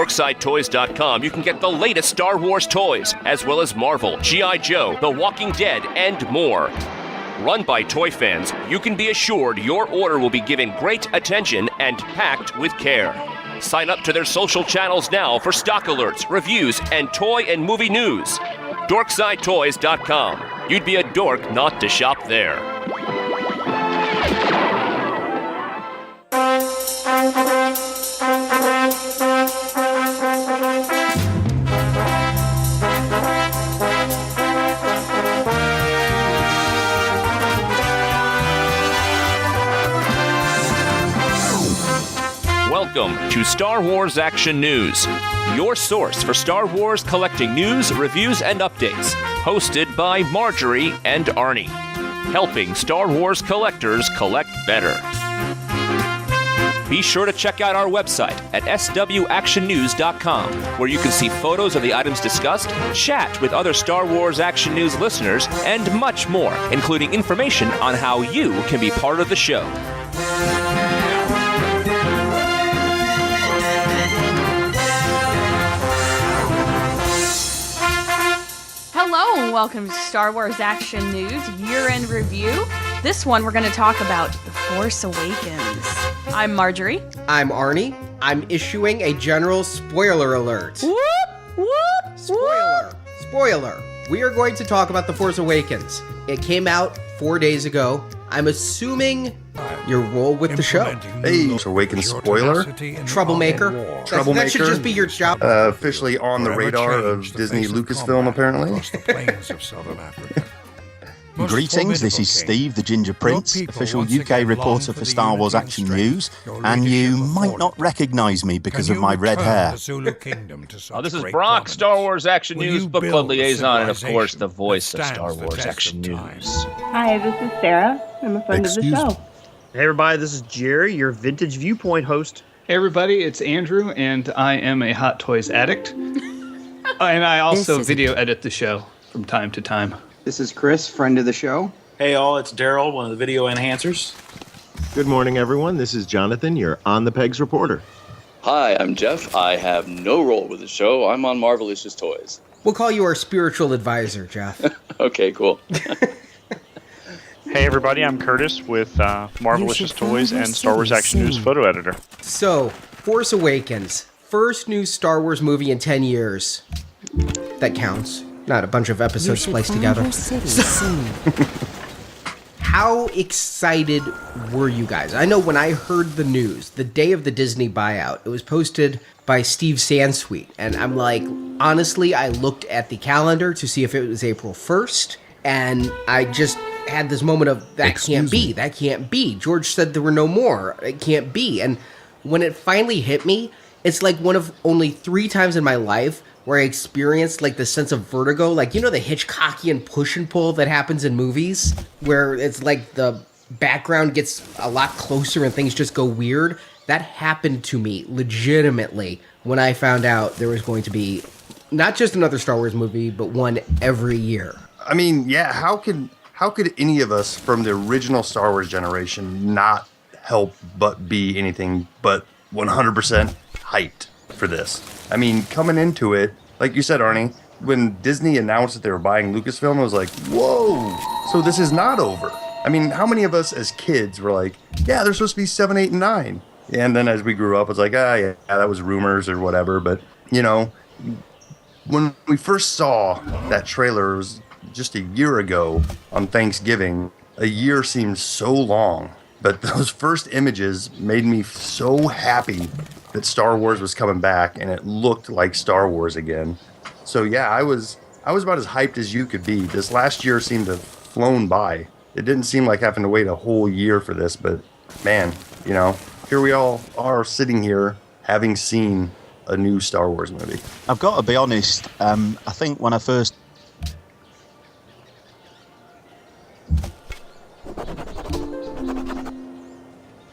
DorksideToys.com, you can get the latest Star Wars toys, as well as Marvel, G.I. Joe, The Walking Dead, and more. Run by toy fans, you can be assured your order will be given great attention and packed with care. Sign up to their social channels now for stock alerts, reviews, and toy and movie news. DorksideToys.com. You'd be a dork not to shop there. Welcome to Star Wars Action News, your source for Star Wars collecting news, reviews, and updates. Hosted by Marjorie and Arnie, helping Star Wars collectors collect better. Be sure to check out our website at swactionnews.com, where you can see photos of the items discussed, chat with other Star Wars Action News listeners, and much more, including information on how you can be part of the show. Hello and welcome to Star Wars Action News Year-End Review. This one we're going to talk about The Force Awakens. I'm Marjorie. I'm Arnie. I'm issuing a general spoiler alert. Whoop, whoop, Spoiler. We are going to talk about The Force Awakens. It came out 4 days ago. I'm assuming your role with the show. Hey, Force Awakens spoiler. Troublemaker. That should just be your job. Officially on the radar of Disney Lucasfilm, apparently. Greetings, this is Steve, the Ginger Prince, official UK reporter for Star Wars Action News, and you might not recognise me because of my red hair. This is Brock, Star Wars Action News Book Club Liaison, and of course the voice of Star Wars Action News. Hi, this is Sarah. I'm a friend of the show. Hey everybody, this is Jerry, your Vintage Viewpoint host. Hey everybody, it's Andrew, and I am a Hot Toys addict. And I also video edit the show from time to time. This is Chris, friend of the show. Hey all, it's Daryl, one of the video enhancers. Good morning, everyone. This is Jonathan, your On the Pegs reporter. Hi, I'm Jeff. I have no role with the show. I'm on Marvelicious Toys. We'll call you our spiritual advisor, Jeff. Okay, cool. Hey everybody, I'm Curtis with Marvelicious Toys and Star Wars Action News photo editor. So, Force Awakens, first new Star Wars movie in 10 years. That counts. Not a bunch of episodes spliced together. How excited were you guys? I know when I heard the news, the day of the Disney buyout, it was posted by Steve Sansweet, and I'm like, honestly, I looked at the calendar to see if it was April 1st, and I just had this moment of, that can't be. George said there were no more. It can't be. And when it finally hit me, it's like one of only 3 times in my life where I experienced like the sense of vertigo, like, you know, the Hitchcockian push and pull that happens in movies where it's like the background gets a lot closer and things just go weird. That happened to me legitimately when I found out there was going to be not just another Star Wars movie, but one every year. I mean, yeah, how could any of us from the original Star Wars generation not help but be anything but 100% hyped for this? I mean, coming into it, like you said, Arnie, when Disney announced that they were buying Lucasfilm, I was like, whoa, so this is not over. I mean, how many of us as kids were like, yeah, they're supposed to be 7, 8, and 9. And then as we grew up, it's like, yeah, that was rumors or whatever. But, you know, when we first saw that trailer, it was just a year ago on Thanksgiving. A year seems so long, but those first images made me so happy that Star Wars was coming back and it looked like Star Wars again. So yeah, I was about as hyped as you could be. This last year seemed to have flown by. It didn't seem like having to wait a whole year for this, but man, you know, here we all are sitting here having seen a new Star Wars movie. I've got to be honest, I think when I first...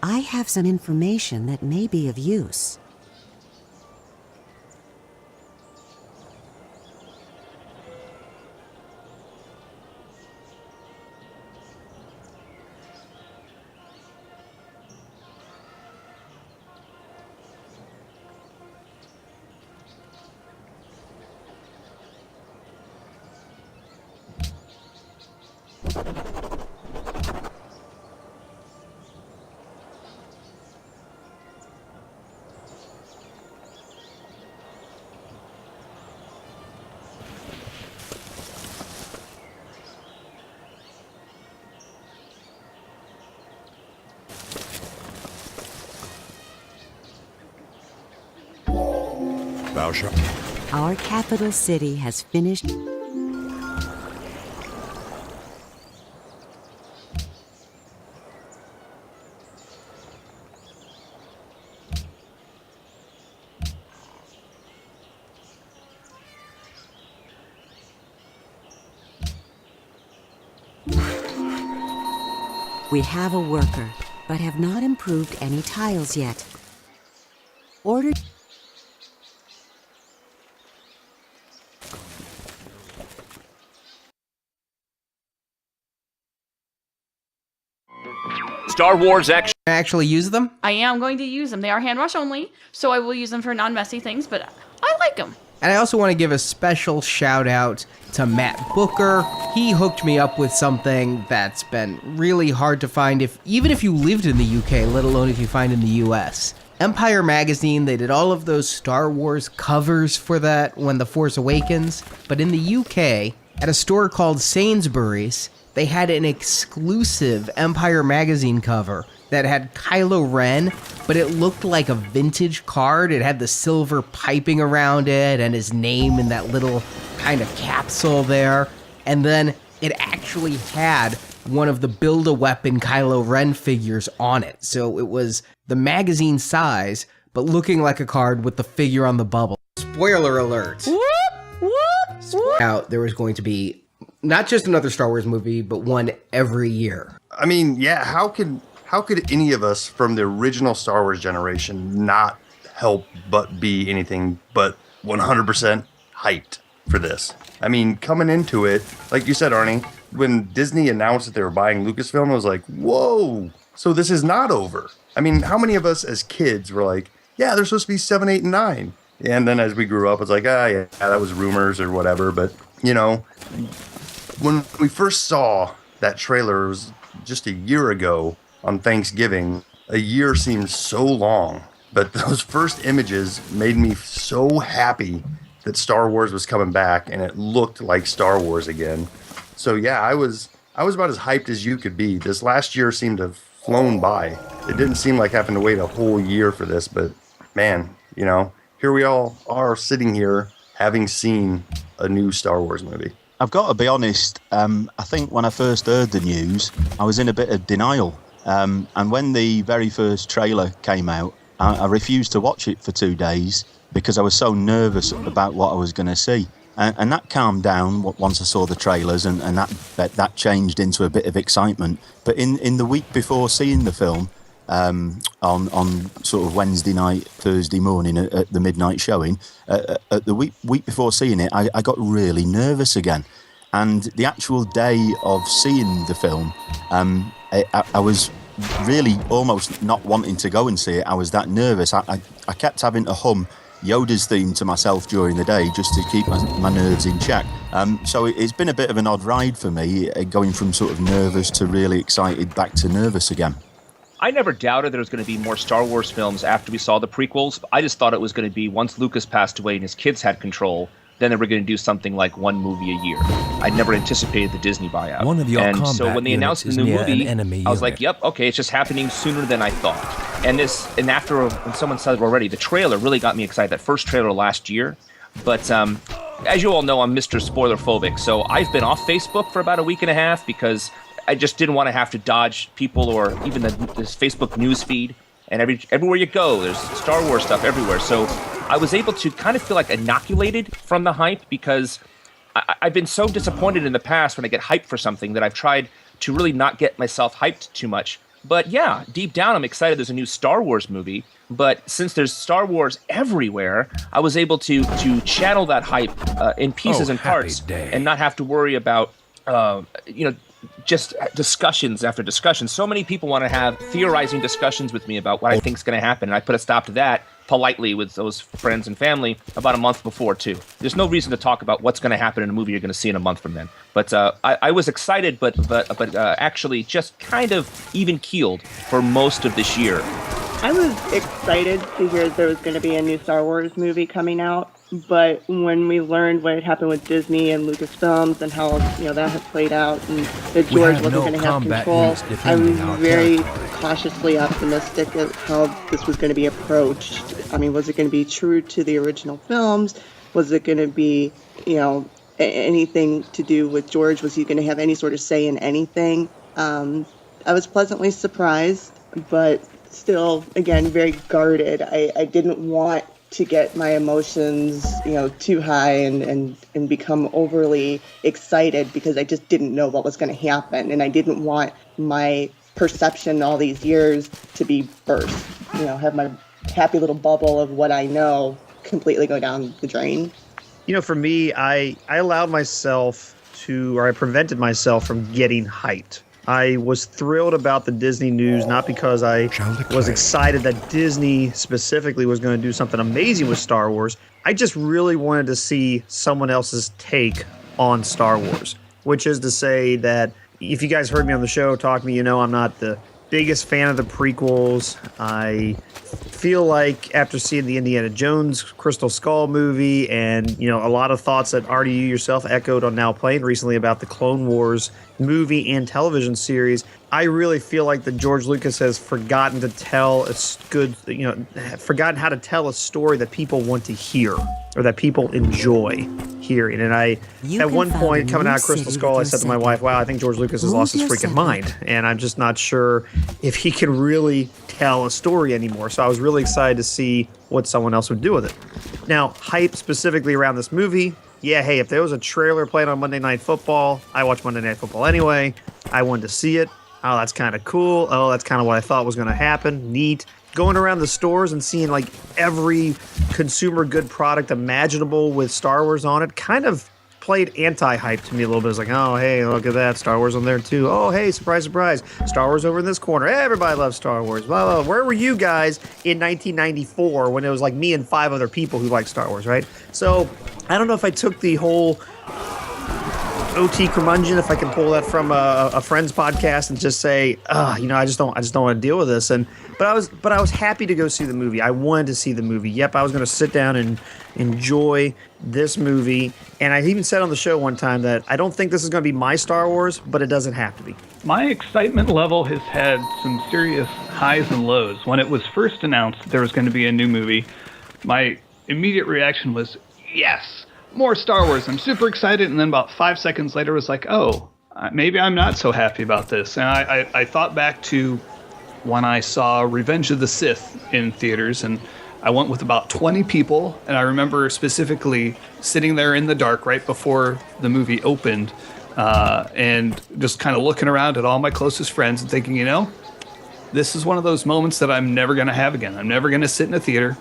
I have some information that may be of use. Our capital city has finished. We have a worker, but have not improved any tiles yet. Ordered. Star Wars action. Actually use them? I am going to use them. They are hand wash only, so I will use them for non-messy things, but I like them. And I also want to give a special shout out to Matt Booker. He hooked me up with something that's been really hard to find, even if you lived in the UK, let alone if you find in the US. Empire Magazine, they did all of those Star Wars covers for that when The Force Awakens. But in the UK, at a store called Sainsbury's, they had an exclusive Empire Magazine cover that had Kylo Ren, but it looked like a vintage card. It had the silver piping around it and his name in that little kind of capsule there. And then it actually had one of the Build-A-Weapon Kylo Ren figures on it. So it was the magazine size, but looking like a card with the figure on the bubble. Spoiler alert. Whoop, whoop, whoop. Out, there was going to be not just another Star Wars movie, but one every year. I mean, yeah, how could any of us from the original Star Wars generation not help but be anything but 100% hyped for this? I mean, coming into it, like you said, Arnie, when Disney announced that they were buying Lucasfilm, I was like, whoa, so this is not over. I mean, how many of us as kids were like, yeah, they're supposed to be 7, 8, and 9? And then as we grew up, it's like, yeah, that was rumors or whatever. But, you know, when we first saw that trailer, it was just a year ago on Thanksgiving. A year seems so long, but those first images made me so happy that Star Wars was coming back and it looked like Star Wars again. So yeah, I was about as hyped as you could be. This last year seemed to have flown by. It didn't seem like having to wait a whole year for this, but man, you know, here we all are sitting here having seen a new Star Wars movie. I've got to be honest, I think when I first heard the news, I was in a bit of denial. And when the very first trailer came out, I refused to watch it for 2 days because I was so nervous about what I was going to see. And that calmed down once I saw the trailers, and that changed into a bit of excitement. But in the week before seeing the film, on sort of Wednesday night, Thursday morning at the midnight showing, at the week before seeing it, I got really nervous again. And the actual day of seeing the film, I was really almost not wanting to go and see it. I was that nervous. I kept having to hum Yoda's theme to myself during the day just to keep my nerves in check. So it's been a bit of an odd ride for me, going from sort of nervous to really excited back to nervous again. I never doubted there was going to be more Star Wars films after we saw the prequels. I just thought it was going to be once Lucas passed away and his kids had control, then they were going to do something like one movie a year. I never anticipated the Disney buyout. One of your and so when they announced the new movie, I was like, unit. yep, okay, it's just happening sooner than I thought. And after when someone said it already, the trailer really got me excited. That first trailer last year. But as you all know, I'm Mr. Spoiler Phobic, so I've been off Facebook for about a week and a half because I just didn't want to have to dodge people or even this Facebook news feed. And everywhere you go, there's Star Wars stuff everywhere. So I was able to kind of feel like inoculated from the hype because I've been so disappointed in the past when I get hyped for something that I've tried to really not get myself hyped too much. But yeah, deep down, I'm excited there's a new Star Wars movie. But since there's Star Wars everywhere, I was able to channel that hype in pieces and parts and not have to worry about, just discussions after discussion. So many people want to have theorizing discussions with me about what I think is going to happen, and I put a stop to that politely with those friends and family about a month before too. There's no reason to talk about what's going to happen in a movie you're going to see in a month from then. But I was excited, but actually just kind of even keeled for most of this year. I was excited to hear there was going to be a new Star Wars movie coming out, but when we learned what had happened with Disney and Lucasfilms and how that had played out and that George wasn't going to have control, I was very cautiously optimistic of how this was going to be approached. I mean, was it going to be true to the original films? Was it going to be, anything to do with George? Was he going to have any sort of say in anything? I was pleasantly surprised, but still, again, very guarded. I didn't want to get my emotions, too high and become overly excited because I just didn't know what was going to happen. And I didn't want my perception all these years to be burst, have my happy little bubble of what I know completely go down the drain. For me, I allowed myself I prevented myself from getting hyped. I was thrilled about the Disney news, not because I was excited that Disney specifically was going to do something amazing with Star Wars. I just really wanted to see someone else's take on Star Wars, which is to say that if you guys heard me on the show talk to me, I'm not the biggest fan of the prequels. I feel like after seeing the Indiana Jones Crystal Skull movie and, a lot of thoughts that already you yourself echoed on Now Playing recently about the Clone Wars movie and television series, I really feel like that George Lucas has forgotten to tell forgotten how to tell a story that people want to hear or that people enjoy hearing. And at one point coming out of Crystal Skull, I said to my wife, wow, I think George Lucas has lost his freaking mind. And I'm just not sure if he can really tell a story anymore. So I was really excited to see what someone else would do with it. Now, hype specifically around this movie. Yeah, hey, if there was a trailer playing on Monday Night Football, I watch Monday Night Football anyway. I wanted to see it. Oh, that's kind of cool. Oh, that's kind of what I thought was going to happen. Neat. Going around the stores and seeing like every consumer good product imaginable with Star Wars on it kind of played anti-hype to me a little bit. It's like, oh, hey, look at that. Star Wars on there too. Oh, hey, surprise, surprise. Star Wars over in this corner. Everybody loves Star Wars. Blah, blah, blah. Where were you guys in 1994 when it was like me and 5 other people who liked Star Wars, right? So I don't know if I took the whole OT curmudgeon, if I can pull that from a friend's podcast and just say, I just don't want to deal with this. But I was happy to go see the movie. I wanted to see the movie. Yep, I was going to sit down and enjoy this movie. And I even said on the show one time that I don't think this is going to be my Star Wars, but it doesn't have to be. My excitement level has had some serious highs and lows. When it was first announced there was going to be a new movie, my immediate reaction was, yes, more Star Wars. I'm super excited. And then about 5 seconds later, it was like, oh, maybe I'm not so happy about this. And I thought back to when I saw Revenge of the Sith in theaters, and I went with about 20 people. And I remember specifically sitting there in the dark right before the movie opened and just kind of looking around at all my closest friends and thinking, this is one of those moments that I'm never going to have again. I'm never going to sit in a theater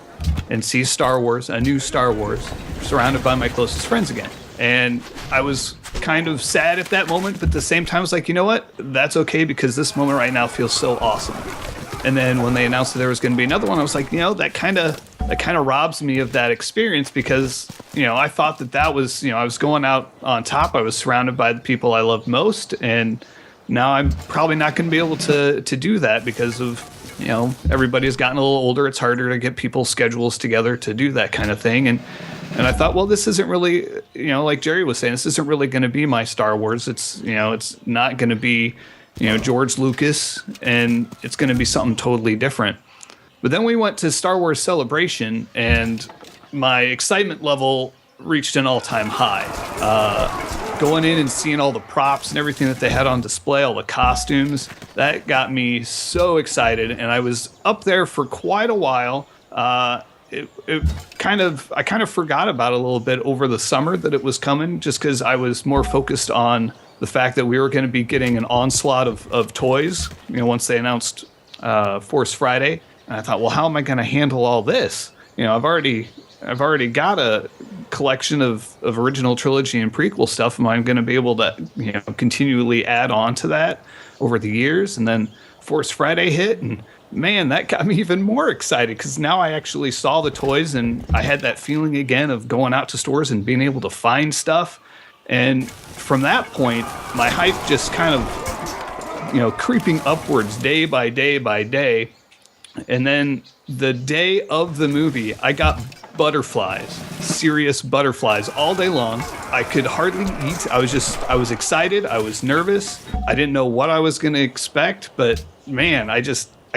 and see Star Wars, a new Star Wars, surrounded by my closest friends again. And I was kind of sad at that moment, but at the same time, I was like, you know what? That's okay because this moment right now feels so awesome. And then when they announced that there was going to be another one, I was like, that kind of robs me of that experience because, I thought that was, I was going out on top. I was surrounded by the people I loved most, and now I'm probably not going to be able to do that because of, everybody has gotten a little older. It's harder to get people's schedules together to do that kind of thing. And I thought, well, this isn't really, like Jerry was saying, this isn't really going to be my Star Wars. It's, it's not going to be, George Lucas, and it's going to be something totally different. But then we went to Star Wars Celebration, and my excitement level reached an all-time high. Going in and seeing all the props and everything that they had on display, all the costumes, that got me so excited. And I was up there for quite a while. I kind of forgot about it a little bit over the summer that it was coming, just because I was more focused on the fact that we were going to be getting an onslaught of toys, once they announced Force Friday. And I thought, well, how am I going to handle all this? I've already got a collection of original trilogy and prequel stuff. Am I going to be able to, continually add on to that over the years? And then Force Friday hit, and man, that got me even more excited because now I actually saw the toys and I had that feeling again of going out to stores and being able to find stuff. And from that point, my hype just kind of, creeping upwards day by day by day. And then the day of the movie, I got butterflies, serious butterflies all day long. I could hardly eat. I was excited. I was nervous. I didn't know what I was going to expect, but man, I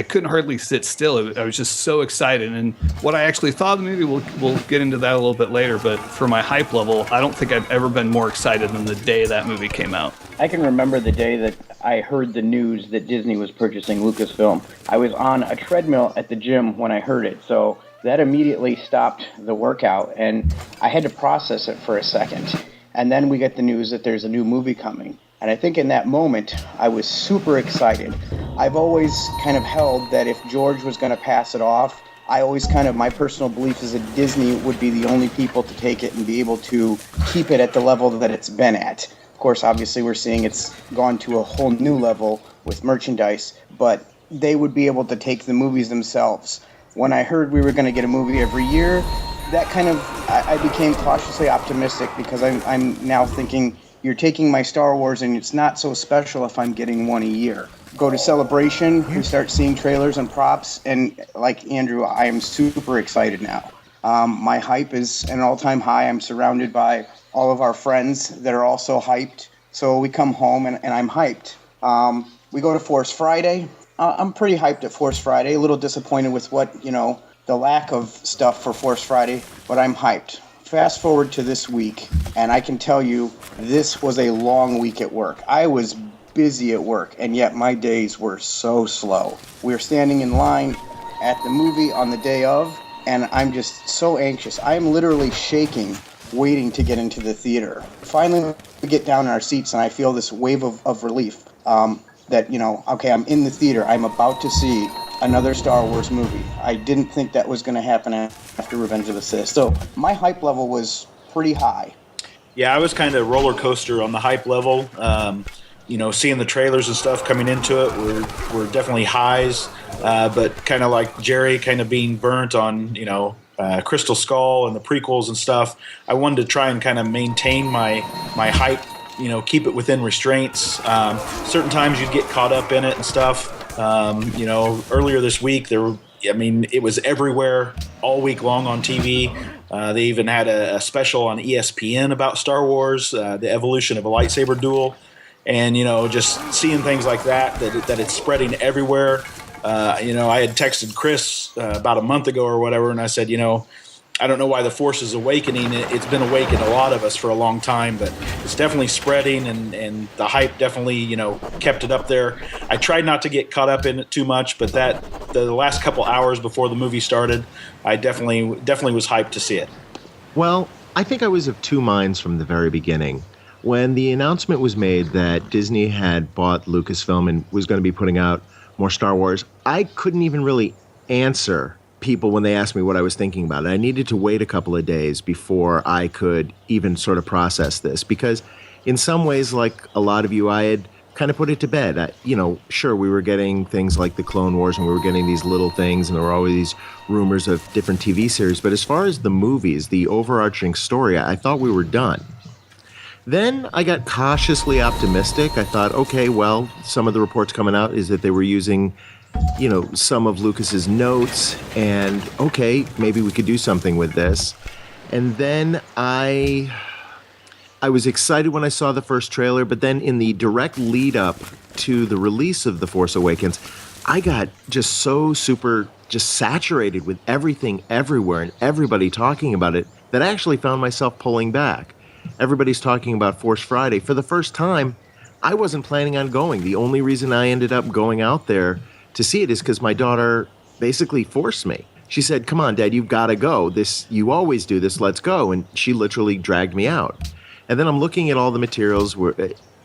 couldn't hardly sit still. I was just so excited. And what I actually thought of the movie, we'll get into that a little bit later, but for my hype level, I don't think I've ever been more excited than the day that movie came out. I can remember the day that I heard the news that Disney was purchasing Lucasfilm. I was on a treadmill at the gym when I heard it, so that immediately stopped the workout, and I had to process it for a second. And then we get the news that there's a new movie coming. And I think in that moment, I was super excited. I've always kind of held that if George was going to pass it off, my personal belief is that Disney would be the only people to take it and be able to keep it at the level that it's been at. Of course, obviously, we're seeing it's gone to a whole new level with merchandise, but they would be able to take the movies themselves. When I heard we were going to get a movie every year, I became cautiously optimistic because I'm now thinking, you're taking my Star Wars and it's not so special if I'm getting one a year. Go to Celebration, we start seeing trailers and props, and like Andrew, I am super excited now. My hype is at an all-time high. I'm surrounded by all of our friends that are also hyped. So we come home and I'm hyped. We go to Force Friday. I'm pretty hyped at Force Friday. A little disappointed with the lack of stuff for Force Friday, but I'm hyped. Fast forward to this week, and I can tell you this was a long week at work. I was busy at work, and yet my days were so slow. We were standing in line at the movie on the day of, and I'm just so anxious. I'm literally shaking, waiting to get into the theater. Finally, we get down in our seats, and I feel this wave of relief that, okay, I'm in the theater. I'm about to see another Star Wars movie. I didn't think that was going to happen after Revenge of the Sith. So my hype level was pretty high. Yeah, I was kind of roller coaster on the hype level. Seeing the trailers and stuff coming into it were definitely highs, but kind of like Jerry, kind of being burnt on Crystal Skull and the prequels and stuff. I wanted to try and kind of maintain my hype, keep it within restraints. Certain times you'd get caught up in it and stuff. Earlier this week it was everywhere all week long on TV. They even had a special on ESPN about Star Wars, the evolution of a lightsaber duel. And, just seeing things like that it's spreading everywhere. I had texted Chris about a month ago or whatever, and I said, I don't know why the Force is awakening. It's been awakened a lot of us for a long time, but it's definitely spreading, and the hype definitely, kept it up there. I tried not to get caught up in it too much, but the last couple hours before the movie started, I definitely was hyped to see it. Well, I think I was of two minds from the very beginning. When the announcement was made that Disney had bought Lucasfilm and was going to be putting out more Star Wars, I couldn't even really answer people when they asked me what I was thinking about it. I needed to wait a couple of days before I could even sort of process this, because in some ways, like a lot of you, I had kind of put it to bed. Sure, we were getting things like the Clone Wars, and we were getting these little things, and there were always these rumors of different TV series. But as far as the movies, the overarching story, I thought we were done. Then I got cautiously optimistic. I thought, okay, well, some of the reports coming out is that they were using, some of Lucas's notes, and okay, maybe we could do something with this. And then I was excited when I saw the first trailer, but then in the direct lead up to the release of The Force Awakens, I got just so just saturated with everything everywhere and everybody talking about it that I actually found myself pulling back. Everybody's talking about Force Friday. For the first time, I wasn't planning on going. The only reason I ended up going out there to see it is because my daughter basically forced me. She said, "Come on, Dad, you've got to go. You always do this. Let's go." And she literally dragged me out. And then I'm looking at all the materials,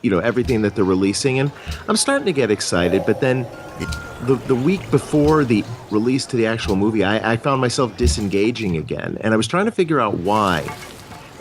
everything that they're releasing, and I'm starting to get excited. But then the week before the release to the actual movie, I found myself disengaging again. And I was trying to figure out why.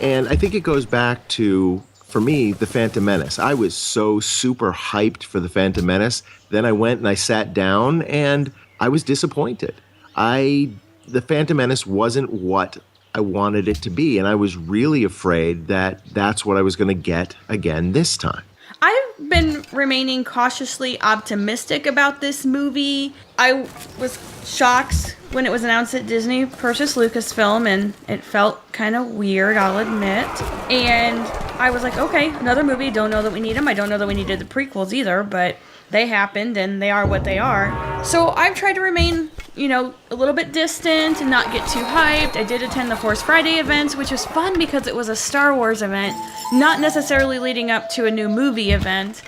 And I think it goes back to, for me, The Phantom Menace. I was so super hyped for The Phantom Menace. Then I went and I sat down, and I was disappointed. The Phantom Menace wasn't what I wanted it to be, and I was really afraid that that's what I was going to get again this time. I've been remaining cautiously optimistic about this movie. I was shocked when it was announced that Disney purchased Lucasfilm, and it felt kind of weird, I'll admit. And I was like, okay, another movie. Don't know that we need them. I don't know that we needed the prequels either, but they happened, and they are what they are. So I've tried to remain, a little bit distant and not get too hyped. I did attend the Force Friday events, which was fun because it was a Star Wars event, not necessarily leading up to a new movie event.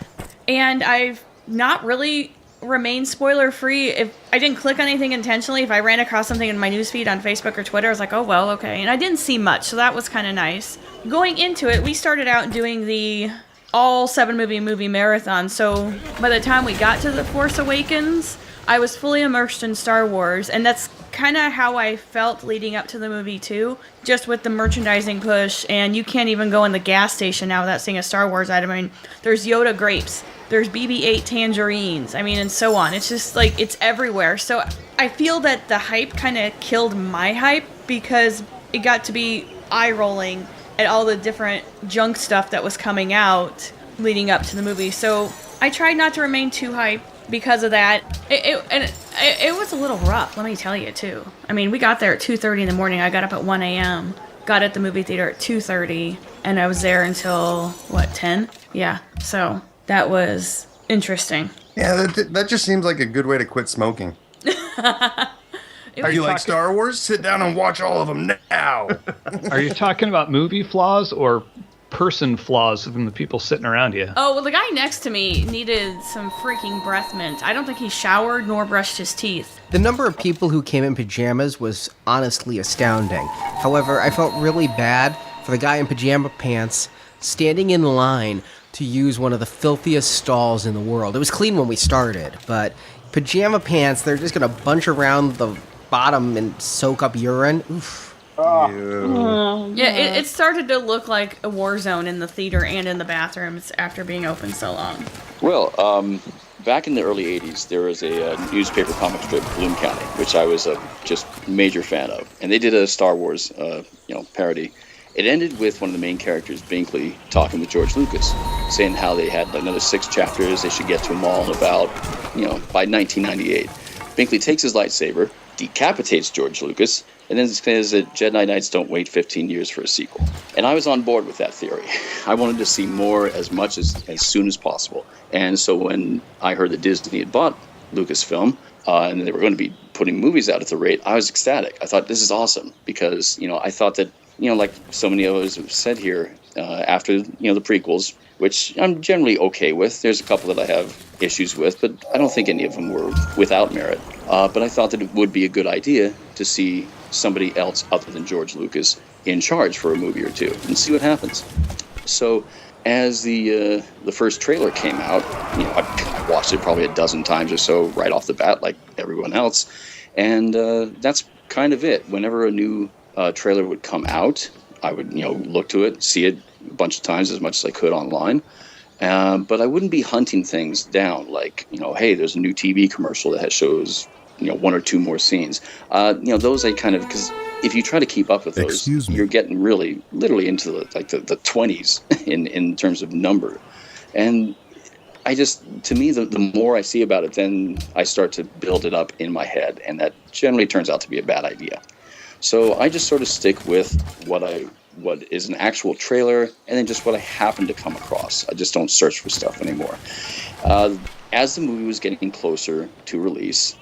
And I've not really remained spoiler free. If I didn't click on anything intentionally, if I ran across something in my newsfeed on Facebook or Twitter, I was like, oh, well, okay. And I didn't see much, so that was kind of nice. Going into it, we started out doing the all 7-movie marathon. So by the time we got to The Force Awakens, I was fully immersed in Star Wars, and that's kind of how I felt leading up to the movie too, just with the merchandising push. And you can't even go in the gas station now without seeing a Star Wars item. I mean, there's Yoda grapes, there's BB-8 tangerines, and so on. It's just like, it's everywhere. So I feel that the hype kind of killed my hype, because it got to be eye-rolling at all the different junk stuff that was coming out leading up to the movie. So I tried not to remain too hyped because of that. It was a little rough, let me tell you, too. I mean, we got there at 2:30 in the morning. I got up at 1 a.m., got at the movie theater at 2:30, and I was there until, 10? Yeah, so that was interesting. Yeah, that just seems like a good way to quit smoking. Are you like Star Wars? Sit down and watch all of them now. Are you talking about movie flaws or person flaws from the people sitting around you? Oh, well, the guy next to me needed some freaking breath mint. I don't think he showered nor brushed his teeth. The number of people who came in pajamas was honestly astounding. However, I felt really bad for the guy in pajama pants standing in line to use one of the filthiest stalls in the world. It was clean when we started, but pajama pants, they're just going to bunch around the bottom and soak up urine. Oof. Yeah, it started to look like a war zone in the theater and in the bathrooms after being open so long. Well, back in the early 80s, there was a newspaper comic strip, Bloom County, which I was a just major fan of. And they did a Star Wars parody. It ended with one of the main characters, Binkley, talking with George Lucas, saying how they had another 6 chapters, they should get to them all in about, by 1998. Binkley takes his lightsaber, decapitates George Lucas, and then says that Jedi Knights don't wait 15 years for a sequel. And I was on board with that theory. I wanted to see more as soon as possible. And so when I heard that Disney had bought Lucasfilm, and they were going to be putting movies out at the rate, I was ecstatic. I thought, this is awesome, because, I thought that, like so many of us have said here, after, the prequels, which I'm generally okay with. There's a couple that I have issues with, but I don't think any of them were without merit. But I thought that it would be a good idea to see somebody else other than George Lucas in charge for a movie or two and see what happens. So as the first trailer came out, I watched it probably a dozen times or so right off the bat, like everyone else. And that's kind of it. Whenever a new trailer would come out, I would, look to it, see it a bunch of times, as much as I could online. But I wouldn't be hunting things down like, hey, there's a new TV commercial that shows, 1 or 2 more scenes. Those I kind of, because if you try to keep up with those, you're getting really, literally into the 20s in terms of number. And to me, the more I see about it, then I start to build it up in my head. And that generally turns out to be a bad idea. So I just sort of stick with what is an actual trailer, and then just what I happen to come across. I just don't search for stuff anymore. As the movie was getting closer to release,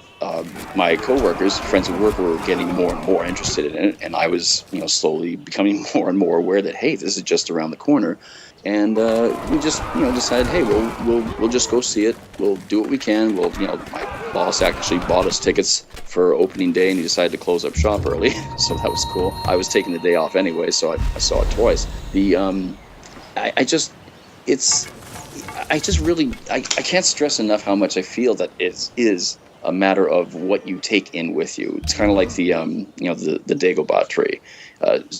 my coworkers, friends at work, were getting more and more interested in it, and I was, slowly becoming more and more aware that, hey, this is just around the corner. And we just, decided, hey, we'll just go see it. We'll do what we can. My boss actually bought us tickets for opening day, and he decided to close up shop early, so that was cool. I was taking the day off anyway, so I saw it twice. I can't stress enough how much I feel that it is a matter of what you take in with you. It's kind of like the Dagobah tree.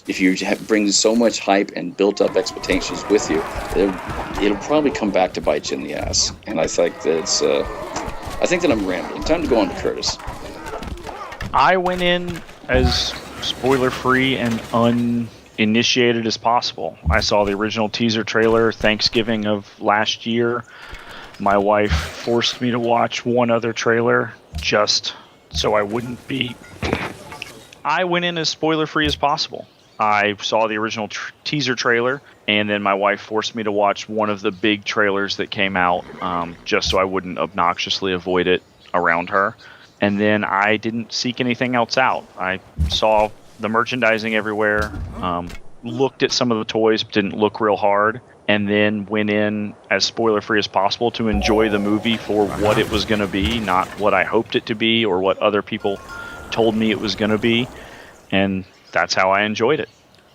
If you bring so much hype and built up expectations with you, it'll probably come back to bite you in the ass. And I think that I'm rambling. Time to go on to Curtis. I went in as spoiler-free and uninitiated as possible. I saw the original teaser trailer Thanksgiving of last year. My wife forced me to watch one other trailer just so I wouldn't be... I went in as spoiler-free as possible. I saw the original teaser trailer, and then my wife forced me to watch one of the big trailers that came out, just so I wouldn't obnoxiously avoid it around her. And then I didn't seek anything else out. I saw the merchandising everywhere, looked at some of the toys, but didn't look real hard, and then went in as spoiler-free as possible to enjoy the movie for what it was going to be, not what I hoped it to be or what other people told me it was going to be. And that's how I enjoyed it.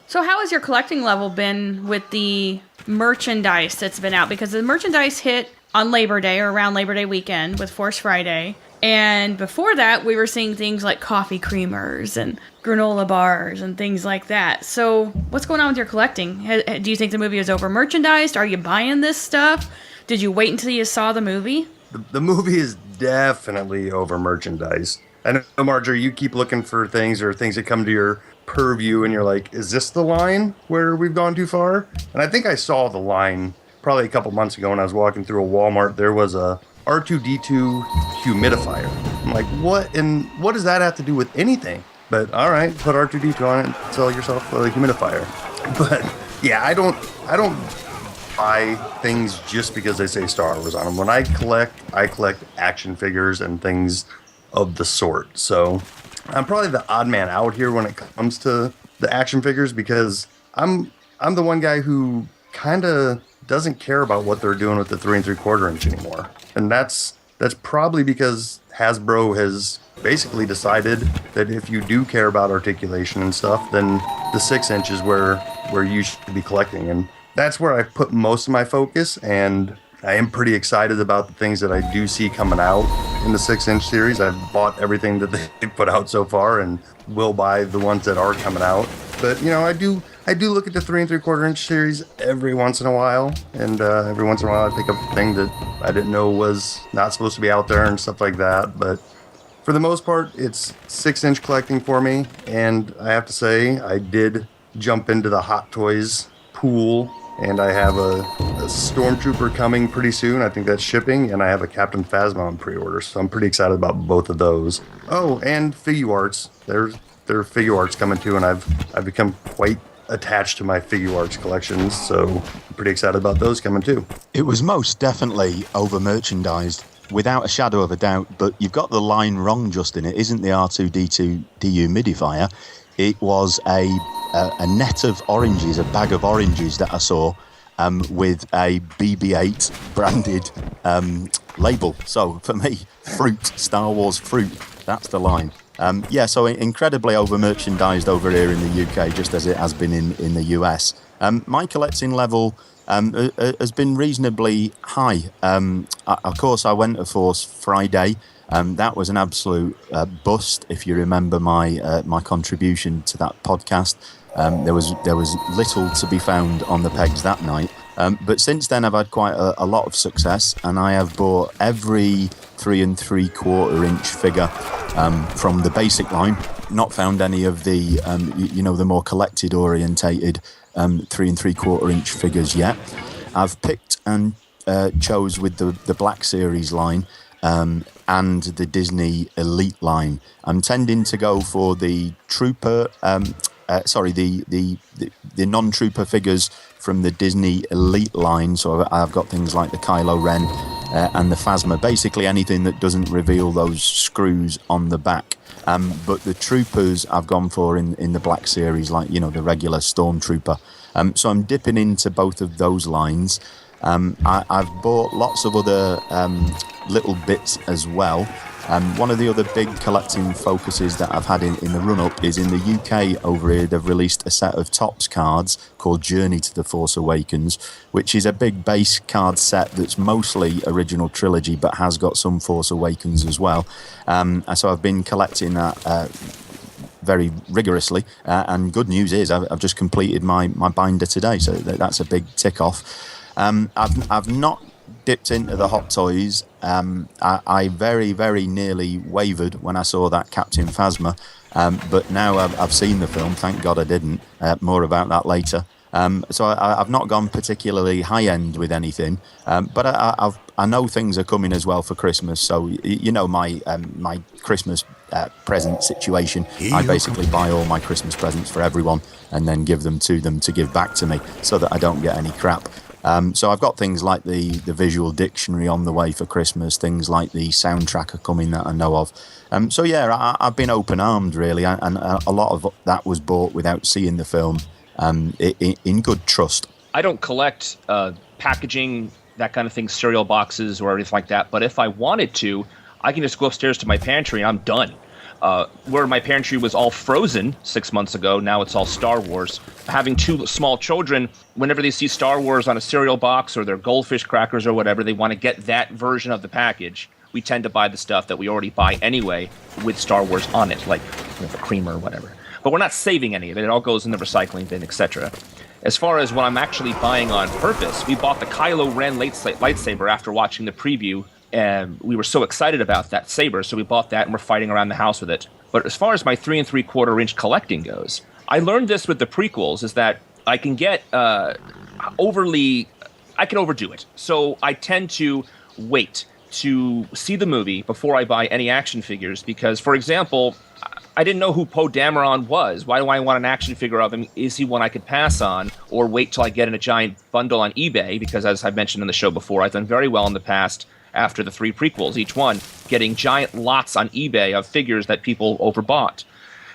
So how has your collecting level been with the merchandise that's been out? Because the merchandise hit on Labor Day or around Labor Day weekend with Force Friday. And before that, we were seeing things like coffee creamers and granola bars and things like that. So what's going on with your collecting? Do you think the movie is over merchandised? Are you buying this stuff? Did you wait until you saw the movie? The movie is definitely over merchandised. I know, Marjorie, you keep looking for things or things that come to your purview and you're like, is this the line where we've gone too far? And I think I saw the line probably a couple months ago when I was walking through a Walmart. There was a R2-D2 humidifier. I'm like, what? And what does that have to do with anything? But all right, put R2-D2 on it and sell yourself a humidifier. But yeah, I don't buy things just because they say Star Wars on them. When I collect action figures and things of the sort. So I'm probably the odd man out here when it comes to the action figures because I'm the one guy who kind of doesn't care about what they're doing with the 3 3/4 inch anymore. And that's probably because Hasbro has basically decided that if you do care about articulation and stuff, then the 6 inch is where you should be collecting. And that's where I put most of my focus, and I am pretty excited about the things that I do see coming out in the 6 inch series. I've bought everything that they put out so far and will buy the ones that are coming out. But, you know, I do look at the 3 3/4 inch series every once in a while. And every once in a while I pick up a thing that I didn't know was not supposed to be out there and stuff like that. But for the most part, it's 6 inch collecting for me. And I have to say, I did jump into the Hot Toys pool. And I have a Stormtrooper coming pretty soon. I think that's shipping. And I have a Captain Phasma on pre-order. So I'm pretty excited about both of those. Oh, and Figuarts. There are Figuarts coming too. And I've become quite attached to my Figuarts collections. So I'm pretty excited about those coming too. It was most definitely over-merchandised, without a shadow of a doubt. But you've got the line wrong, Justin. It isn't the R2-D2 dehumidifier. It was a net of oranges, a bag of oranges that I saw with a BB-8 branded label. So for me, fruit, Star Wars fruit, that's the line. So incredibly over-merchandised over here in the UK, just as it has been in the US. My collecting level has been reasonably high. Of course, I went to Force Friday. That was an absolute bust. If you remember my contribution to that podcast, there was little to be found on the pegs that night. But since then, I've had quite a lot of success, and I have bought every 3 3/4 inch figure from the basic line. Not found any of the the more collected orientated 3 3/4 inch figures yet. I've picked and chose with the Black Series line. And the Disney Elite line. I'm tending to go for the Trooper, the non-Trooper figures from the Disney Elite line. So I've got things like the Kylo Ren and the Phasma, basically anything that doesn't reveal those screws on the back. But the Troopers I've gone for in the Black Series, like, the regular Stormtrooper. So I'm dipping into both of those lines. I've bought lots of other little bits as well. One of the other big collecting focuses that I've had in the run-up is in the UK over here. They've released a set of Topps cards called Journey to the Force Awakens, which is a big base card set that's mostly original trilogy but has got some Force Awakens as well. So I've been collecting that very rigorously, and good news is I've just completed my binder today, so that's a big tick off. I've not dipped into the Hot Toys. I very, very nearly wavered when I saw that Captain Phasma. But now I've seen the film. Thank God I didn't. More about that later. So I've not gone particularly high end with anything, but I know things are coming as well for Christmas. So you know my Christmas present situation. I basically buy all my Christmas presents for everyone and then give them to give back to me, so that I don't get any crap. So I've got things like the visual dictionary on the way for Christmas, things like the soundtrack are coming that I know of. So yeah, I've been open armed really, and a lot of that was bought without seeing the film. In good trust. I don't collect packaging, that kind of thing, cereal boxes or anything like that. But if I wanted to, I can just go upstairs to my pantry and I'm done. Where my pantry was all Frozen 6 months ago, now it's all Star Wars. Having two small children, whenever they see Star Wars on a cereal box or their goldfish crackers or whatever, they want to get that version of the package. We tend to buy the stuff that we already buy anyway with Star Wars on it, like the creamer or whatever. But we're not saving any of it. It all goes in the recycling bin, etc. As far as what I'm actually buying on purpose, we bought the Kylo Ren lightsaber after watching the preview, and we were so excited about that saber, so we bought that and we're fighting around the house with it. But as far as my 3 3/4 inch collecting goes, I learned this with the prequels, is that I can get I can overdo it. So I tend to wait to see the movie before I buy any action figures because, for example, I didn't know who Poe Dameron was. Why do I want an action figure of him? Is he one I could pass on or wait till I get in a giant bundle on eBay? Because as I mentioned in the show before, I've done very well in the past after the 3 prequels, each one, getting giant lots on eBay of figures that people overbought.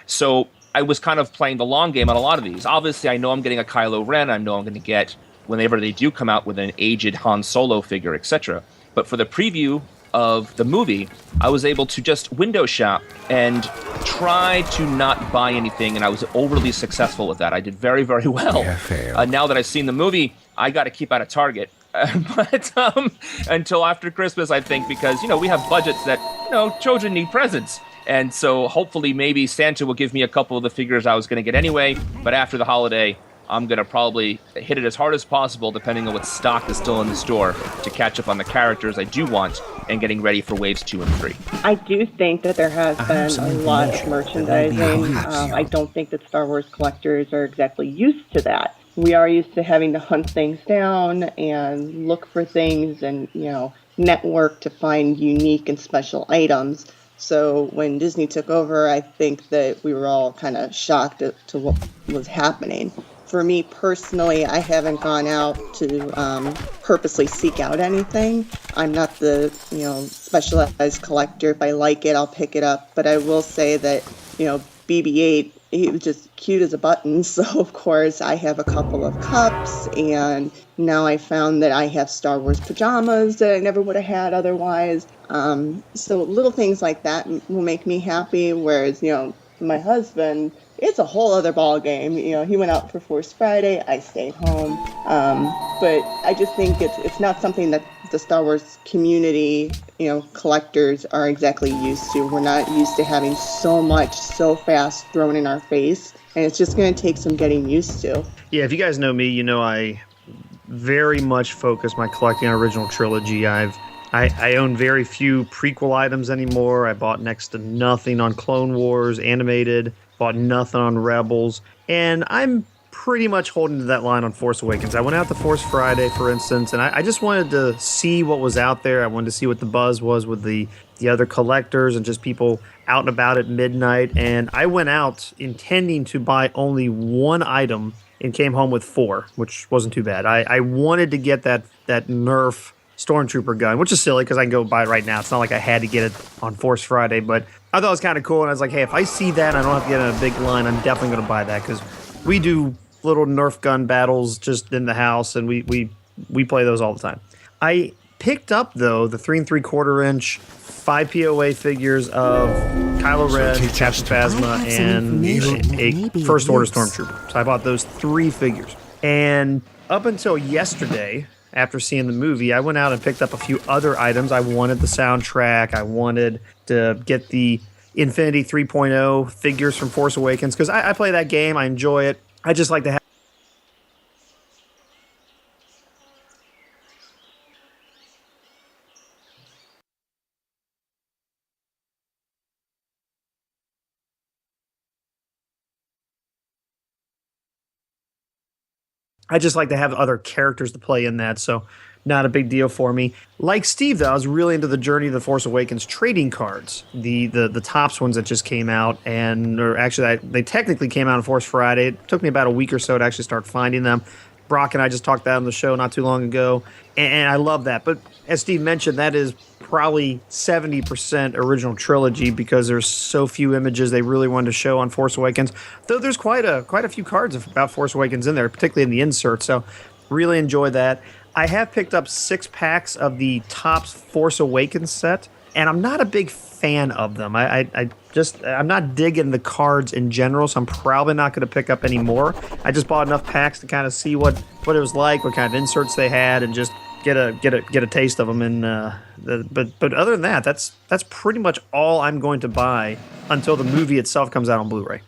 So I was kind of playing the long game on a lot of these. Obviously, I know I'm getting a Kylo Ren. I know I'm going to get, whenever they do come out with an aged Han Solo figure, etc. But for the preview of the movie, I was able to just window shop and try to not buy anything, and I was overly successful with that. I did very, very well. Now that I've seen the movie, I got to keep out of Target. But until after Christmas, I think, because, we have budgets that, children need presents. And so hopefully maybe Santa will give me a couple of the figures I was going to get anyway, but after the holiday, I'm going to probably hit it as hard as possible, depending on what stock is still in the store, to catch up on the characters I do want and getting ready for waves 2 and 3. I do think that there has been a lot of merchandising. I don't think that Star Wars collectors are exactly used to that. We are used to having to hunt things down and look for things and, network to find unique and special items. So when Disney took over, I think that we were all kind of shocked to what was happening. For me personally, I haven't gone out to purposely seek out anything. I'm not the, specialized collector. If I like it, I'll pick it up. But I will say that, BB-8, he was just cute as a button. So, of course, I have a couple of cups. And now I found that I have Star Wars pajamas that I never would have had otherwise. So little things like that will make me happy. Whereas, my husband, it's a whole other ball game. He went out for Force Friday. I stayed home. But I just think it's not something that the Star Wars community, collectors are exactly used to. We're not used to having so much so fast thrown in our face. And it's just going to take some getting used to. Yeah, if you guys know me, I very much focus my collecting on original trilogy. I own very few prequel items anymore. I bought next to nothing on Clone Wars animated, bought nothing on Rebels, and I'm pretty much holding to that line on Force Awakens. I went out to Force Friday, for instance, and I just wanted to see what was out there. I wanted to see what the buzz was with the other collectors and just people out and about at midnight, and I went out intending to buy only one item and came home with 4, which wasn't too bad. I wanted to get that Nerf Stormtrooper gun, which is silly because I can go buy it right now. It's not like I had to get it on Force Friday, but I thought it was kind of cool. And I was like, hey, if I see that and I don't have to get in a big line, I'm definitely going to buy that because we do little Nerf gun battles just in the house, and we play those all the time. I picked up, though, the 3 3/4 inch 5 POA figures of Kylo Ren, Captain Phasma, and a First Order Stormtrooper. So I bought those 3 figures. And up until yesterday, after seeing the movie, I went out and picked up a few other items. I wanted the soundtrack. I wanted to get the Infinity 3.0 figures from Force Awakens because I play that game. I enjoy it. I just like to have I just like to have other characters to play in that, so not a big deal for me. Like Steve, though, I was really into the Journey of the Force Awakens trading cards, the Topps ones that just came out, or actually they technically came out on Force Friday. It took me about a week or so to actually start finding them. Brock and I just talked about it on the show not too long ago, and I love that. But as Steve mentioned, that is probably 70% original trilogy because there's so few images they really wanted to show on Force Awakens. Though there's quite a few cards about Force Awakens in there, particularly in the insert. So really enjoy that. I have picked up 6 packs of the Topps Force Awakens set, and I'm not a big fan of them. I'm not digging the cards in general, so I'm probably not going to pick up any more. I just bought enough packs to kind of see what it was like, what kind of inserts they had, and just get a taste of them. And but other than that, that's pretty much all I'm going to buy until the movie itself comes out on Blu-ray.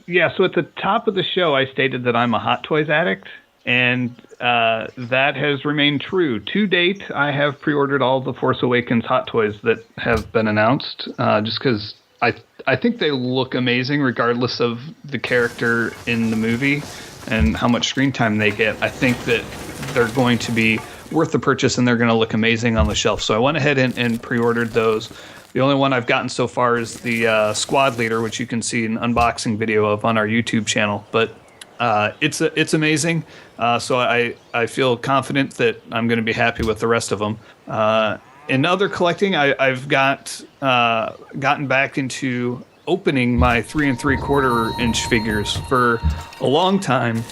Yeah. So at the top of the show, I stated that I'm a Hot Toys addict, and that has remained true. To date, I have pre-ordered all the Force Awakens Hot Toys that have been announced, just because I think they look amazing regardless of the character in the movie and how much screen time they get. I think that they're going to be worth the purchase and they're going to look amazing on the shelf. So I went ahead and pre-ordered those. The only one I've gotten so far is the Squad Leader, which you can see an unboxing video of on our YouTube channel. But it's amazing. So I feel confident that I'm going to be happy with the rest of them. In other collecting, I've gotten back into opening my 3 3/4 inch figures. For a long time,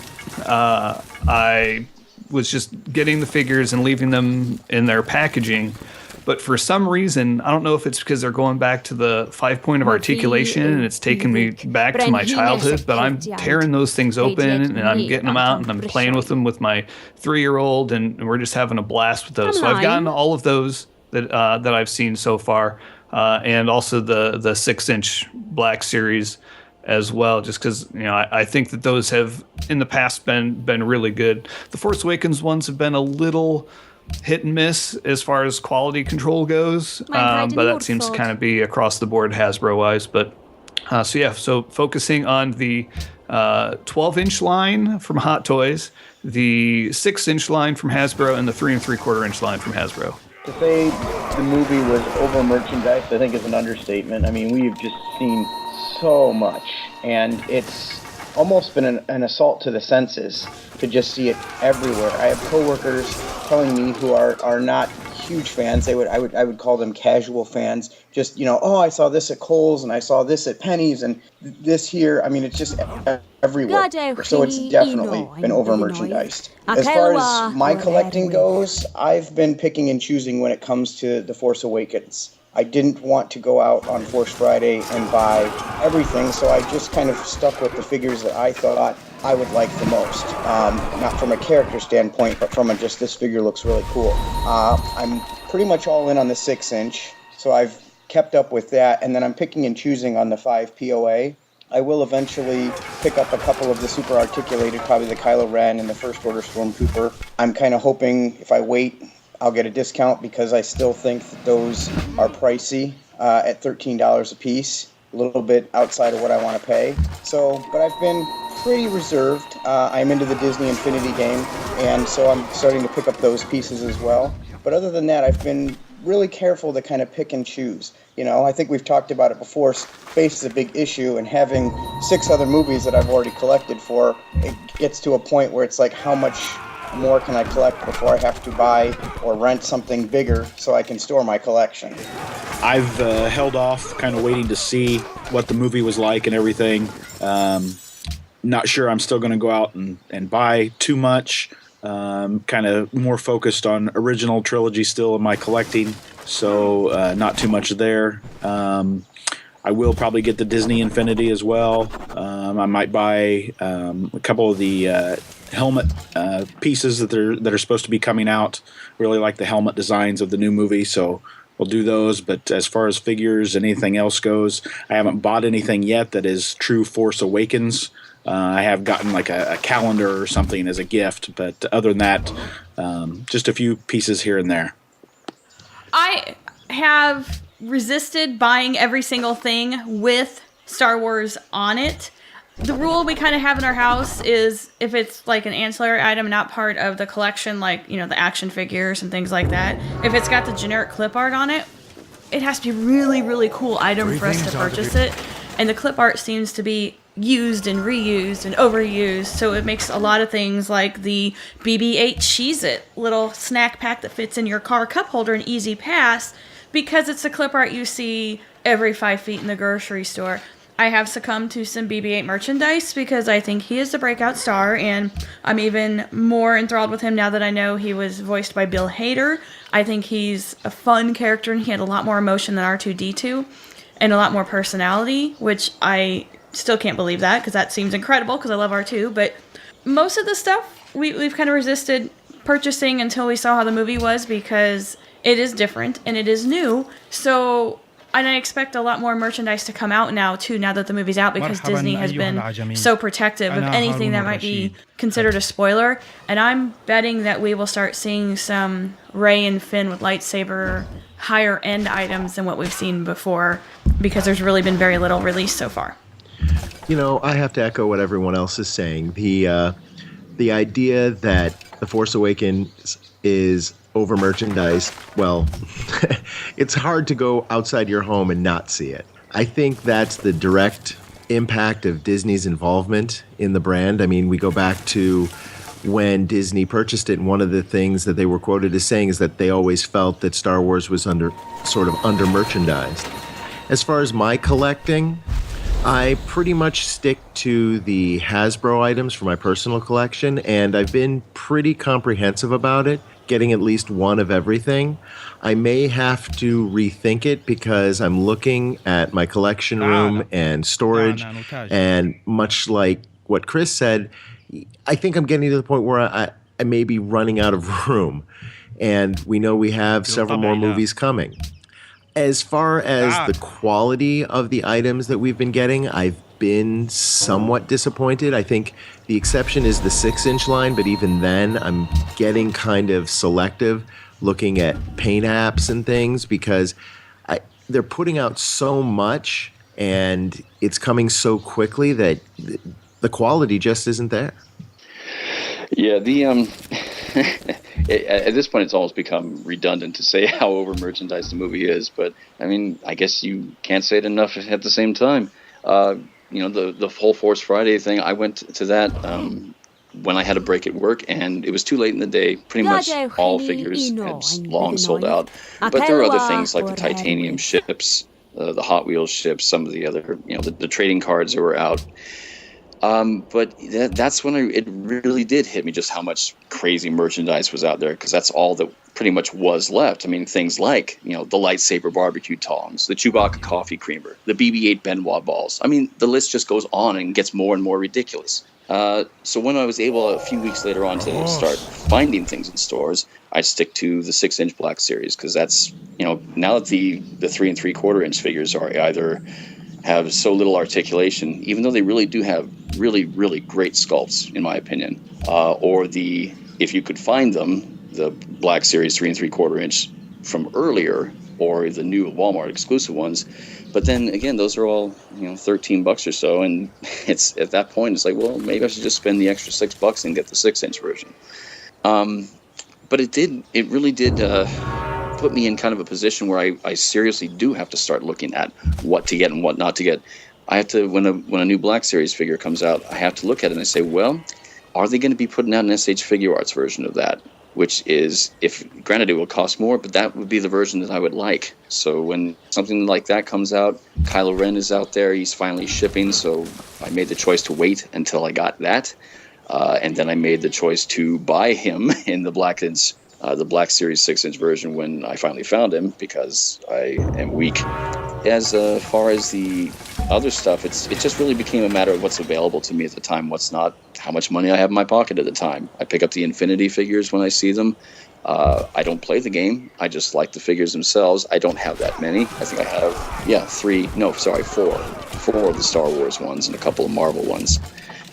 I was just getting the figures and leaving them in their packaging. But for some reason, I don't know if it's because they're going back to the 5-point of articulation and it's taking me back to my childhood, but I'm tearing those things open and I'm getting them out and I'm playing with them with my 3-year-old and we're just having a blast with those. So I've gotten all of those that I've seen so far, and also the 6-inch Black Series as well, just because I think that those have in the past been really good. The Force Awakens ones have been a little hit and miss as far as quality control goes, but that seems to kind of be across the board Hasbro wise. But so focusing on the 12-inch line from Hot Toys, the 6-inch line from Hasbro, and the 3 3/4 inch line from Hasbro. To say the movie was over merchandised, I think is an understatement. I mean, we've just seen so much, and it's almost been an assault to the senses to just see it everywhere. I have coworkers telling me who are not huge fans. I would call them casual fans. Just I saw this at Kohl's and I saw this at Penny's and this here. I mean, it's just everywhere. So it's definitely been over merchandised. As far as my collecting goes, I've been picking and choosing when it comes to The Force Awakens. I didn't want to go out on Force Friday and buy everything, so I just kind of stuck with the figures that I thought I would like the most. Not from a character standpoint, but from just this figure looks really cool. I'm pretty much all in on the 6-inch, so I've kept up with that, and then I'm picking and choosing on the 5 POA. I will eventually pick up a couple of the super articulated, probably the Kylo Ren and the First Order Stormtrooper. I'm kind of hoping if I wait, I'll get a discount because I still think that those are pricey at $13 a piece, a little bit outside of what I want to pay. But I've been pretty reserved. I'm into the Disney Infinity game, and so I'm starting to pick up those pieces as well. But other than that, I've been really careful to kind of pick and choose. I think we've talked about it before. Space is a big issue, and having 6 other movies that I've already collected for, it gets to a point where it's like, how much more can I collect before I have to buy or rent something bigger so I can store my collection? I've held off, kind of waiting to see what the movie was like and everything. Not sure I'm still going to go out and buy too much. Kind of more focused on original trilogy still in my collecting, so not too much there. I will probably get the Disney Infinity as well. I might buy a couple of the helmet pieces that are supposed to be coming out. Really like the helmet designs of the new movie, so we'll do those. But as far as figures and anything else goes, I haven't bought anything yet that is true Force Awakens. I have gotten like a calendar or something as a gift, but other than that, just a few pieces here and there. I have resisted buying every single thing with Star Wars on it. The rule we kind of have in our house is if it's like an ancillary item, not part of the collection, like, you know, the action figures and things like that, if it's got the generic clip art on it, it has to be really, really cool item for us to purchase it. And the clip art seems to be used and reused and overused, so it makes a lot of things like the BB-8 Cheez-It little snack pack that fits in your car cup holder an easy pass because it's a clip art you see every 5 feet in the grocery store. I have succumbed to some BB-8 merchandise because I think he is the breakout star, and I'm even more enthralled with him now that I know he was voiced by Bill Hader. I think he's a fun character, and he had a lot more emotion than R2-D2 and a lot more personality, which I still can't believe that because that seems incredible because I love R2. But most of the stuff we've kind of resisted purchasing until we saw how the movie was because it is different and it is new. So... And I expect a lot more merchandise to come out now, too, now that the movie's out, because Disney has been so protective of anything that might be considered a spoiler. And I'm betting that we will start seeing some Rey and Finn with lightsaber higher-end items than what we've seen before, because there's really been very little released so far. You know, I have to echo what everyone else is saying. The idea that The Force Awakens is over merchandised, well, it's hard to go outside your home and not see it. I think that's the direct impact of Disney's involvement in the brand. I mean, we go back to when Disney purchased it, and one of the things that they were quoted as saying is that they always felt that Star Wars was under merchandised. As far as my collecting, I pretty much stick to the Hasbro items for my personal collection, and I've been pretty comprehensive about it, getting at least one of everything. I may have to rethink it because I'm looking at my collection room and storage, and much like what Chris said, I think I'm getting to the point where I may be running out of room, and we know we have several more movies coming. As far as the quality of the items that we've been getting, I've been somewhat disappointed. I think the exception is the 6-inch line, but even then, I'm getting kind of selective looking at paint apps and things because they're putting out so much and it's coming so quickly that the quality just isn't there. Yeah, at this point, it's almost become redundant to say how over merchandised the movie is. But I mean, I guess you can't say it enough at the same time. The Full Force Friday thing, I went to that when I had a break at work, and it was too late in the day. Pretty much all figures had long sold out. But there are other things like the titanium ships, the Hot Wheels ships, some of the other, the trading cards that were out. But that's when it really did hit me just how much crazy merchandise was out there, because that's all that pretty much was left. I mean, things like, the lightsaber barbecue tongs, the Chewbacca coffee creamer, the BB-8 Benoit balls. I mean, the list just goes on and gets more and more ridiculous. So when I was able a few weeks later on to start finding things in stores, I stick to the 6-inch Black Series, because that's, now that the 3 3/4-inch figures are either have so little articulation, even though they really do have really, really great sculpts, in my opinion, or if you could find them, the Black Series 3 3/4-inch from earlier, or the new Walmart exclusive ones. But then again, those are all, $13 or so, and it's at that point, it's like, well, maybe I should just spend the extra $6 and get the 6-inch version. But it really did put me in kind of a position where I seriously do have to start looking at what to get and what not to get. I have to, when a new Black Series figure comes out, I have to look at it and I say, well, are they going to be putting out an SH Figure Arts version of that? Which is, granted it will cost more, but that would be the version that I would like. So when something like that comes out, Kylo Ren is out there, he's finally shipping, so I made the choice to wait until I got that. And then I made the choice to buy him in the Black Series 6-inch version when I finally found him, because I am weak. As far as the other stuff, it just really became a matter of what's available to me at the time, what's not, how much money I have in my pocket at the time. I pick up the Infinity figures when I see them. I don't play the game. I just like the figures themselves. I don't have that many. I think I have, 4 of the Star Wars ones and a couple of Marvel ones.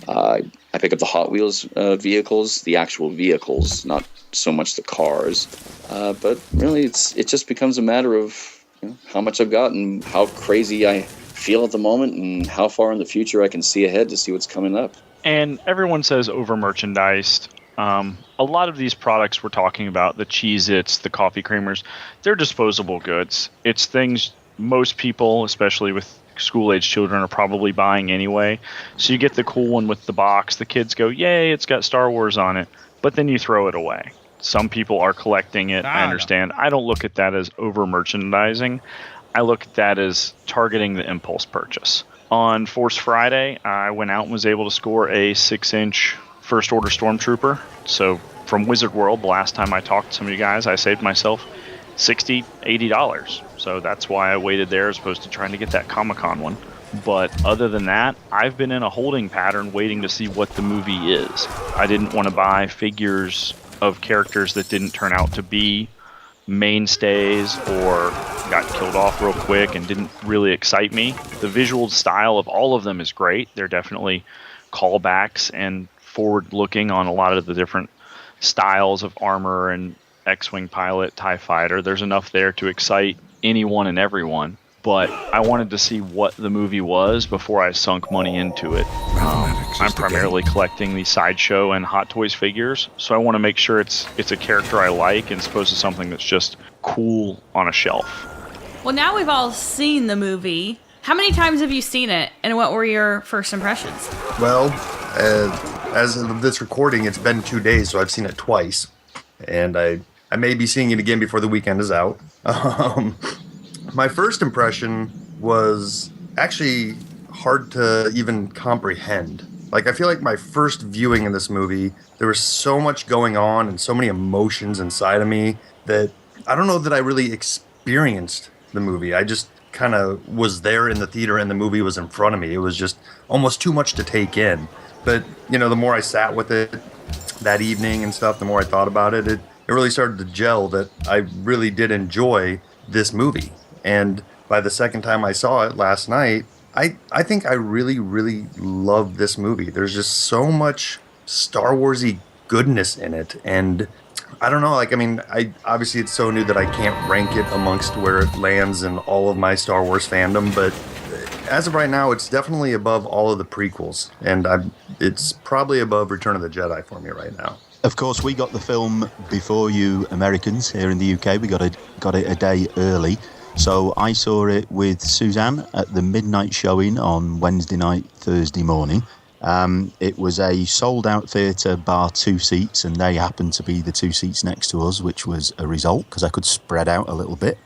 I pick up the Hot Wheels vehicles, the actual vehicles, not so much the cars. But really, it just becomes a matter of how much I've got and how crazy I feel at the moment and how far in the future I can see ahead to see what's coming up. And everyone says over merchandised. A lot of these products we're talking about, the Cheez-Its, the coffee creamers, they're disposable goods. It's things most people, especially with school-age children, are probably buying anyway. So you get the cool one with the box. The kids go, yay, it's got Star Wars on it. But then you throw it away. Some people are collecting it. I understand. I don't look at that as over merchandising. I look at that as targeting the impulse purchase. On Force Friday, I went out and was able to score a 6-inch First Order Stormtrooper. So from Wizard World, the last time I talked to some of you guys, I saved myself $60, $80. So that's why I waited there as opposed to trying to get that Comic-Con one. But other than that, I've been in a holding pattern waiting to see what the movie is. I didn't want to buy figures of characters that didn't turn out to be mainstays or got killed off real quick and didn't really excite me. The visual style of all of them is great. They're definitely callbacks and forward-looking on a lot of the different styles of armor and X-Wing pilot, TIE fighter. There's enough there to excite anyone and everyone. But I wanted to see what the movie was before I sunk money into it. I'm primarily collecting the Sideshow and Hot Toys figures, so I want to make sure it's a character I like as opposed to something that's just cool on a shelf. Well, now we've all seen the movie. How many times have you seen it, and what were your first impressions? Well, as of this recording, it's been 2 days, so I've seen it twice. And I may be seeing it again before the weekend is out. My first impression was actually hard to even comprehend. Like, I feel like my first viewing in this movie, there was so much going on and so many emotions inside of me that I don't know that I really experienced the movie. I just kind of was there in the theater and the movie was in front of me. It was just almost too much to take in. But, you know, the more I sat with it that evening and stuff, the more I thought about it, it really started to gel that I really did enjoy this movie. And by the second time I saw it last night, I think I really, really love this movie. There's just so much Star Wars-y goodness in it. And I don't know, like, I mean, obviously it's so new that I can't rank it amongst where it lands in all of my Star Wars fandom, but as of right now, it's definitely above all of the prequels. And it's probably above Return of the Jedi for me right now. Of course, we got the film before you Americans here in the UK. We got it a day early. So I saw it with Suzanne at the midnight showing on Wednesday night, Thursday morning. It was a sold-out theatre bar 2 seats, and they happened to be the 2 seats next to us, which was a result because I could spread out a little bit.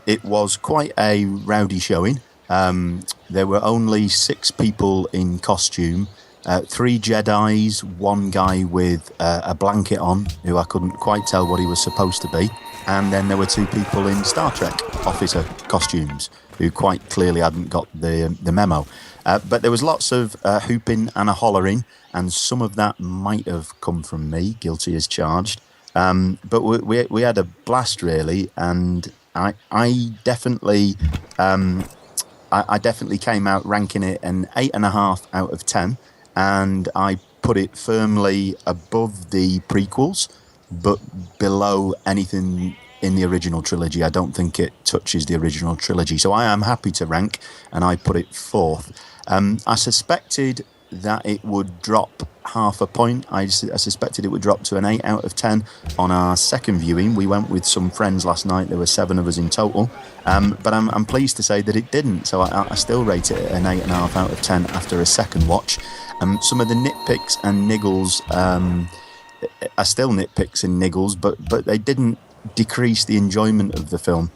It was quite a rowdy showing. There were only 6 people in costume, 3 Jedis, 1 guy with a blanket on, who I couldn't quite tell what he was supposed to be. And then there were 2 people in Star Trek officer costumes who quite clearly hadn't got the memo. But there was lots of hooping and a hollering, and some of that might have come from me, guilty as charged. But we had a blast, really, and I definitely came out ranking it an 8.5 out of 10, and I put it firmly above the prequels, but below anything in the original trilogy. I don't think it touches the original trilogy. So I am happy to rank, and I put it 4th. I suspected that it would drop half a point. I suspected it would drop to an 8 out of 10 on our second viewing. We went with some friends last night. There were 7 of us in total. But I'm pleased to say that it didn't. So I still rate it an 8.5 out of 10 after a second watch. Some of the nitpicks and niggles are still nitpicks and niggles, but they didn't decrease the enjoyment of the film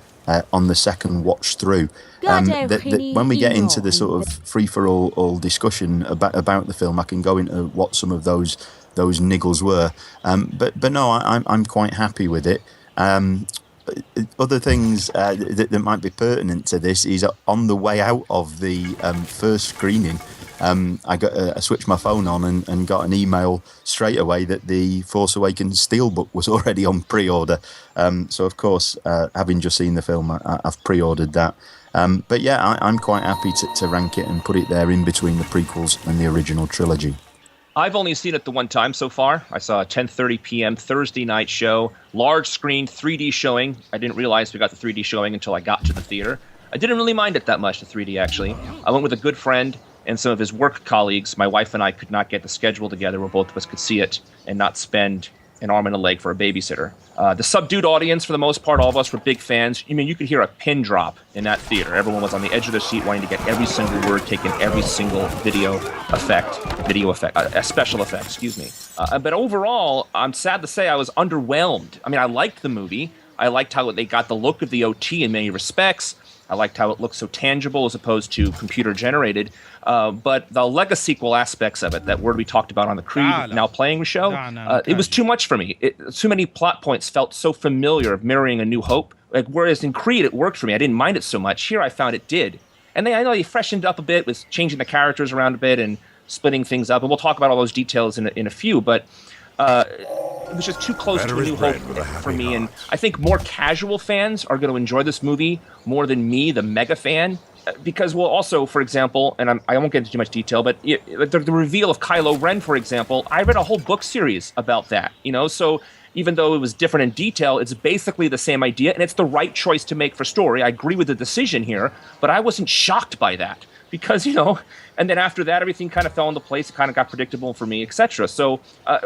on the second watch through. When we get into the sort of free-for-all discussion about the film, I can go into what some of those niggles were. But no, I'm quite happy with it. Other things that might be pertinent to this is on the way out of the first screening, I switched my phone on and got an email straight away that the Force Awakens Steelbook was already on pre-order. So, of course, having just seen the film, I've pre-ordered that. But yeah, I'm quite happy to rank it and put it there in between the prequels and the original trilogy. I've only seen it the one time so far. I saw a 10:30 p.m. Thursday night show, large screen 3D showing. I didn't realize we got the 3D showing until I got to the theater. I didn't really mind it that much, the 3D, actually. I went with a good friend and some of his work colleagues. My wife and I could not get the schedule together where both of us could see it and not spend an arm and a leg for a babysitter. The subdued audience, for the most part, all of us were big fans. I mean, you could hear a pin drop in that theater. Everyone was on the edge of their seat wanting to get every single word taken, every single special effect, excuse me. But overall, I'm sad to say I was underwhelmed. I mean, I liked the movie. I liked how they got the look of the OT in many respects. I liked how it looked so tangible as opposed to computer generated. But the Lego sequel aspects of it, that word we talked about on the Creed Now Playing show, it was too much for me. Too many plot points felt so familiar of mirroring A New Hope. Like, whereas in Creed it worked for me, I didn't mind it so much. Here I found it did. And I know they freshened up a bit with changing the characters around a bit and splitting things up. And we'll talk about all those details in a few. But it was just too close to A New Hope for me, and I think more casual fans are going to enjoy this movie more than me, the mega fan, because, well, also, for example, and I won't get into too much detail, but the reveal of Kylo Ren, for example, I read a whole book series about that, so even though it was different in detail, it's basically the same idea, and it's the right choice to make for story. I agree with the decision here, but I wasn't shocked by that. Because, and then after that, everything kind of fell into place. It kind of got predictable for me, etc. So,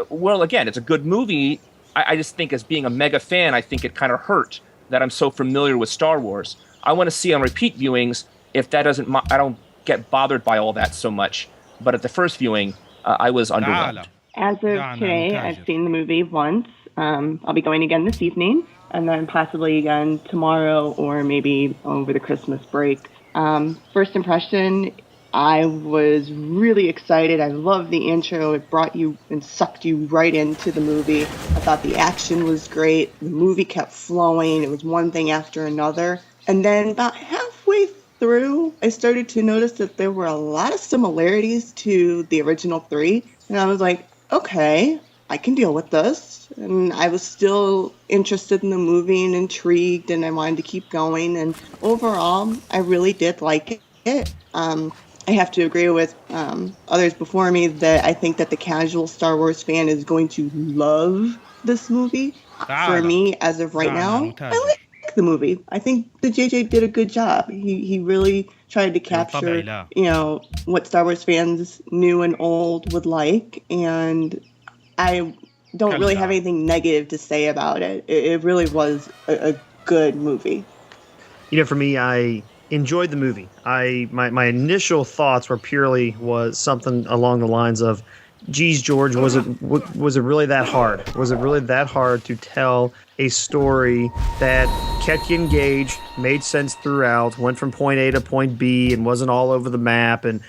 well, again, it's a good movie. I just think as being a mega fan, I think it kind of hurt that I'm so familiar with Star Wars. I want to see on repeat viewings if that doesn't, I don't get bothered by all that so much. But at the first viewing, I was underwhelmed. As of today, I've seen the movie once. I'll be going again this evening, and then possibly again tomorrow or maybe over the Christmas break. First impression, I was really excited. I loved the intro. It brought you and sucked you right into the movie. I thought the action was great. The movie kept flowing. It was one thing after another. And then about halfway through, I started to notice that there were a lot of similarities to the original 3. And I was like, okay, I can deal with this. And I was still interested in the movie and intrigued, and I wanted to keep going. And overall, I really did like it. I have to agree with others before me that I think that the casual Star Wars fan is going to love this movie. For me, as of right now, I like the movie. I think that JJ did a good job. He really tried to capture, what Star Wars fans new and old would like. And I don't really have anything negative to say about it. It really was a good movie. For me, I enjoyed the movie. My initial thoughts were purely was something along the lines of, geez, George, was it really that hard? Was it really that hard to tell a story that kept you engaged, made sense throughout, went from point A to point B, and wasn't all over the map, and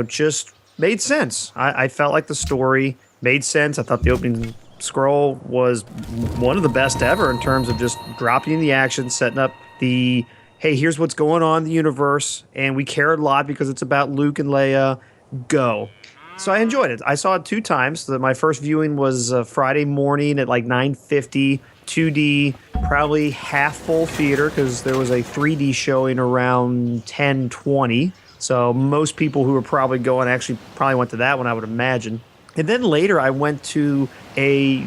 just made sense? I felt like the story made sense. I thought the opening scroll was one of the best ever in terms of just dropping in the action, setting up the, hey, here's what's going on in the universe, and we care a lot because it's about Luke and Leia. Go. So I enjoyed it. I saw it 2 times. My first viewing was Friday morning at like 9:50, 2D, probably half full theater because there was a 3D showing around 10:20. So most people who were probably going actually probably went to that one, I would imagine. And then later I went to a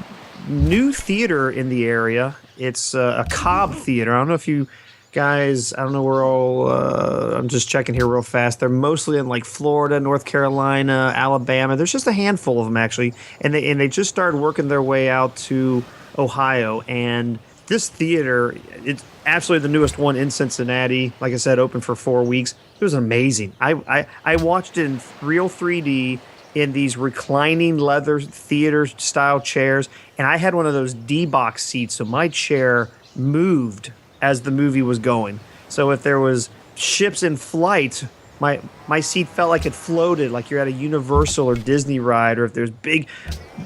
new theater in the area. It's a Cobb Theater. I don't know if you guys, I don't know, we're all, I'm just checking here real fast. They're mostly in like Florida, North Carolina, Alabama. There's just a handful of them actually. And they just started working their way out to Ohio. And this theater, it's absolutely the newest one in Cincinnati. Like I said, open for 4 weeks. It was amazing. I watched it in real 3D in these reclining leather theater style chairs. And I had one of those D-box seats. So my chair moved as the movie was going. So if there was ships in flight, my seat felt like it floated, like you're at a Universal or Disney ride, or if there's big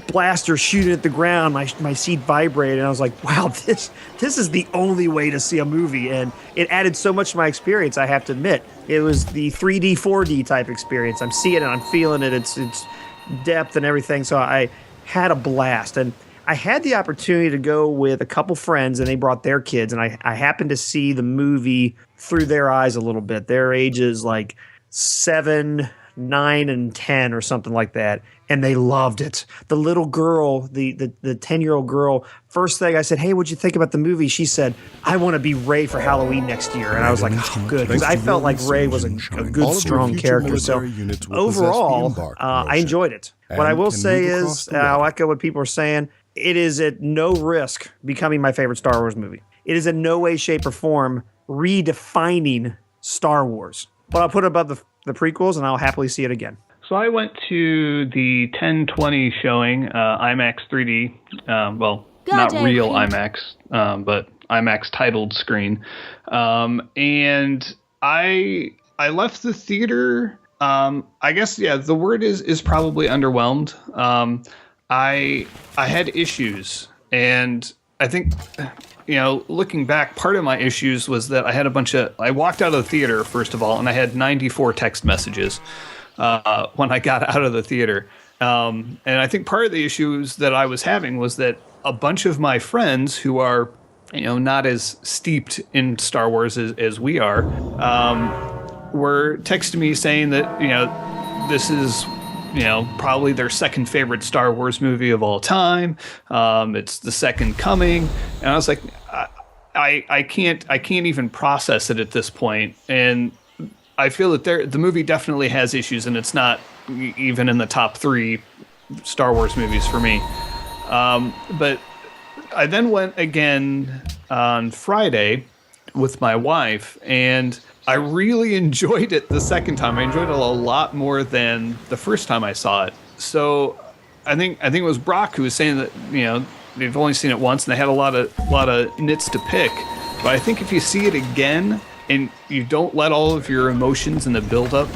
blasters shooting at the ground, my seat vibrated, and I was like, wow, this is the only way to see a movie, and it added so much to my experience, I have to admit. It was the 3D, 4D type experience. I'm seeing it, I'm feeling it, it's depth and everything, so I had a blast, and I had the opportunity to go with a couple friends, and they brought their kids, and I happened to see the movie through their eyes a little bit. Their ages like 7, 9, and 10 or something like that. and they loved it. The little girl, the 10-year-old girl, first thing I said, hey, what'd you think about the movie? She said, I want to be Rey for Halloween next year. And I was like, oh, good, because I felt like Rey was a good, strong character. So overall, I enjoyed it. What I will say is, I'll echo what people are saying. It is at no risk becoming my favorite Star Wars movie. It is in no way, shape, or form redefining Star Wars. But I'll put it above the prequels, and I'll happily see it again. So I went to the 1020 showing, IMAX 3D. Not real IMAX, but IMAX titled screen. And I left the theater. I guess, the word is probably underwhelmed. I had issues, and I think, looking back, part of my issues was that I walked out of the theater, first of all, and I had 94 text messages when I got out of the theater. And I think part of the issues that I was having was that a bunch of my friends who are, not as steeped in Star Wars as we are, were texting me saying that, this is, probably their second favorite Star Wars movie of all time. It's the second coming. And I was like, I can't even process it at this point. And I feel that the movie definitely has issues, and it's not even in the top 3 Star Wars movies for me. But I then went again on Friday with my wife, and I really enjoyed it the second time. I enjoyed it a lot more than the first time I saw it. So I think it was Brock who was saying that, they've only seen it once and they had a lot of nits to pick. But I think if you see it again and you don't let all of your emotions and the buildup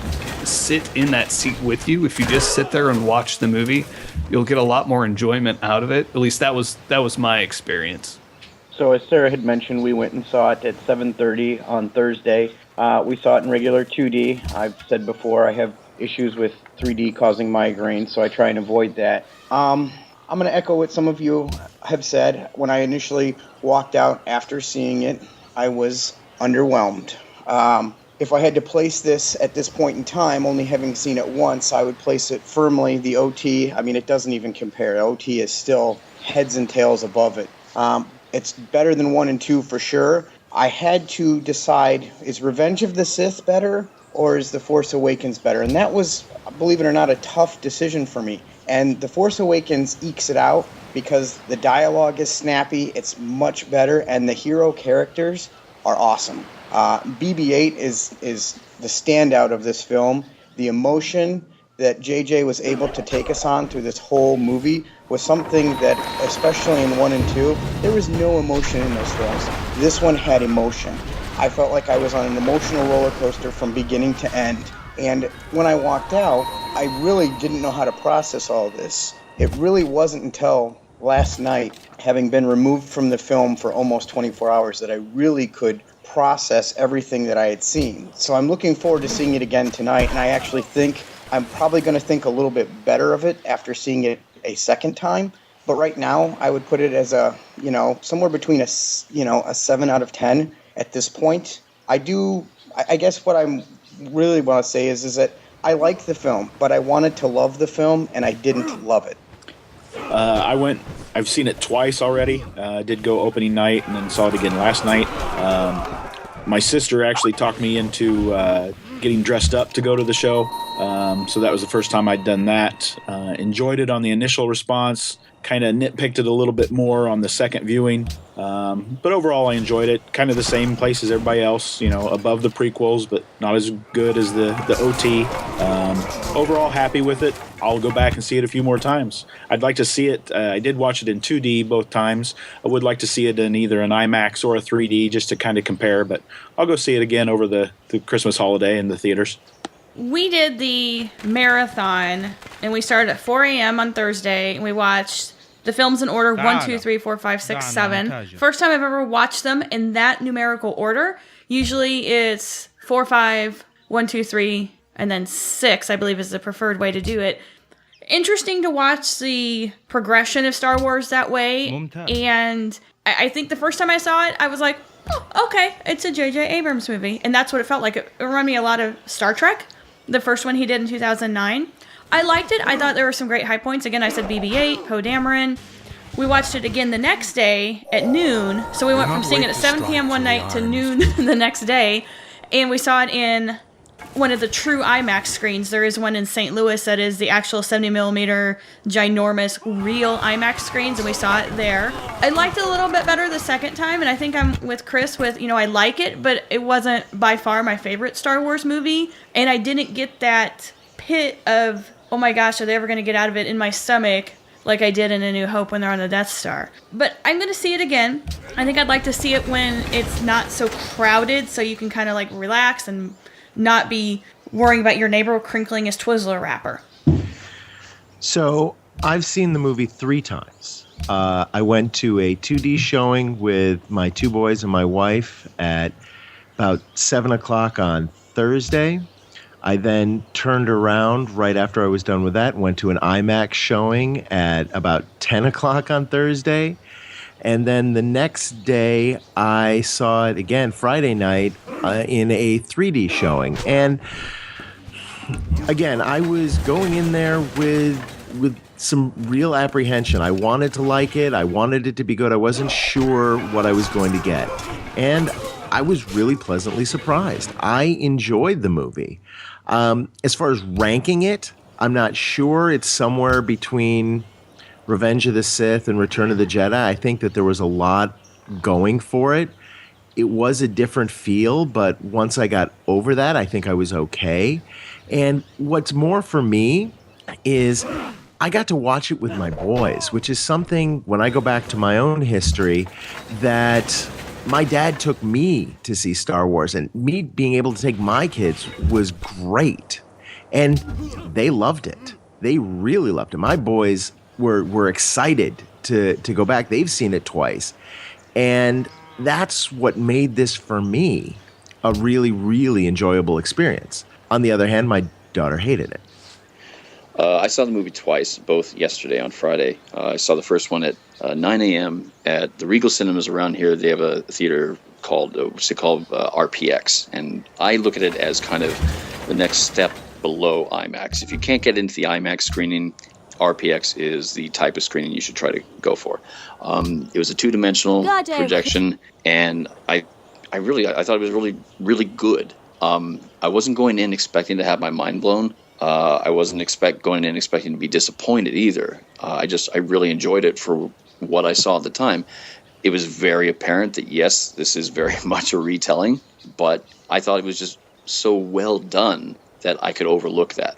sit in that seat with you, if you just sit there and watch the movie, you'll get a lot more enjoyment out of it. At least that was my experience. So as Sarah had mentioned, we went and saw it at 7:30 on Thursday. We saw it in regular 2D. I've said before I have issues with 3D causing migraines, so I try and avoid that. I'm going to echo what some of you have said. When I initially walked out after seeing it, I was underwhelmed. If I had to place this at this point in time, only having seen it once, I would place it firmly. The OT, it doesn't even compare. OT is still heads and tails above it. It's better than 1 and 2 for sure. I had to decide, is Revenge of the Sith better or is The Force Awakens better? And that was, believe it or not, a tough decision for me. And The Force Awakens ekes it out because the dialogue is snappy, it's much better, and the hero characters are awesome. BB-8 is the standout of this film. The emotion that JJ was able to take us on through this whole movie was something that, especially in 1 and 2, there was no emotion in those films. This one had emotion. I felt like I was on an emotional roller coaster from beginning to end. And when I walked out, I really didn't know how to process all this. It really wasn't until last night, having been removed from the film for almost 24 hours, that I really could process everything that I had seen. So I'm looking forward to seeing it again tonight, and I actually think I'm probably going to think a little bit better of it after seeing it a second time. But right now, I would put it as somewhere between a 7 out of 10 at this point. I guess what I really want to say is that I liked the film, but I wanted to love the film, and I didn't love it. I've seen it twice already. I did go opening night and then saw it again last night. My sister actually talked me into getting dressed up to go to the show. So that was the first time I'd done that. Enjoyed it on the initial response. Kind of nitpicked it a little bit more on the second viewing. But overall, I enjoyed it. Kind of the same place as everybody else, above the prequels, but not as good as the OT. Overall, happy with it. I'll go back and see it a few more times. I'd like to see it. I did watch it in 2D both times. I would like to see it in either an IMAX or a 3D just to kind of compare, but I'll go see it again over the Christmas holiday in the theaters. We did the marathon, and we started at 4 a.m. on Thursday, and we watched the films in order 1, 2, 3, 4, 5, 6, 7. First time I've ever watched them in that numerical order. Usually it's 4, 5, 1, 2, 3, and then 6, I believe, is the preferred way to do it. Interesting to watch the progression of Star Wars that way. And I think the first time I saw it, I was like, oh, okay, it's a J.J. Abrams movie. And that's what it felt like. It reminded me a lot of Star Trek, the first one he did in 2009. I liked it. I thought there were some great high points. Again, I said BB-8, Poe Dameron. We watched it again the next day at noon. So we went from seeing it at 7 p.m. one night to noon the next day. And we saw it in one of the true IMAX screens. There is one in St. Louis that is the actual 70 millimeter ginormous real IMAX screens, and we saw it there. I liked it a little bit better the second time, and I think I'm with Chris with, I like it, but it wasn't by far my favorite Star Wars movie, and I didn't get that pit of, oh my gosh, are they ever going to get out of it in my stomach like I did in A New Hope when they're on the Death Star. But I'm going to see it again. I think I'd like to see it when it's not so crowded, so you can kind of like relax and not be worrying about your neighbor crinkling his Twizzler wrapper. So I've seen the movie 3 times. I went to a 2D showing with my 2 boys and my wife at about 7 o'clock on Thursday. I then turned around right after I was done with that, went to an IMAX showing at about 10 o'clock on Thursday. And then the next day, I saw it again Friday night in a 3D showing. And again, I was going in there with some real apprehension. I wanted to like it. I wanted it to be good. I wasn't sure what I was going to get. And I was really pleasantly surprised. I enjoyed the movie. As far as ranking it, I'm not sure. It's somewhere between Revenge of the Sith and Return of the Jedi. I think that there was a lot going for it. It was a different feel, but once I got over that, I think I was okay. And what's more for me is I got to watch it with my boys, which is something, when I go back to my own history, that my dad took me to see Star Wars, and me being able to take my kids was great. And they loved it. They really loved it. My boys were excited to go back. They've seen it twice. And that's what made this, for me, a really, really enjoyable experience. On the other hand, my daughter hated it. I saw the movie twice, both yesterday on Friday. I saw the first one at 9 a.m. at the Regal Cinemas around here. They have a theater called RPX, and I look at it as kind of the next step below IMAX. If you can't get into the IMAX screening, RPX is the type of screening you should try to go for. It was a 2-dimensional projection, and I thought it was really, really good. I wasn't going in expecting to have my mind blown. I wasn't going in expecting to be disappointed either. I really enjoyed it for what I saw at the time. It was very apparent that, yes, this is very much a retelling, but I thought it was just so well done that I could overlook that.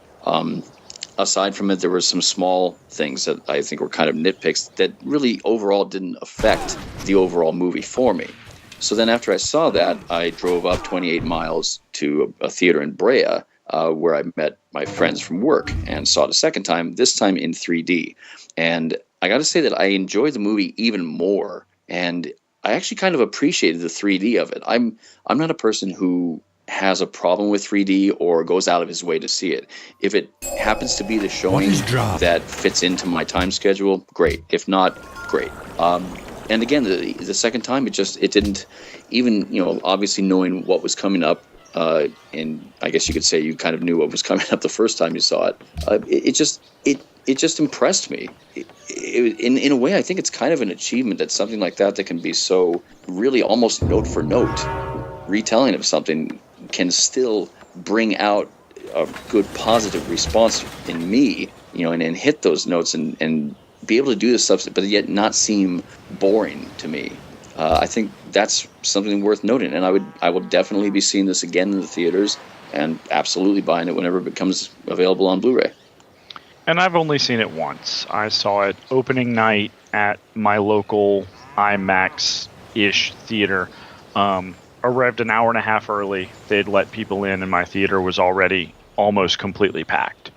Aside from it, there were some small things that I think were kind of nitpicks that really overall didn't affect the overall movie for me. So then after I saw that, I drove up 28 miles to a theater in Brea, where I met my friends from work and saw it a second time, this time in 3D. And I got to say that I enjoyed the movie even more, and I actually kind of appreciated the 3D of it. I'm not a person who has a problem with 3D or goes out of his way to see it. If it happens to be the showing that fits into my time schedule, great. If not, great. And again, the second time, it didn't, even, obviously knowing what was coming up, and I guess you could say you kind of knew what was coming up the first time you saw it. It just impressed me. In a way, I think it's kind of an achievement that something like that can be so really almost note for note retelling of something can still bring out a good positive response in me, and hit those notes and be able to do this stuff, but yet not seem boring to me. I think that's something worth noting, and I will definitely be seeing this again in the theaters and absolutely buying it whenever it becomes available on Blu-ray. And I've only seen it once. I saw it opening night at my local IMAX-ish theater. Arrived an hour and a half early. They'd let people in, and my theater was already almost completely packed.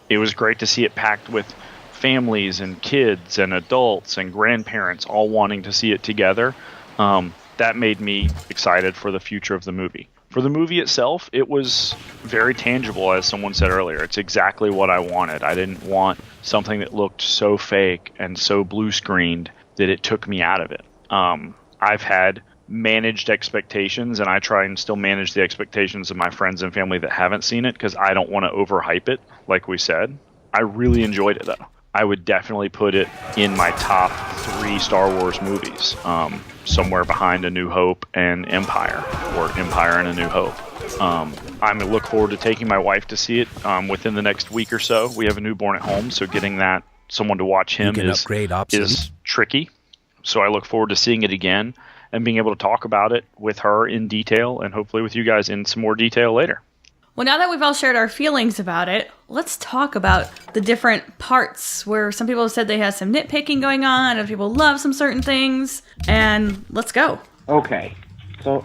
It was great to see it packed with families and kids and adults and grandparents all wanting to see it together. That made me excited for the future of the movie. For the movie itself, it was very tangible, as someone said earlier. It's exactly what I wanted. I didn't want something that looked so fake and so blue screened that it took me out of it. I've had managed expectations, and I try and still manage the expectations of my friends and family that haven't seen it, because I don't want to overhype it, like we said. I really enjoyed it, though. I would definitely put it in my top 3 Star Wars movies, somewhere behind A New Hope and Empire, or Empire and A New Hope. I'm going to look forward to taking my wife to see it within the next week or so. We have a newborn at home, so getting someone to watch him is tricky. So I look forward to seeing it again and being able to talk about it with her in detail, and hopefully with you guys in some more detail later. Well, now that we've all shared our feelings about it, let's talk about the different parts where some people have said they have some nitpicking going on, other people love some certain things, and let's go. Okay, so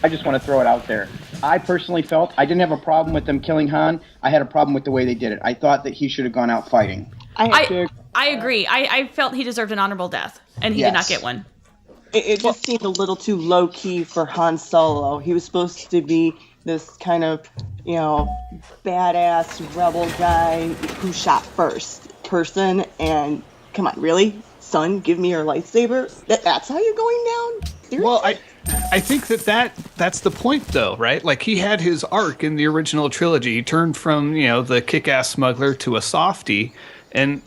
I just want to throw it out there. I personally felt I didn't have a problem with them killing Han. I had a problem with the way they did it. I thought that he should have gone out fighting. I agree. I felt he deserved an honorable death, and he did not get one. It just seemed a little too low-key for Han Solo. He was supposed to be this kind of, badass rebel guy who shot first person, and come on, really? Son, give me your lightsaber? That's how you're going down? Seriously? Well, I think that's the point, though, right? Like, he had his arc in the original trilogy. He turned from, the kick-ass smuggler to a softie, and,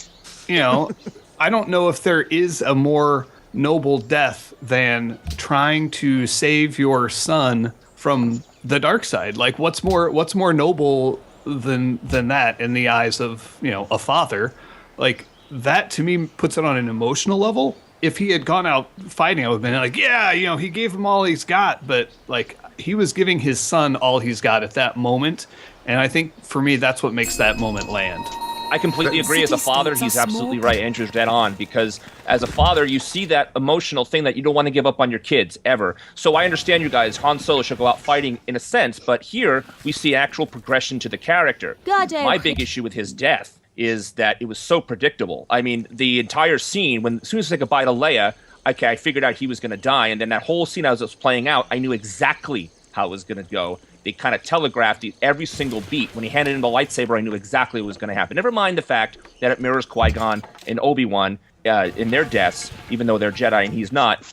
I don't know if there is a more noble death than trying to save your son from the dark side. Like, what's more noble than that in the eyes of a father? Like, that to me puts it on an emotional level. If he had gone out fighting, I would have been like, yeah, he gave him all he's got, but like, he was giving his son all he's got at that moment, and I think for me that's what makes that moment land. I completely agree. As a father, he's absolutely right. Andrew's dead on, because as a father, you see that emotional thing that you don't want to give up on your kids, ever. So I understand you guys. Han Solo should go out fighting in a sense, but here we see actual progression to the character. My big issue with his death is that it was so predictable. I mean, the entire scene, as soon as they said goodbye to Leia, okay, I figured out he was going to die, and then that whole scene as it was playing out, I knew exactly how it was going to go. They kind of telegraphed it every single beat. When he handed in the lightsaber, I knew exactly what was going to happen. Never mind the fact that it mirrors Qui-Gon and Obi-Wan in their deaths, even though they're Jedi and he's not.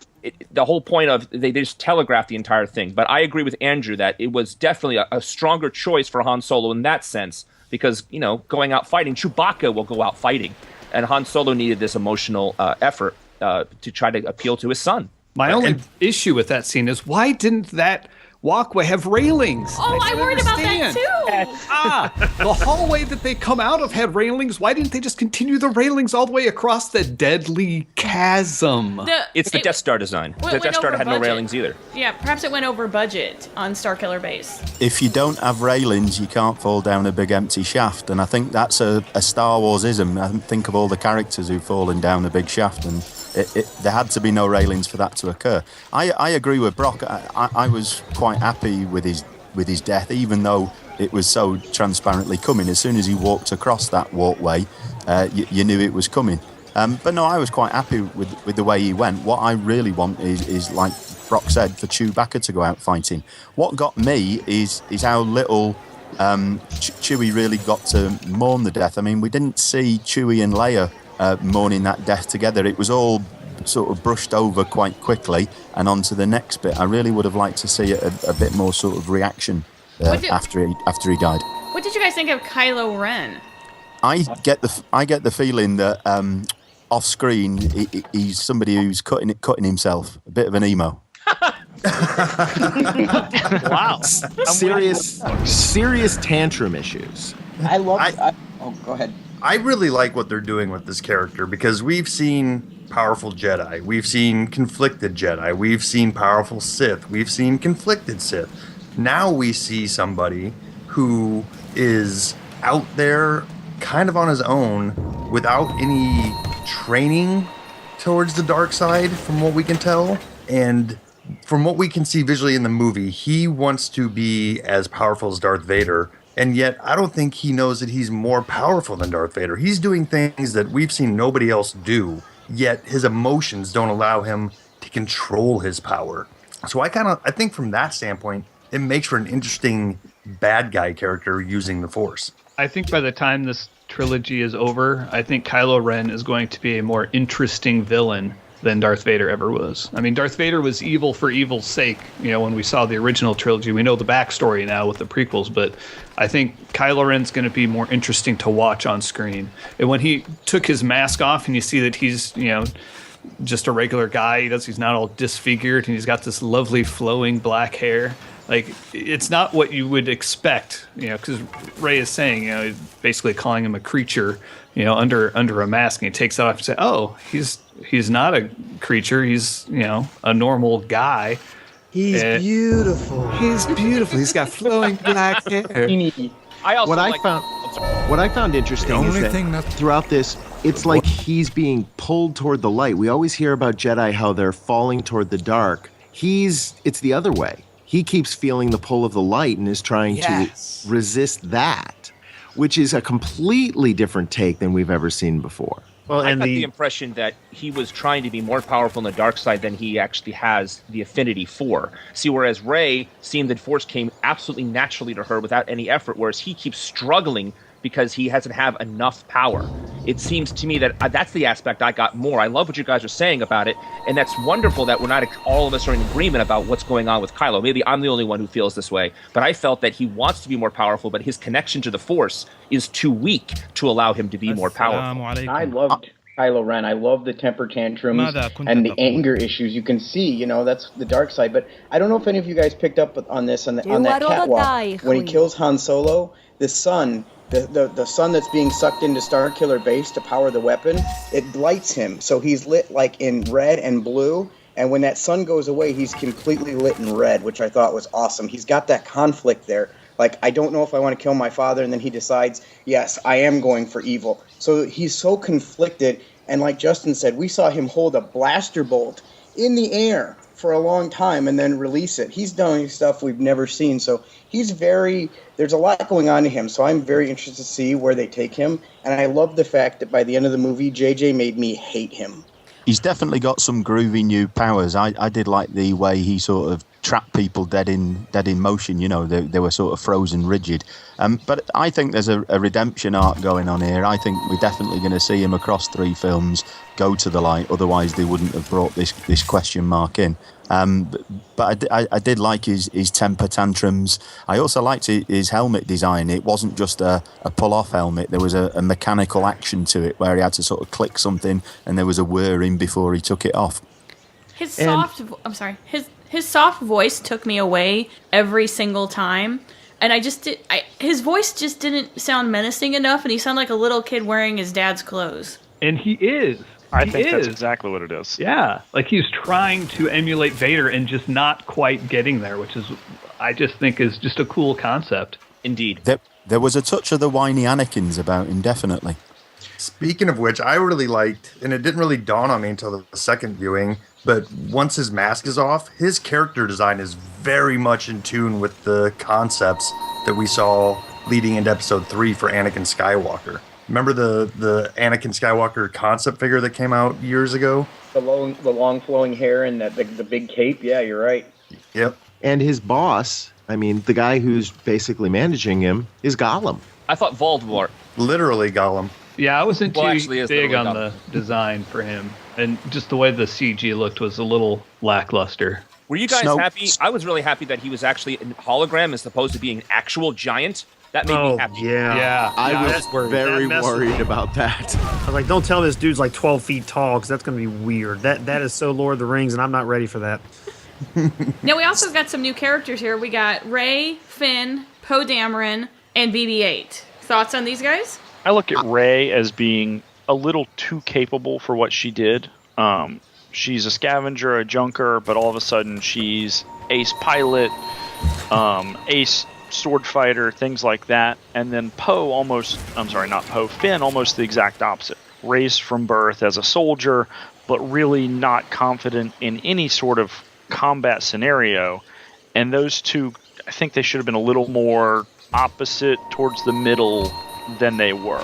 The whole point of they just telegraphed the entire thing. But I agree with Andrew that it was definitely a stronger choice for Han Solo in that sense, because, going out fighting, Chewbacca will go out fighting. And Han Solo needed this emotional effort to try to appeal to his son. My only issue with that scene is, why didn't that walkway have railings? Oh, I worried about that too. The hallway that they come out of had railings. Why didn't they just continue the railings all the way across the deadly chasm? It's the Death Star design. The Death Star had no railings either. Yeah, perhaps it went over budget on Starkiller Base. If you don't have railings, you can't fall down a big empty shaft, and I think that's a Star Wars-ism. I think of all the characters who've fallen down a big shaft, and there had to be no railings for that to occur. I agree with Brock. I was quite happy with his death, even though it was so transparently coming. As soon as he walked across that walkway, you knew it was coming. But no, I was quite happy with the way he went. What I really want is like Brock said, for Chewbacca to go out fighting. What got me is how little Chewie really got to mourn the death. I mean, we didn't see Chewie and Leia mourning that death together. It was all sort of brushed over quite quickly and on to the next bit. I really would have liked to see a bit more sort of reaction after he died. What did you guys think of Kylo Ren? I get the feeling that off screen he's somebody who's cutting himself, a bit of an emo. Wow. Serious tantrum issues. Go ahead. I really like what they're doing with this character, because we've seen powerful Jedi, we've seen conflicted Jedi, we've seen powerful Sith, we've seen conflicted Sith. Now we see somebody who is out there kind of on his own without any training towards the dark side, from what we can tell. And from what we can see visually in the movie, he wants to be as powerful as Darth Vader. And yet, I don't think he knows that he's more powerful than Darth Vader. He's doing things that we've seen nobody else do, yet his emotions don't allow him to control his power. So I think from that standpoint, it makes for an interesting bad guy character using the Force. I think by the time this trilogy is over, I think Kylo Ren is going to be a more interesting villain than Darth Vader ever was. I mean, Darth Vader was evil for evil's sake. When we saw the original trilogy, we know the backstory now with the prequels, but I think Kylo Ren's going to be more interesting to watch on screen. And when he took his mask off and you see that he's, just a regular guy, he's not all disfigured, and he's got this lovely flowing black hair. Like, it's not what you would expect, because Rey is saying, basically calling him a creature, under a mask, and he takes it off and say, oh, he's not a creature, he's, a normal guy. He's beautiful. He's beautiful. He's got flowing black hair. I also what I found interesting is that throughout this, it's like he's being pulled toward the light. We always hear about Jedi, how they're falling toward the dark. It's the other way. He keeps feeling the pull of the light and is trying to resist that, which is a completely different take than we've ever seen before. Well, I got the impression that he was trying to be more powerful on the dark side than he actually has the affinity for. See, whereas Rey seemed the Force came absolutely naturally to her without any effort, whereas he keeps struggling because he doesn't have enough power. It seems to me that that's the aspect I got more. I love what you guys are saying about it, and that's wonderful that we're not all of us are in agreement about what's going on with Kylo. Maybe I'm the only one who feels this way, but I felt that he wants to be more powerful, but his connection to the Force is too weak to allow him to be more powerful. I loved Kylo Ren. I love the temper tantrums and the anger issues. You can see, that's the dark side. But I don't know if any of you guys picked up on this on that catwalk when he kills Han Solo. The sun. The sun that's being sucked into Starkiller Base to power the weapon, it lights him. So he's lit like in red and blue. And when that sun goes away, he's completely lit in red, which I thought was awesome. He's got that conflict there. Like, I don't know if I want to kill my father. And then he decides, yes, I am going for evil. So he's so conflicted. And like Justin said, we saw him hold a blaster bolt in the air for a long time and then release it. He's doing stuff we've never seen. So there's a lot going on to him. So I'm very interested to see where they take him. And I love the fact that by the end of the movie, JJ made me hate him. He's definitely got some groovy new powers. I did like the way he sort of trapped people dead in motion. They were sort of frozen rigid. But I think there's a redemption arc going on here. I think we're definitely going to see him across 3 films go to the light. Otherwise, they wouldn't have brought this question mark in. But I did like his temper tantrums. I also liked his helmet design. It wasn't just a pull-off helmet. There was a mechanical action to it where he had to sort of click something and there was a whirring before he took it off. His soft voice took me away every single time. And his voice just didn't sound menacing enough, and he sounded like a little kid wearing his dad's clothes. And he is. I think that's exactly what it is. Yeah, like he's trying to emulate Vader and just not quite getting there, which is, I just think, is just a cool concept. Indeed. There was a touch of the whiny Anakins about him, definitely. Speaking of which, I really liked, and it didn't really dawn on me until the second viewing, but once his mask is off, his character design is very much in tune with the concepts that we saw leading into episode 3 for Anakin Skywalker. Remember the Anakin Skywalker concept figure that came out years ago? The long flowing hair and the big cape. Yeah, you're right. Yep. And his boss, the guy who's basically managing him, is Gollum. I thought Voldemort. Literally Gollum. Yeah, I wasn't too big on Gollum. the design for him. And just the way the CG looked was a little lackluster. Were you guys happy? I was really happy that he was actually a hologram as opposed to being an actual giant. That made me happy. Yeah. I was very worried about that. I was like, don't tell me this dude's like 12 feet tall, because that's going to be weird. That is so Lord of the Rings, and I'm not ready for that. Now, we also got some new characters here. We got Rey, Finn, Poe Dameron, and BB-8. Thoughts on these guys? I look at Rey as being a little too capable for what she did. She's a scavenger, a junker, but all of a sudden she's ace pilot, ace sword fighter, things like that. And then Finn almost the exact opposite. Raised from birth as a soldier, but really not confident in any sort of combat scenario. And those two, I think they should have been a little more opposite towards the middle than they were.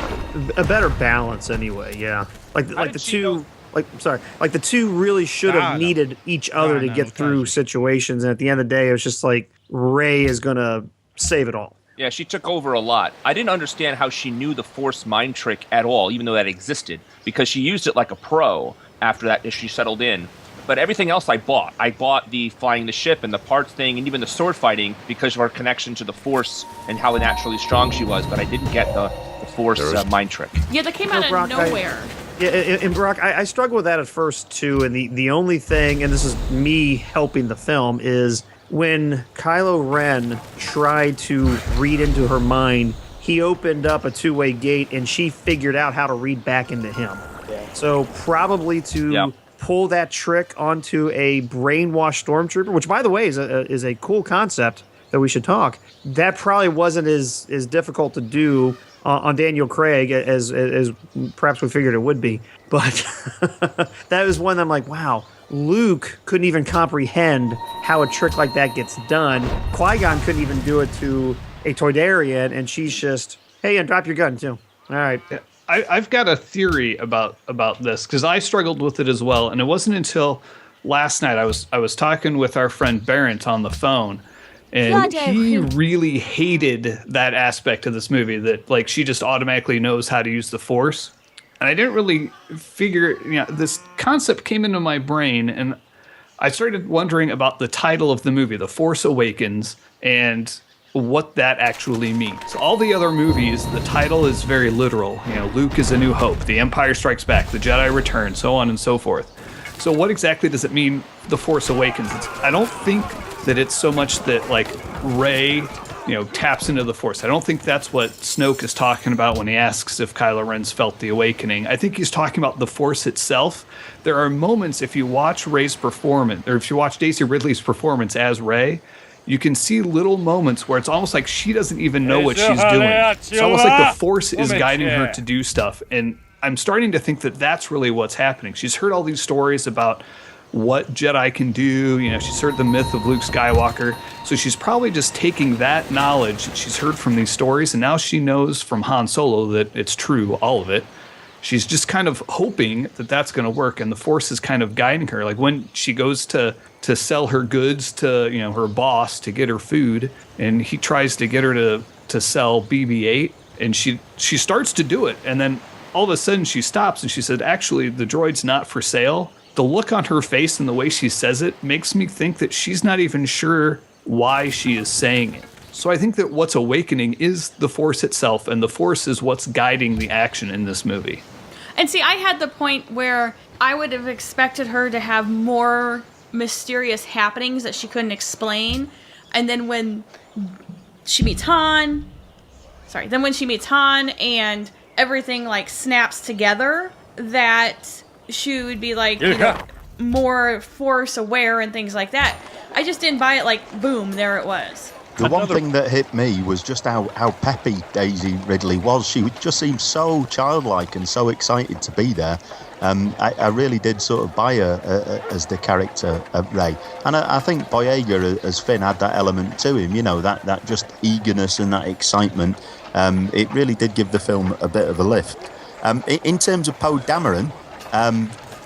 A better balance anyway, yeah. The two really should have needed each other to get through situations, and at the end of the day, it was just like Rey is gonna save it all. Yeah, she took over a lot. I didn't understand how she knew the Force mind trick at all, even though that existed, because she used it like a pro. after that issue settled in. But everything else I bought. I bought the flying the ship and the parts thing and even the sword fighting because of her connection to the Force and how naturally strong she was. But I didn't get the Force mind trick. Yeah, that came out of nowhere. And Brock, I struggled with that at first too. And the only thing, and this is me helping the film, is when Kylo Ren tried to read into her mind, he opened up a two-way gate and she figured out how to read back into him. Yeah. So probably to pull that trick onto a brainwashed stormtrooper, which by the way is a cool concept that we should talk. That probably wasn't as difficult to do on Daniel Craig as perhaps we figured it would be. But that was one that I'm like, wow, Luke couldn't even comprehend how a trick like that gets done. Qui-Gon couldn't even do it to a Toydarian, and she's just, hey, and drop your gun too. All right. Yeah. I've got a theory about this because I struggled with it as well, and it wasn't until last night I was talking with our friend Barrett on the phone, and he really hated that aspect of this movie that like she just automatically knows how to use the Force, and I didn't really figure. This concept came into my brain, and I started wondering about the title of the movie, The Force Awakens, and what that actually means. All the other movies, the title is very literal. Luke is A New Hope, The Empire Strikes Back, The Jedi Return, so on and so forth. So what exactly does it mean, The Force Awakens? I don't think that it's so much that like Rey, taps into the Force. I don't think that's what Snoke is talking about when he asks if Kylo Ren's felt the awakening. I think he's talking about the Force itself. There are moments, if you watch Rey's performance, or if you watch Daisy Ridley's performance as Rey, you can see little moments where it's almost like she doesn't even know what she's doing. It's almost like the Force is guiding her to do stuff. And I'm starting to think that that's really what's happening. She's heard all these stories about what Jedi can do. She's heard the myth of Luke Skywalker. So she's probably just taking that knowledge that she's heard from these stories, and now she knows from Han Solo that it's true, all of it. She's just kind of hoping that that's going to work, and the Force is kind of guiding her. Like when she goes to sell her goods to her boss to get her food, and he tries to get her to sell BB-8, and she starts to do it, and then all of a sudden she stops and she said, actually, the droid's not for sale. The look on her face and the way she says it makes me think that she's not even sure why she is saying it. So I think that what's awakening is the Force itself, and the Force is what's guiding the action in this movie. And see, I had the point where I would have expected her to have more mysterious happenings that she couldn't explain. And then when she meets Han and everything like snaps together, that she would be like, more Force aware and things like that. I just didn't buy it like, boom, there it was. The one thing that hit me was just how peppy Daisy Ridley was. She just seemed so childlike and so excited to be there. I really did sort of buy her as the character of Rey. And I think Boyega as Finn had that element to him, that just eagerness and that excitement. It really did give the film a bit of a lift. In terms of Poe Dameron,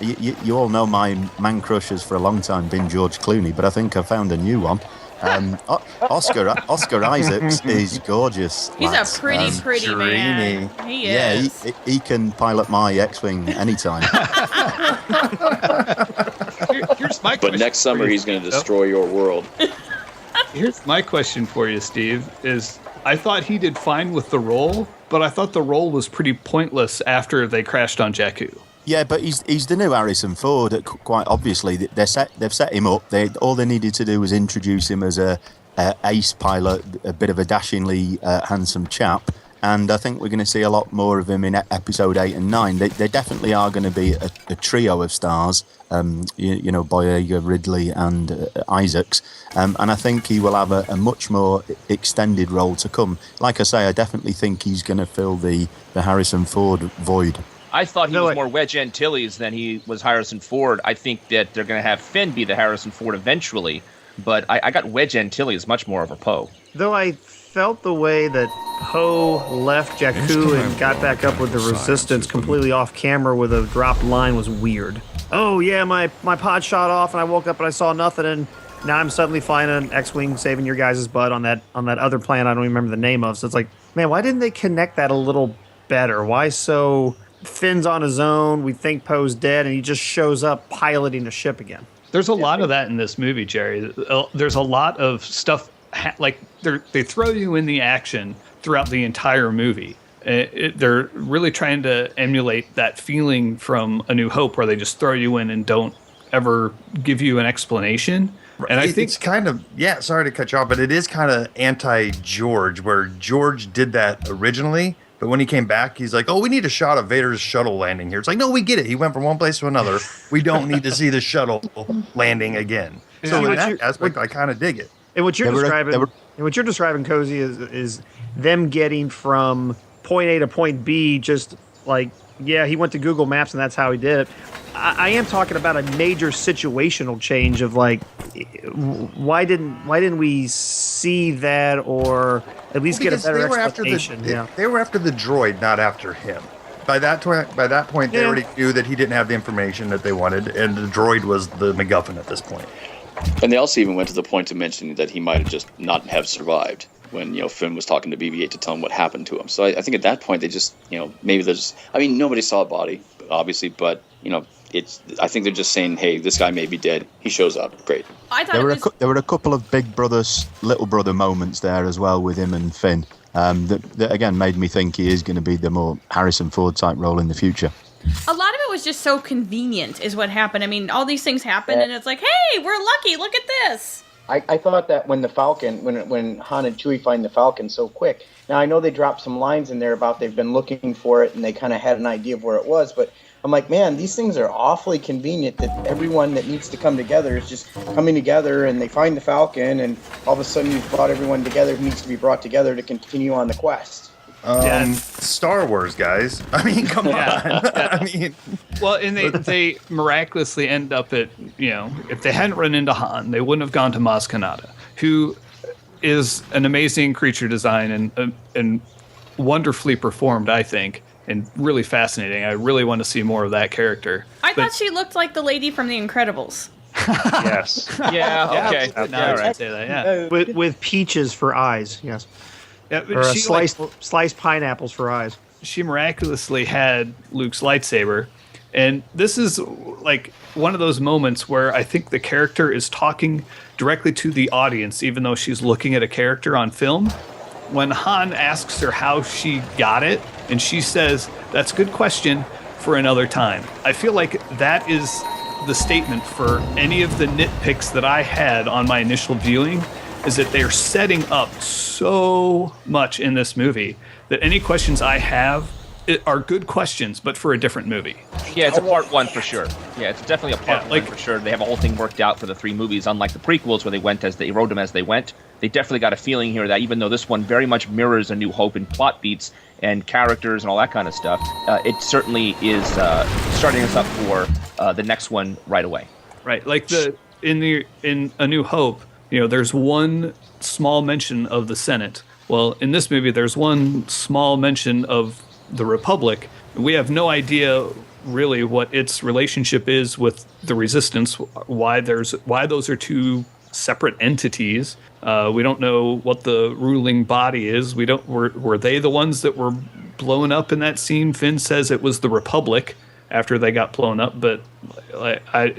you all know my man crush has for a long time been George Clooney, but I think I found a new one. Oscar Isaacs is gorgeous. He's a pretty man. He is. Yeah, he can pilot my X-Wing anytime. Here's my question. But next summer he's going to destroy your world. Here's my question for you, Steve, is I thought he did fine with the role, but I thought the role was pretty pointless after they crashed on Jakku. Yeah, but he's the new Harrison Ford. Quite obviously, they've set him up. All they needed to do was introduce him as a ace pilot, a bit of a dashingly handsome chap. And I think we're going to see a lot more of him in episode 8 and 9. They definitely are going to be a trio of stars. Boyega, Ridley, and Isaacs. And I think he will have a much more extended role to come. Like I say, I definitely think he's going to fill the Harrison Ford void. I thought he was more Wedge Antilles than he was Harrison Ford. I think that they're going to have Finn be the Harrison Ford eventually, but I got Wedge Antilles much more over Poe. Though I felt the way that Poe left Jakku and got back up with the Resistance completely off camera with a dropped line was weird. Oh yeah, my pod shot off and I woke up and I saw nothing, and now I'm suddenly flying an X-Wing saving your guys' butt on that other planet I don't even remember the name of. So it's like, man, why didn't they connect that a little better? Why so Finn's on his own. We think Poe's dead, and he just shows up piloting a ship again. There's a lot of that in this movie, Jerry. There's a lot of stuff like they throw you in the action throughout the entire movie. They're really trying to emulate that feeling from A New Hope, where they just throw you in and don't ever give you an explanation. And I think it's kind of, sorry to cut you off, but it is kind of anti-George, where George did that originally, but when he came back, he's like, oh, we need a shot of Vader's shuttle landing here. It's like, no, we get it. He went from one place to another. We don't need to see the shuttle landing again. So in that aspect, I kind of dig it. And what you're describing, Cozy, is them getting from point A to point B, just like, he went to Google Maps and that's how he did it. I am talking about a major situational change of like, why didn't we see that, or at least get a better explanation? They were after the droid, not after him. By that point, they already knew that he didn't have the information that they wanted, and the droid was the MacGuffin at this point. And they also even went to the point to mention that he might have just not have survived when, Finn was talking to BB-8 to tell him what happened to him. So I think at that point they just, maybe they're just, nobody saw a body, obviously, but, I think they're just saying, hey, this guy may be dead. He shows up. Great. I thought there were a couple of big brother, little brother moments there as well with him and Finn that again made me think he is going to be the more Harrison Ford type role in the future. A lot of it was just so convenient is what happened. I mean, all these things happen and it's like, hey, we're lucky. Look at this. I thought that when the Falcon, when Han and Chewie find the Falcon so quick. Now, I know they dropped some lines in there about they've been looking for it and they kind of had an idea of where it was, but I'm like, man, these things are awfully convenient that everyone that needs to come together is just coming together and they find the Falcon and all of a sudden you've brought everyone together who needs to be brought together to continue on the quest. Star Wars, guys. I mean, come on. I mean, well, and they miraculously end up at, if they hadn't run into Han, they wouldn't have gone to Maz Kanata, who is an amazing creature design and wonderfully performed, I think, and really fascinating. I really want to see more of that character. I thought she looked like the lady from The Incredibles. Yes. Okay. Now I say that, with peaches for eyes, yes. Yeah, or sliced pineapples for eyes. She miraculously had Luke's lightsaber, and this is like one of those moments where I think the character is talking directly to the audience, even though she's looking at a character on film. When Han asks her how she got it, and she says, "That's a good question for another time." I feel like that is the statement for any of the nitpicks that I had on my initial viewing, is that they're setting up so much in this movie that any questions I have are good questions, but for a different movie. Yeah, it's a part one for sure. Yeah, it's definitely a part one for sure. They have a whole thing worked out for the three movies, unlike the prequels where they wrote them as they went. They definitely got a feeling here that even though this one very much mirrors A New Hope in plot beats and characters and all that kind of stuff, it certainly is starting us up for the next one right away. Right, like in A New Hope, there's one small mention of the Senate. Well, in this movie, there's one small mention of the Republic. We have no idea really what its relationship is with the Resistance, why those are two separate entities. We don't know what the ruling body is. Were they the ones that were blown up in that scene? Finn says it was the Republic after they got blown up, but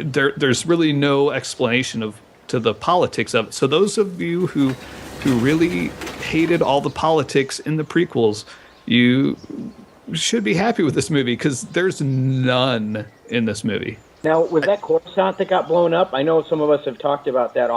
there's really no explanation to the politics of it. So those of you who really hated all the politics in the prequels, you should be happy with this movie because there's none in this movie. Now, was that Coruscant that got blown up? I know some of us have talked about that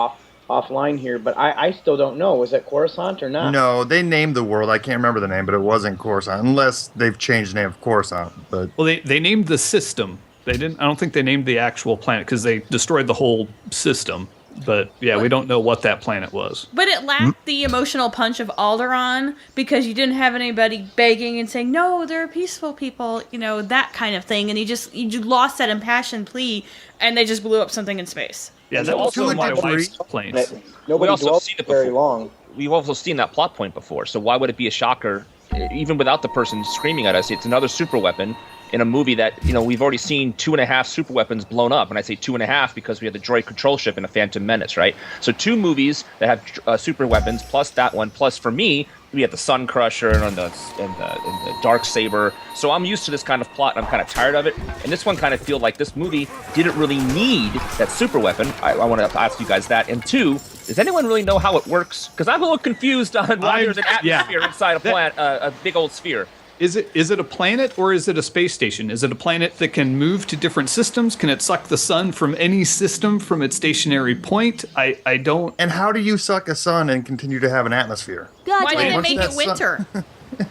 offline here, but I still don't know. Was that Coruscant or not? No, they named the world. I can't remember the name, but it wasn't Coruscant, unless they've changed the name of Coruscant. But well, they named the system. They didn't. I don't think they named the actual planet because they destroyed the whole system. But yeah, we don't know what that planet was. But it lacked the emotional punch of Alderaan because you didn't have anybody begging and saying, no, they're peaceful people, that kind of thing. And you lost that impassioned plea and they just blew up something in space. Yeah, that was my wife's planes. Nobody dwelt very long. We've also seen that plot point before, so why would it be a shocker, even without the person screaming at us? It's another super weapon, in a movie that, we've already seen 2.5 super weapons blown up. And I say 2.5 because we had the droid control ship in a Phantom Menace, right? So 2 movies that have super weapons, plus that one, plus for me, we had the Sun Crusher and the Dark Saber. So I'm used to this kind of plot, and I'm kind of tired of it. And this one kind of feel like this movie didn't really need that super weapon. I want to ask you guys that. And 2, does anyone really know how it works? Because I'm a little confused on why there's an atmosphere inside a big old sphere. Is it a planet or is it a space station? Is it a planet that can move to different systems? Can it suck the sun from any system from its stationary point? I don't. And how do you suck a sun and continue to have an atmosphere? Why did it make it winter?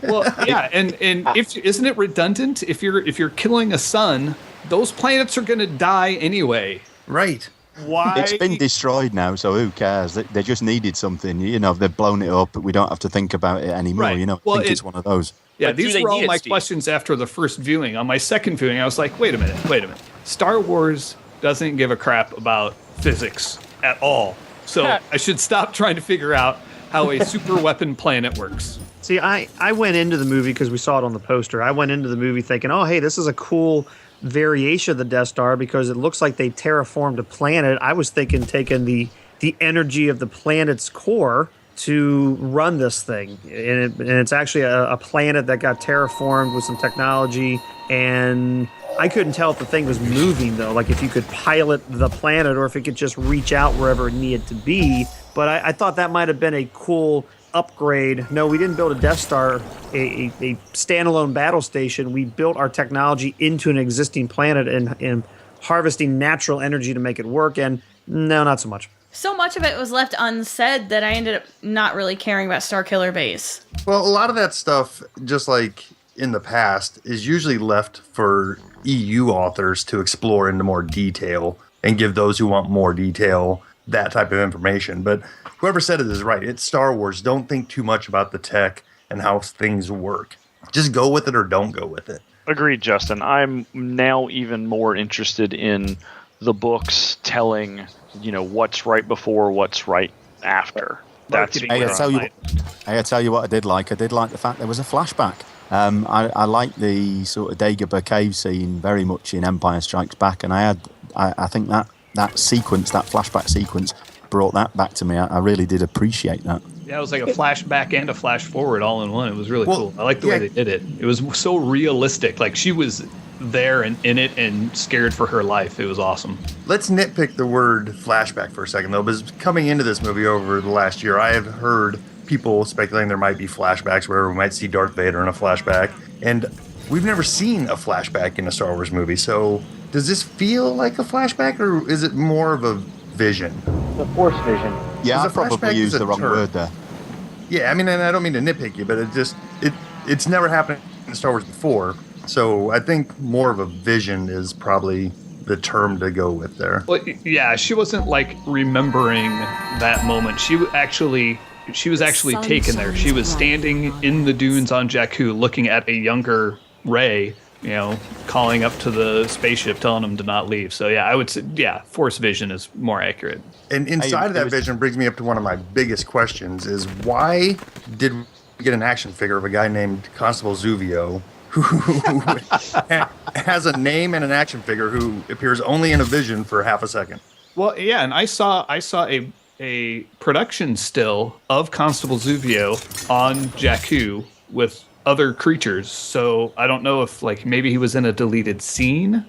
Well, yeah, and if isn't it redundant? If you're killing a sun, those planets are going to die anyway. Right. Why? It's been destroyed now, so who cares? They just needed something. They've blown it up, but we don't have to think about it anymore. Right. I think it's one of those. Yeah, But these were all my questions after the first viewing. On my second viewing, I was like, wait a minute. Star Wars doesn't give a crap about physics at all. So I should stop trying to figure out how a super weapon planet works. See, I went into the movie because we saw it on the poster. I went into the movie thinking, oh, hey, this is a cool variation of the Death Star because it looks like they terraformed a planet. I was thinking taking the energy of the planet's core to run this thing. And it's actually a planet that got terraformed with some technology. And I couldn't tell if the thing was moving, though, like if you could pilot the planet or if it could just reach out wherever it needed to be. But I thought that might have been a cool upgrade. No, we didn't build a Death Star, a standalone battle station. We built our technology into an existing planet and harvesting natural energy to make it work. And no, not so much. So much of it was left unsaid that I ended up not really caring about Starkiller Base. Well, a lot of that stuff, just like in the past, is usually left for EU authors to explore into more detail and give those who want more detail that type of information. But whoever said it is right. It's Star Wars. Don't think too much about the tech and how things work. Just go with it or don't go with it. Agreed, Justin. I'm now even more interested in the books telling, what's right before, what's right after. That's I gotta tell you what I did like. I did like the fact there was a flashback. I like the sort of Dagobah cave scene very much in Empire Strikes Back, and I think that sequence, that flashback sequence, brought that back to me. I really did appreciate that. Yeah, it was like a flashback and a flash forward all in one. It was really cool. I like the way they did it. It was so realistic. Like she was there and in it and scared for her life. It was awesome. Let's nitpick the word flashback for a second, though, because coming into this movie over the last year, I have heard people speculating there might be flashbacks where we might see Darth Vader in a flashback. And we've never seen a flashback in a Star Wars movie. So does this feel like a flashback, or is it more of a vision? The Force vision. Yeah, I probably used the wrong word there. Yeah, I mean, and I don't mean to nitpick you, but it's never happened in Star Wars before. So I think more of a vision is probably the term to go with there. Well, yeah, she wasn't like remembering that moment. She was actually taken there. She was standing in the dunes on Jakku looking at a younger Rey, calling up to the spaceship, telling him to not leave. So yeah, I would say, Force vision is more accurate. And inside of that vision brings me up to one of my biggest questions is why did we get an action figure of a guy named Constable Zuvio who has a name and an action figure who appears only in a vision for half a second? Well, yeah, and I saw a production still of Constable Zuvio on Jakku with other creatures. So I don't know if maybe he was in a deleted scene,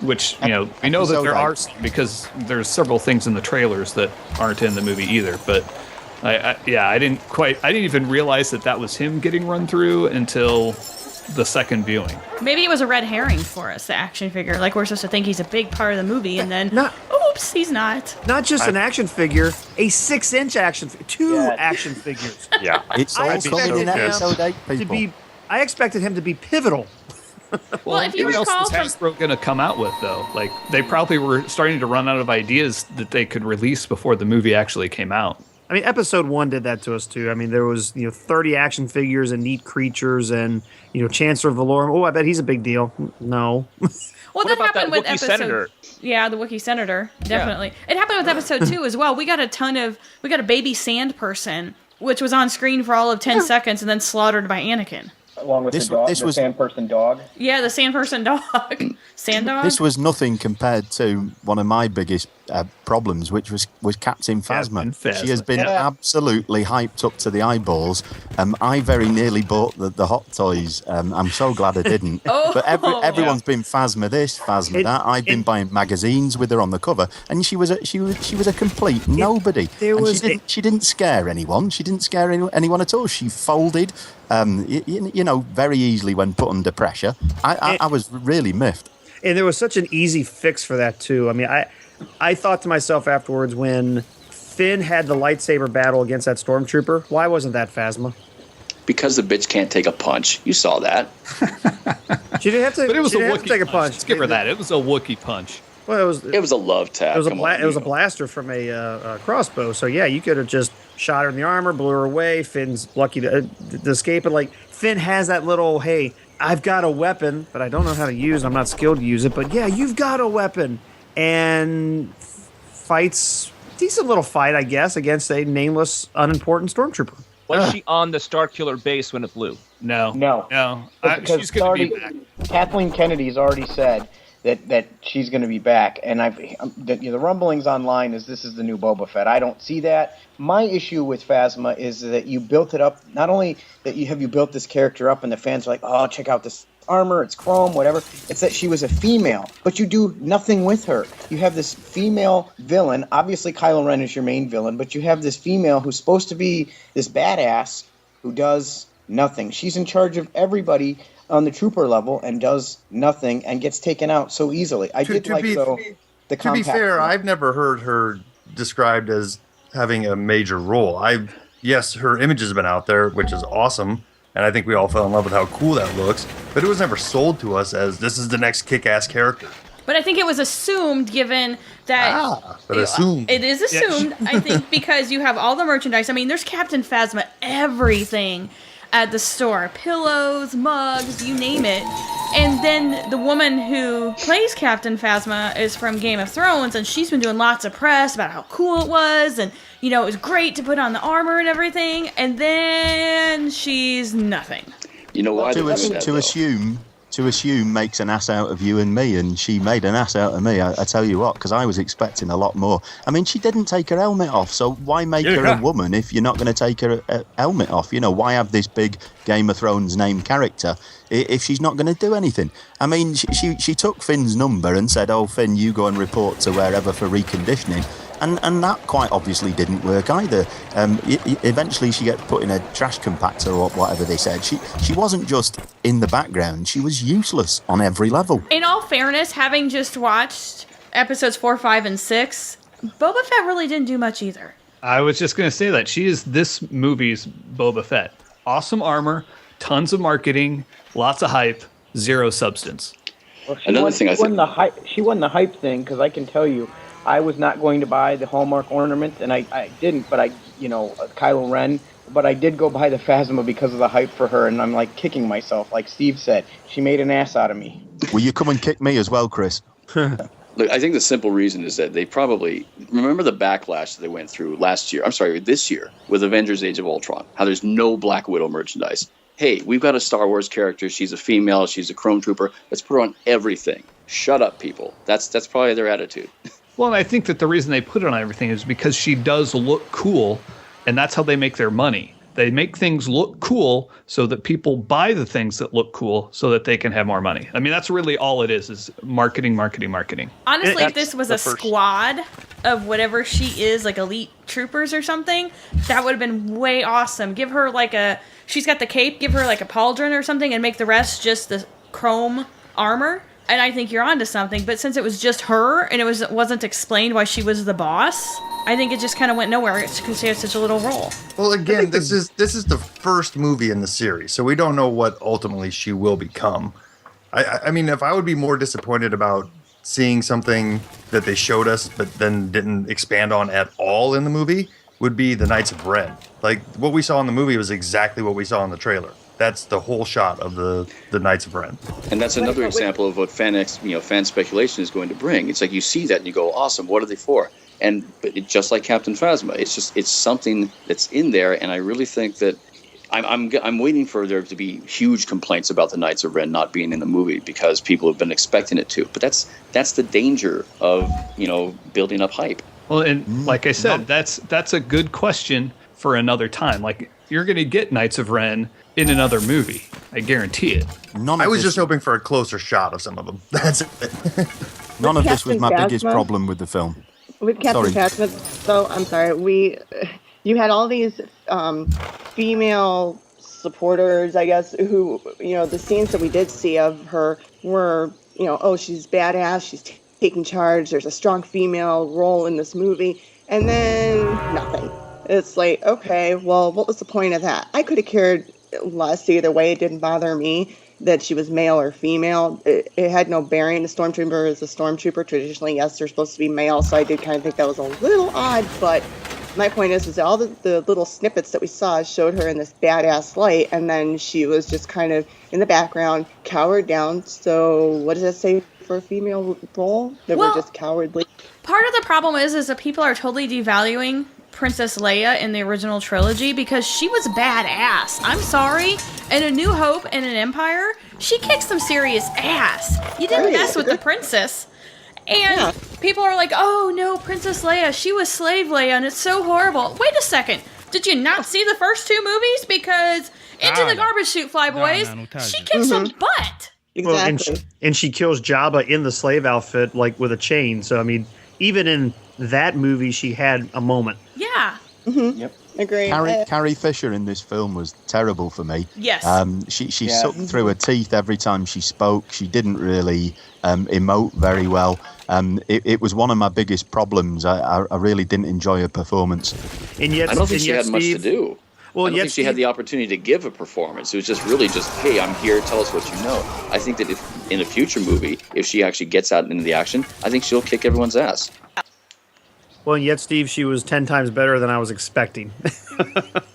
which we know that there are some, because there's several things in the trailers that aren't in the movie either. But I didn't even realize that was him getting run through until the second viewing. Maybe it was a red herring for us, the action figure. Like we're supposed to think he's a big part of the movie, and then oops, he's not. Not just an action figure, a 6-inch action figure, two action figures. Yeah, it's all coming in episode 8, people. I expected him to be pivotal. Well, if you what recall, else is Hasbro going to come out with, though? They probably were starting to run out of ideas that they could release before the movie actually came out. I mean, episode 1 did that to us too. I mean, there was 30 action figures and neat creatures, and Chancellor Valorum. Oh, I bet he's a big deal. No. Well, that happened with episode. Senator? Yeah, the Wookiee Senator, definitely. Yeah. It happened with episode 2 as well. We got a baby sand person, which was on screen for all of 10 seconds and then slaughtered by Anakin. Along with This- the dog, this the was- sand person dog. Yeah, the sand person dog. Sand dog? This was nothing compared to one of my biggest problems, which was Captain Phasma. She has been absolutely hyped up to the eyeballs. I very nearly bought the Hot Toys. I'm so glad I didn't. But everyone's been Phasma this, Phasma that. I've been buying magazines with her on the cover, and she was a complete nobody. She didn't scare anyone. She didn't scare anyone at all. She folded, very easily when put under pressure. I was really miffed. And there was such an easy fix for that too. I mean, I thought to myself afterwards when Finn had the lightsaber battle against that stormtrooper, why wasn't that Phasma? Because the bitch can't take a punch. You saw that. She didn't have to. But it was she a didn't have Wookiee to take a punch. punch. Let's give her that. It was a Wookiee punch. Well, it was a love tap. It was a blaster from a crossbow. So yeah, you could have just shot her in the armor, blew her away. Finn's lucky to escape. And like Finn has that little, hey, I've got a weapon, but I don't know how to use it. I'm not skilled to use it. But yeah, you've got a weapon. And fights, decent little fight, I guess, against a nameless, unimportant stormtrooper. Was she on the Starkiller base when it blew? No. Because She's going to be back. Kathleen Kennedy's already said that she's going to be back, and the rumblings online is this is the new Boba Fett. I don't see that. My issue with Phasma is that you built it up. Not only that you built this character up, and the fans are like, oh, check out this armor, it's chrome, whatever. It's that she was a female, but you do nothing with her. You have this female villain. Obviously, Kylo Ren is your main villain, but you have this female who's supposed to be this badass who does nothing. She's in charge of everybody on the trooper level and does nothing and gets taken out so easily. To be fair, I've never heard her described as having a major role. Yes, her image has been out there, which is awesome, and I think we all fell in love with how cool that looks, but it was never sold to us as this is the next kick-ass character. But I think it was assumed, given that it is assumed. I think because you have all the merchandise. I mean, there's Captain Phasma, everything at the store, pillows, mugs, you name it. And then the woman who plays Captain Phasma is from Game of Thrones, and she's been doing lots of press about how cool it was, and it was great to put on the armor and everything. And then she's nothing. You know why? To assume makes an ass out of you and me, and she made an ass out of me. I tell you what, because I was expecting a lot more. I mean, she didn't take her helmet off, so why make her a woman if you're not going to take her helmet off? Why have this big Game of Thrones named character if she's not going to do anything? I mean, she took Finn's number and said, "Oh, Finn, you go and report to wherever for reconditioning." And that quite obviously didn't work either. Eventually she gets put in a trash compactor or whatever they said. She wasn't just in the background, she was useless on every level. In all fairness, having just watched episodes 4, 5, and 6, Boba Fett really didn't do much either. I was just going to say that. She is this movie's Boba Fett. Awesome armor, tons of marketing, lots of hype, zero substance. Well, she won the hype thing, because I can tell you, I was not going to buy the Hallmark ornament, and I didn't, but Kylo Ren, but I did go buy the Phasma because of the hype for her, and I'm like kicking myself. Like Steve said, she made an ass out of me. Will you come and kick me as well, Chris? Look, I think the simple reason is that they probably remember the backlash that they went through this year with Avengers Age of Ultron, how there's no Black Widow merchandise. Hey, we've got a Star Wars character. She's a female. She's a chrome trooper. Let's put her on everything. Shut up, people. That's probably their attitude. Well, and I think that the reason they put it on everything is because she does look cool, and that's how they make their money. They make things look cool so that people buy the things that look cool so that they can have more money. I mean, that's really all it is marketing. Honestly, if this was a squad of whatever she is, like elite troopers or something, that would have been way awesome. Give her she's got the cape, give her like a pauldron or something and make the rest just the chrome armor. And I think you're onto something, but since it was just her and it wasn't explained why she was the boss, I think it just kind of went nowhere because she had such a little role. Well, again, this is the first movie in the series, so we don't know what ultimately she will become. I mean, if I would be more disappointed about seeing something that they showed us but then didn't expand on at all in the movie, would be the Knights of Ren. Like, what we saw in the movie was exactly what we saw in the trailer. That's the whole shot of the Knights of Ren. And that's another example of what fan speculation is going to bring. It's like you see that and you go, awesome, what are they for? But just like Captain Phasma, it's something that's in there, and I really think that I'm waiting for there to be huge complaints about the Knights of Ren not being in the movie because people have been expecting it to. But that's the danger of building up hype. Well, and like I said, that's a good question for another time. Like, you're going to get Knights of Ren in another movie. I guarantee it. I was just hoping for a closer shot of some of them. That's it. None of this was Captain my biggest Phasma? problem with the film. With Captain Phasma, so I'm sorry, you had all these female supporters, I guess, who, the scenes that we did see of her were, oh, she's badass, she's taking charge, there's a strong female role in this movie, and then nothing. It's like, okay, well, what was the point of that? I could have cared less either way. It didn't bother me that she was male or female. It had no bearing. The stormtrooper is a stormtrooper. Traditionally, yes, they're supposed to be male, so I did kind of think that was a little odd, but my point is all the little snippets that we saw showed her in this badass light, and then she was just kind of in the background, cowered down. So what does that say for a female role? That we're just cowardly? Part of the problem is that people are totally devaluing Princess Leia in the original trilogy because she was badass. I'm sorry. In A New Hope and an Empire, she kicks some serious ass. You didn't mess with the princess. And people are like, oh no, Princess Leia, she was slave Leia and it's so horrible. Wait a second. Did you not see the first two movies? Because Into the Garbage Chute, Flyboys, she kicks some butt. Exactly. Well, and she kills Jabba in the slave outfit, like with a chain. So, I mean, even in that movie, she had a moment. Yeah. Mm-hmm. Yep. Agree. Carrie Fisher in this film was terrible for me. Yes. She sucked through her teeth every time she spoke. She didn't really emote very well. It was one of my biggest problems. I really didn't enjoy her performance. And yet, I don't think she had much to do. Well, I don't think she had the opportunity to give a performance. It was just really hey, I'm here, tell us what you know. I think that if in a future movie, if she actually gets out into the action, I think she'll kick everyone's ass. Well, and yet, Steve, she was 10 times better than I was expecting.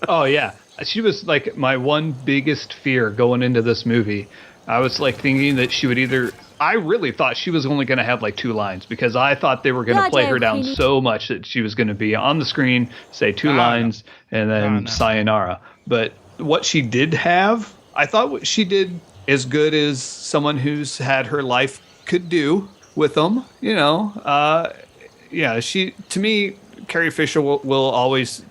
Oh, yeah. She was like my one biggest fear going into this movie. I was like thinking that she would I really thought she was only going to have like 2 lines because I thought they were going to play her down so much that she was going to be on the screen, say 2 lines, and then sayonara. But what she did have, I thought what she did as good as someone who's had her life could do with them, Yeah, to me, Carrie Fisher will always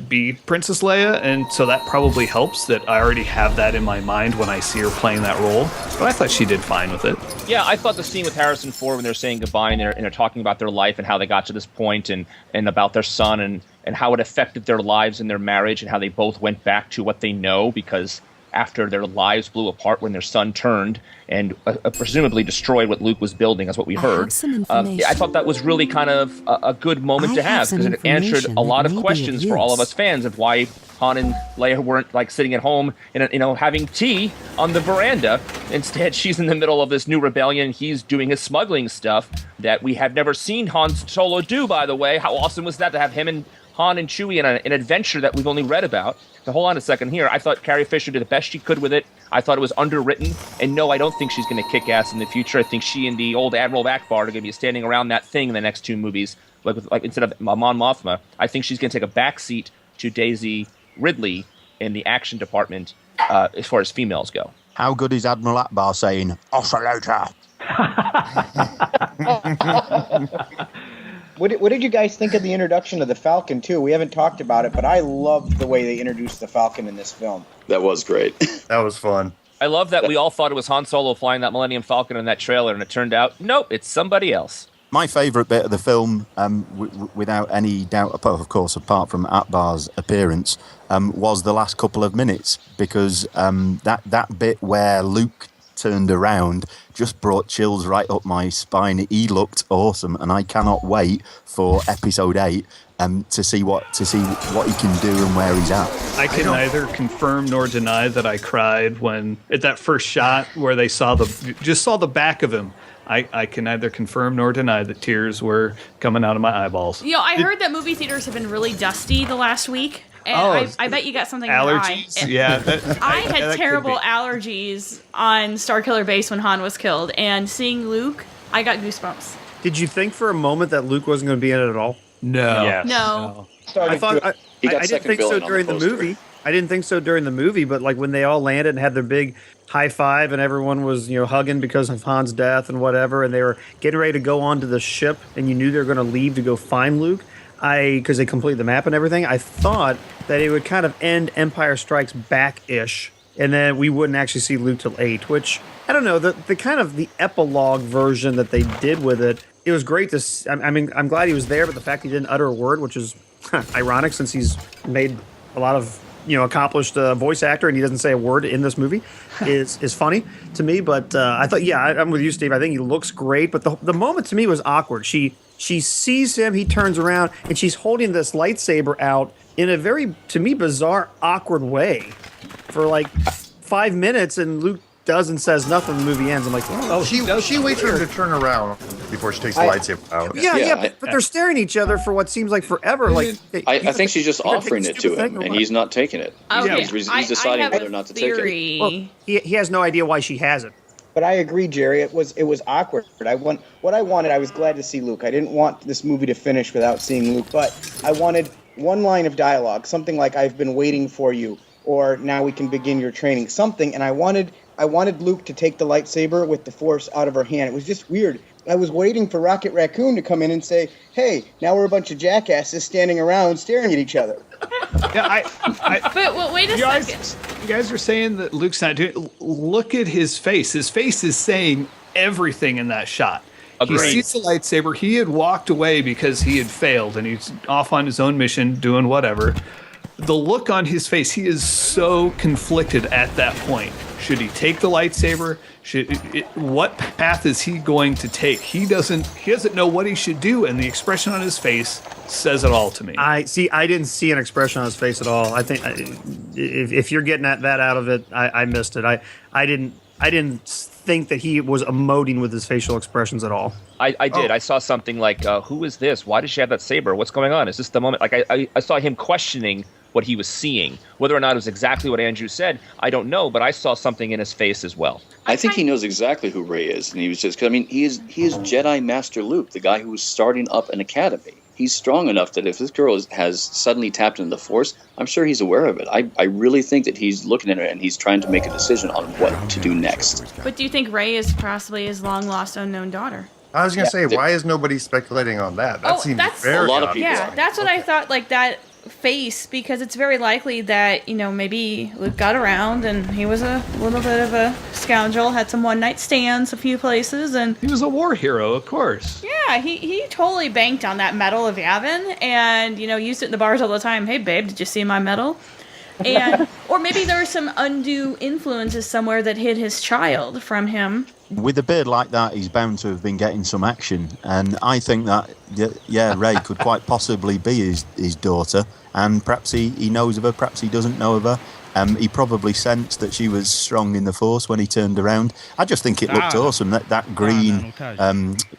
be Princess Leia, and so that probably helps that I already have that in my mind when I see her playing that role. But I thought she did fine with it. Yeah, I thought the scene with Harrison Ford when they're saying goodbye and they're talking about their life and how they got to this point and about their son and how it affected their lives and their marriage and how they both went back to what they know because after their lives blew apart when their son turned and presumably destroyed what Luke was building, that's what we heard. I thought that was really kind of a good moment to have because it answered a lot of questions for all of us fans of why Han and Leia weren't like sitting at home and having tea on the veranda. Instead, she's in the middle of this new rebellion. He's doing his smuggling stuff that we have never seen Han Solo do, by the way. How awesome was that to have him and Han and Chewie in an adventure that we've only read about? So hold on a second here. I thought Carrie Fisher did the best she could with it. I thought it was underwritten. And no, I don't think she's going to kick ass in the future. I think she and the old Admiral Akbar are going to be standing around that thing in the next 2 movies. Like instead of Mon Mothma, I think she's going to take a backseat to Daisy Ridley in the action department as far as females go. How good is Admiral Akbar saying, "Oscillator"? What did you guys think of the introduction of the Falcon, too? We haven't talked about it, but I loved the way they introduced the Falcon in this film. That was great. That was fun. I love that we all thought it was Han Solo flying that Millennium Falcon in that trailer, and it turned out, nope, it's somebody else. My favourite bit of the film, without any doubt, of course, apart from Akbar's appearance, was the last couple of minutes, because that bit where Luke turned around just brought chills right up my spine. He looked awesome, and I cannot wait for episode 8 to see what he can do and where he's at. I can neither confirm nor deny that I cried when at that first shot where they saw the back of him. I can neither confirm nor deny that tears were coming out of my eyeballs. I heard that movie theaters have been really dusty the last week. And I bet you got something allergies. in your eye. Yeah, I had terrible allergies on Starkiller Base when Han was killed, and seeing Luke, I got goosebumps. Did you think for a moment that Luke wasn't going to be in it at all? No. Yes. No. I thought I didn't think so during the movie. I didn't think so during the movie, but like when they all landed and had their big high five and everyone was, hugging because of Han's death and whatever, and they were getting ready to go onto the ship and you knew they were going to leave to go find Luke, because they completed the map and everything, I thought that it would kind of end Empire Strikes Back-ish, and then we wouldn't actually see Luke till 8, which, I don't know, the kind of the epilogue version that they did with it, it was great to see. I mean, I'm glad he was there, but the fact he didn't utter a word, which is ironic since he's made a lot of accomplished voice actor, and he doesn't say a word in this movie, is funny to me. But I thought, I'm with you, Steve. I think he looks great, but the moment to me was awkward. She sees him, he turns around, and she's holding this lightsaber out in a very, to me, bizarre, awkward way for like 5 minutes, and Luke does and says nothing. The movie ends. I'm like, she waits for him to turn around before she takes the lightsaber out. But they're staring at each other for what seems like forever. I think she's just offering it to him, and he's not taking it. Okay, He's deciding whether or not to take it. Well, he has no idea why she has it. But I agree, Jerry. It was awkward. I was glad to see Luke. I didn't want this movie to finish without seeing Luke, but I wanted one line of dialogue, something like "I've been waiting for you," or "Now we can begin your training," something. And I wanted Luke to take the lightsaber with the Force out of her hand. It was just weird. I was waiting for Rocket Raccoon to come in and say, "Hey, now we're a bunch of jackasses standing around staring at each other." But wait a second. You guys are saying that Luke's not doing. Look at his face. His face is saying everything in that shot. Agreed. He sees the lightsaber. He had walked away because he had failed, and he's off on his own mission, doing whatever. The look on his face, he is so conflicted at that point. Should he take the lightsaber? What path is he going to take? He doesn't know what he should do, and the expression on his face says it all to me. I didn't see an expression on his face at all. I think if you're getting that out of it, I missed it. I didn't think that he was emoting with his facial expressions at all. I did. I saw something like, who is this? Why does she have that saber? What's going on? Is this the moment? Like I saw him questioning what he was seeing. Whether or not it was exactly what Andrew said, I don't know, but I saw something in his face as well. I think he knows exactly who Rey is, and he was just, he is Jedi Master Luke, the guy who was starting up an academy. He's strong enough that if this girl has suddenly tapped into the Force, I'm sure he's aware of it. I really think that he's looking at her and he's trying to make a decision on what to do next. But do you think Rey is possibly his long-lost unknown daughter? I was going to say, why is nobody speculating on that? That seems very a lot of people. Yeah, that's what I thought, like that face, because it's very likely that, maybe Luke got around and he was a little bit of a scoundrel, had some one-night stands a few places, and he was a war hero, of course. Yeah, he totally banked on that medal of Yavin and, used it in the bars all the time. Hey, babe, did you see my medal? And or maybe there were some undue influences somewhere that hid his child from him. With a beard like that, he's bound to have been getting some action. And I think that, Rey could quite possibly be his daughter. And perhaps he knows of her, perhaps he doesn't know of her. He probably sensed that she was strong in the Force when he turned around. I just think it looked awesome. That green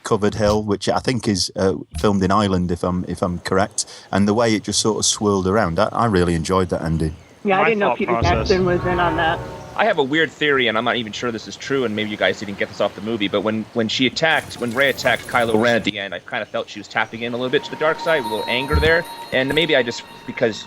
covered hill, which I think is filmed in Ireland, if I'm correct. And the way it just sort of swirled around, I really enjoyed that ending. Yeah, I didn't know Peter Jackson was in on that. I have a weird theory, and I'm not even sure this is true, and maybe you guys didn't get this off the movie, but when Rey attacked Kylo Ren at the end, I kind of felt she was tapping in a little bit to the dark side, with a little anger there, and maybe because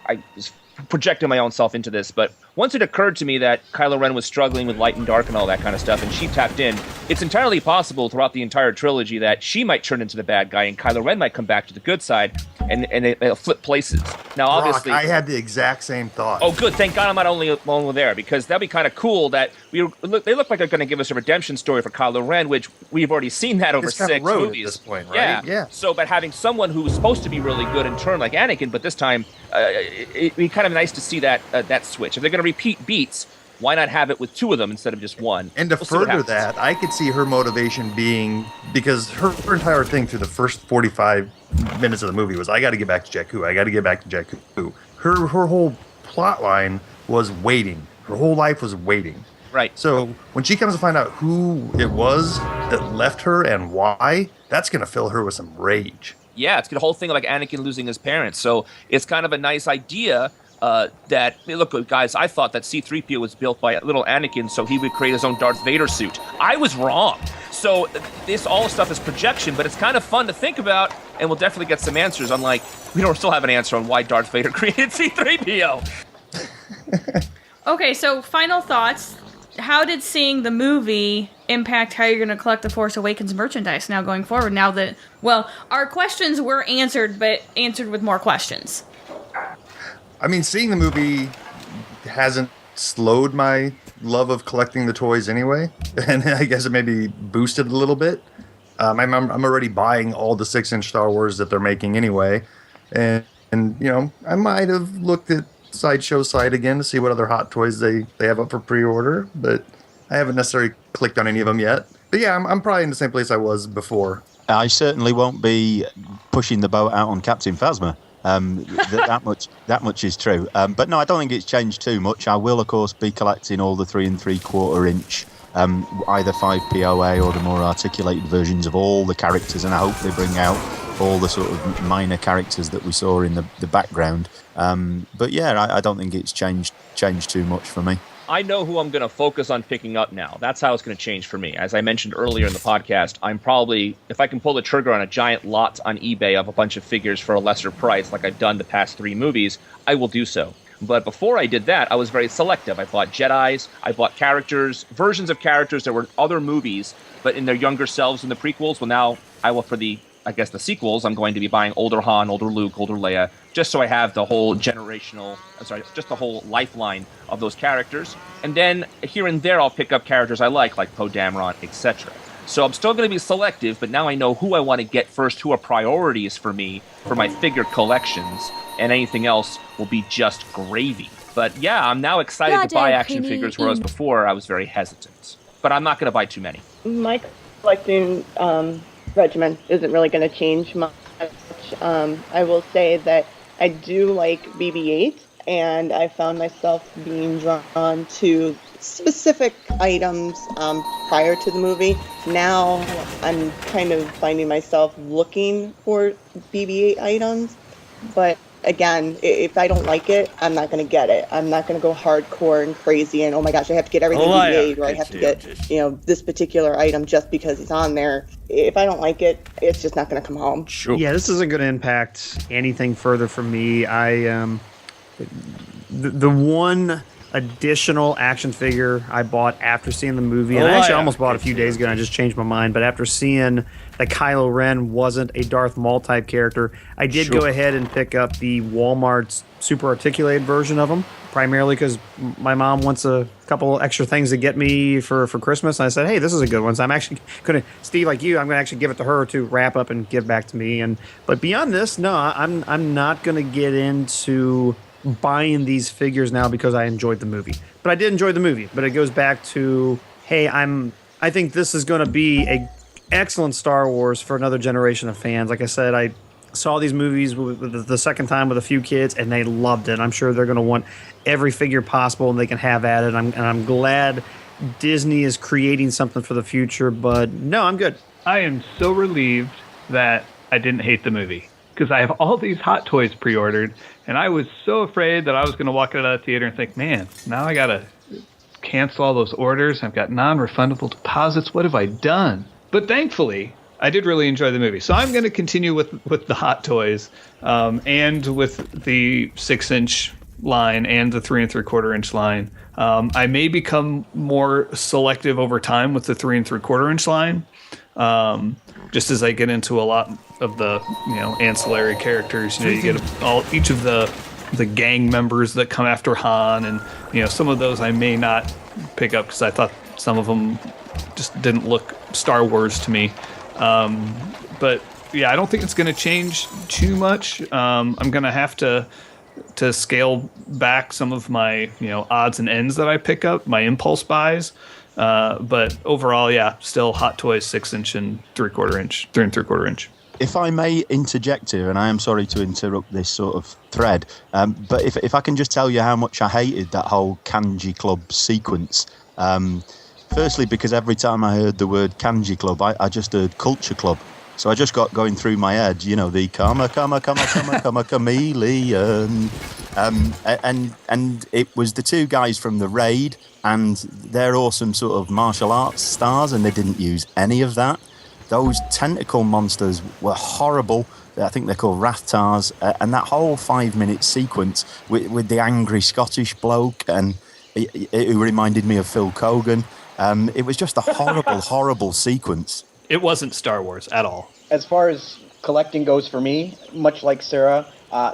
I was projecting my own self into this, but once it occurred to me that Kylo Ren was struggling with light and dark and all that kind of stuff, and she tapped in, it's entirely possible throughout the entire trilogy that she might turn into the bad guy, and Kylo Ren might come back to the good side, and they'll flip places. Now, Brock, obviously, I had the exact same thought. Oh, good. Thank God I'm not only alone there, because that'd be kind of cool that they look like they're going to give us a redemption story for Kylo Ren, which we've already seen that over 6 movies. At this point, right? Yeah. So, but having someone who was supposed to be really good and turn like Anakin, but this time it'd be kind of nice to see that switch. If they're going to repeat beats, why not have it with 2 of them instead of just 1? And to further that, I could see her motivation being, because her entire thing through the first 45 minutes of the movie was, I got to get back to Jakku. I got to get back to Jakku. Her whole plot line was waiting. Her whole life was waiting. Right. So when she comes to find out who it was that left her and why, that's going to fill her with some rage. Yeah, it's the whole thing of like Anakin losing his parents. So it's kind of a nice idea look, guys, I thought that C-3PO was built by little Anakin so he would create his own Darth Vader suit. I was wrong. So this all stuff is projection, but it's kind of fun to think about, and we'll definitely get some answers, unlike we don't still have an answer on why Darth Vader created C-3PO. Okay, so final thoughts. How did seeing the movie impact how you're going to collect the Force Awakens merchandise now going forward? Now that, well, our questions were answered, but answered with more questions. I mean, seeing the movie hasn't slowed my love of collecting the toys anyway, and I guess it maybe boosted a little bit. I'm already buying all the 6-inch Star Wars that they're making anyway, and you know, I might have looked at Sideshow site again to see what other hot toys they have up for pre-order, but I haven't necessarily clicked on any of them yet. But yeah, I'm probably in the same place I was before. I certainly won't be pushing the boat out on Captain Phasma. That much is true. But no, I don't think it's changed too much. I will, of course, be collecting all the 3 3/4 inch, either 5 POA or the more articulated versions of all the characters, and I hope they bring out all the sort of minor characters that we saw in the background. But yeah, I don't think it's changed too much for me. I know who I'm going to focus on picking up now. That's how it's going to change for me. As I mentioned earlier in the podcast, I'm probably, if I can pull the trigger on a giant lot on eBay of a bunch of figures for a lesser price, like I've done the past 3 movies, I will do so. But before I did that, I was very selective. I bought Jedis, I bought characters, versions of characters that were other movies, but in their younger selves in the prequels. Well, now I will, for the sequels, I'm going to be buying older Han, older Luke, older Leia, just so I have the whole just the whole lifeline of those characters. And then here and there, I'll pick up characters I like Poe Dameron, etc. So I'm still going to be selective, but now I know who I want to get first, who are priorities for me, for my figure collections, and anything else will be just gravy. But yeah, I'm now excited to buy action figures, whereas before I was very hesitant. But I'm not going to buy too many. My collecting regimen isn't really going to change much. I will say that I do like BB-8, and I found myself being drawn to specific items prior to the movie. Now I'm kind of finding myself looking for BB-8 items, but again, if I don't like it, I'm not going to get it. I'm not going to go hardcore and crazy and, oh my gosh, I have to get everything BB-8, or I have to get, this particular item just because it's on there. If I don't like it, it's just not going to come home. Sure. Yeah, this isn't going to impact anything further for me. The one additional action figure I bought after seeing the movie, and I actually almost bought it a few days ago and I just changed my mind, but after seeing that Kylo Ren wasn't a Darth Maul type character, I did go ahead and pick up the Walmart's super articulated version of him, primarily because my mom wants a couple extra things to get me for Christmas, and I said, hey, this is a good one, so I'm actually going to, Steve, like you, I'm going to actually give it to her to wrap up and give back to me. But beyond this, no, I'm not going to get into buying these figures now because I enjoyed the movie. But I did enjoy the movie. But it goes back to, hey, I think this is going to be a excellent Star Wars for another generation of fans. Like I said, I saw these movies with the second time with a few kids, and they loved it. I'm sure they're going to want every figure possible, and they can have at it. And I'm glad Disney is creating something for the future. But no, I'm good. I am so relieved that I didn't hate the movie, because I have all these Hot Toys pre-ordered, and I was so afraid that I was going to walk out of the theater and think, man, now I got to cancel all those orders. I've got non-refundable deposits. What have I done? But thankfully, I did really enjoy the movie. So I'm going to continue with the Hot Toys and with the 6-inch line and the 3 3/4 inch line. I may become more selective over time with the 3 3/4 inch line. Just as I get into a lot of the ancillary characters, you get each of the gang members that come after Han, and some of those I may not pick up because I thought some of them just didn't look Star Wars to me. But yeah, I don't think it's going to change too much. I'm going to have to scale back some of my odds and ends that I pick up, my impulse buys. But overall, yeah, still Hot Toys 6-inch and 3 3/4 inch. If I may interject here, and I am sorry to interrupt this sort of thread, but if I can just tell you how much I hated that whole Kanji Club sequence. Firstly, because every time I heard the word Kanji Club, I just heard Culture Club. So I just got going through my head, the comma, chameleon. And it was the two guys from the Raid, and they're awesome sort of martial arts stars, and they didn't use any of that. Those tentacle monsters were horrible. I think they're called Rathtars, and that whole 5-minute sequence with the angry Scottish bloke and who reminded me of Phil Kogan. It was just a horrible, horrible sequence. It wasn't Star Wars at all. As far as collecting goes for me, much like Sarah,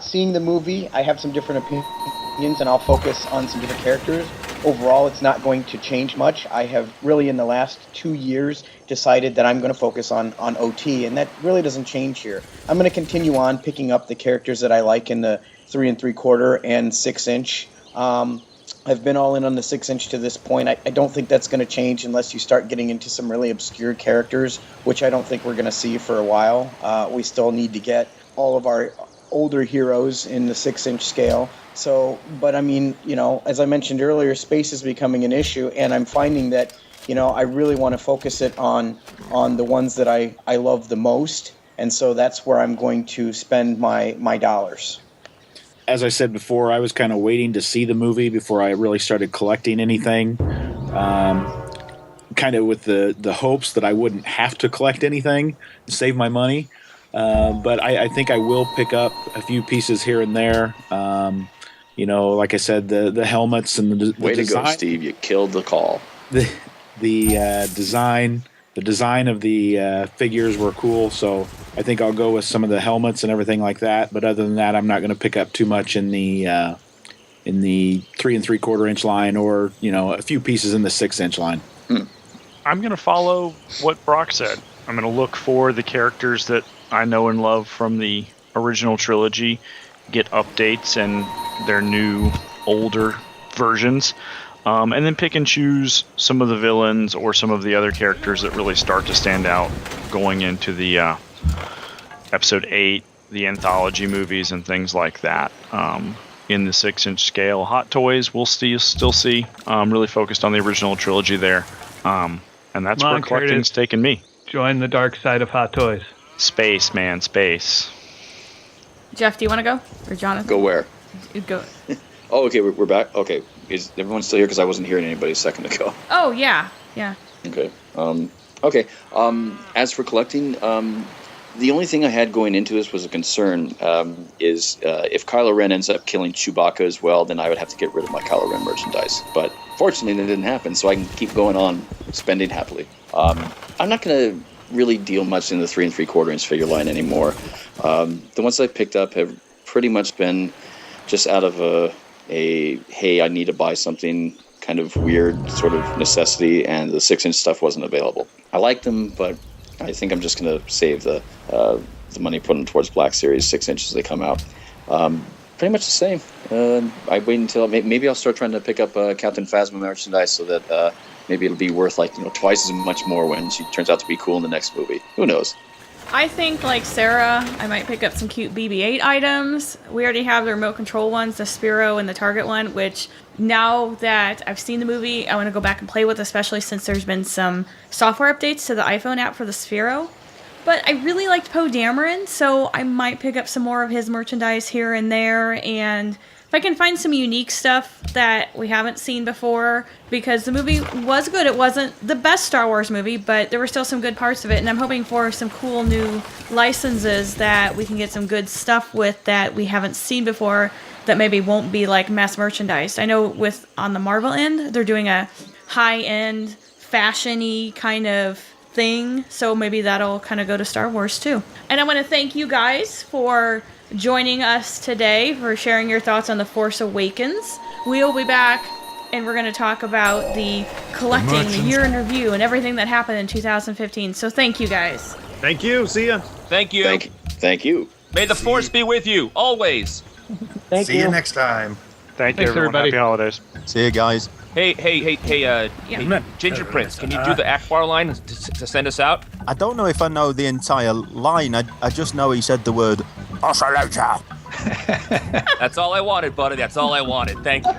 seeing the movie, I have some different opinions, and I'll focus on some different characters. Overall, it's not going to change much. I have really, in the last 2 years, decided that I'm going to focus on OT, and that really doesn't change here. I'm going to continue on picking up the characters that I like in the 3 3/4 and 6-inch. I've been all in on the 6-inch to this point. I don't think that's going to change unless you start getting into some really obscure characters, which I don't think we're going to see for a while. We still need to get all of our older heroes in the 6-inch scale. So, but I mean, as I mentioned earlier, space is becoming an issue, and I'm finding that, I really want to focus it on the ones that I love the most, and so that's where I'm going to spend my dollars. As I said before, I was kind of waiting to see the movie before I really started collecting anything, kind of with the hopes that I wouldn't have to collect anything to save my money. But I think I will pick up a few pieces here and there. Like I said, the helmets and the Way design. to go, Steve! You killed the call. The design of the figures were cool, so I think I'll go with some of the helmets and everything like that. But other than that, I'm not going to pick up too much in the 3 3/4 inch line, or a few pieces in the 6-inch line. I'm going to follow what Brock said. I'm going to look for the characters that I know and love from the original trilogy, get updates and their new, older versions, and then pick and choose some of the villains or some of the other characters that really start to stand out going into the Episode 8, the anthology movies and things like that. In the 6-inch scale, Hot Toys we'll still see. Really focused on the original trilogy there, and that's where collecting's taken me. Join the dark side of Hot Toys. Space, man, space. Jeff, do you want to go? Or Jonathan? Go where? Go. Oh, okay, we're back. Okay, is everyone still here? Because I wasn't hearing anybody a second ago. Oh, yeah. Yeah. Okay. Okay. As for collecting, the only thing I had going into this was a concern. Is if Kylo Ren ends up killing Chewbacca as well, then I would have to get rid of my Kylo Ren merchandise. But fortunately, that didn't happen, so I can keep going on spending happily. I'm not going to really deal much in the 3 3/4 inch figure line anymore. The ones I picked up have pretty much been just out of a hey, I need to buy something kind of weird sort of necessity, and the 6-inch stuff wasn't available. I like them, but I think I'm just going to save the money, put them towards Black Series 6-inch as they come out. Pretty much the same. I wait until maybe I'll start trying to pick up Captain Phasma merchandise so that maybe it'll be worth twice as much more when she turns out to be cool in the next movie. Who knows? I think, like Sarah, I might pick up some cute BB-8 items. We already have the remote control ones, the Spiro and the Target one, which now that I've seen the movie, I want to go back and play with, especially since there's been some software updates to the iPhone app for the Spiro. But I really liked Poe Dameron, so I might pick up some more of his merchandise here and there, and if I can find some unique stuff that we haven't seen before, because the movie was good. It wasn't the best Star Wars movie, but there were still some good parts of it, and I'm hoping for some cool new licenses that we can get some good stuff with that we haven't seen before that maybe won't be like mass merchandise. I know on the Marvel end, they're doing a high-end, fashion-y kind of thing, so maybe that'll kind of go to Star Wars too. And I want to thank you guys for joining us today, for sharing your thoughts on The Force Awakens. We'll be back and we're going to talk about the collecting, the year in review, and everything that happened in 2015. So thank you guys. Thank you. See ya. Thank you. Thank you. May the Force be with you, always. See you next time. Thank you, everyone. everybody. Happy holidays. See you guys. Hey, Ginger Prince, can you do the Akbar line to send us out? I don't know if I know the entire line. I just know he said the word Osalaja. That's all I wanted, buddy. That's all I wanted. Thank you.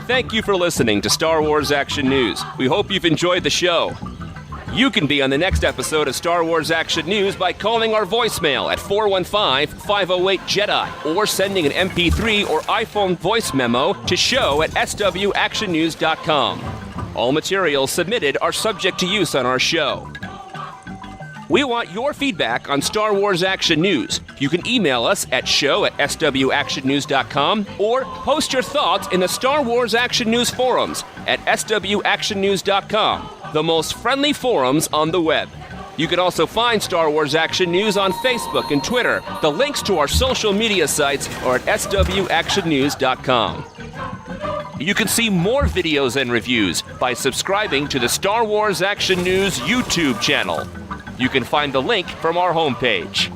Thank you for listening to Star Wars Action News. We hope you've enjoyed the show. You can be on the next episode of Star Wars Action News by calling our voicemail at 415-508-JEDI or sending an MP3 or iPhone voice memo to show@swactionnews.com. All materials submitted are subject to use on our show. We want your feedback on Star Wars Action News. You can email us at show@swactionnews.com or post your thoughts in the Star Wars Action News forums at swactionnews.com, the most friendly forums on the web. You can also find Star Wars Action News on Facebook and Twitter. The links to our social media sites are at swactionnews.com. You can see more videos and reviews by subscribing to the Star Wars Action News YouTube channel. You can find the link from our homepage.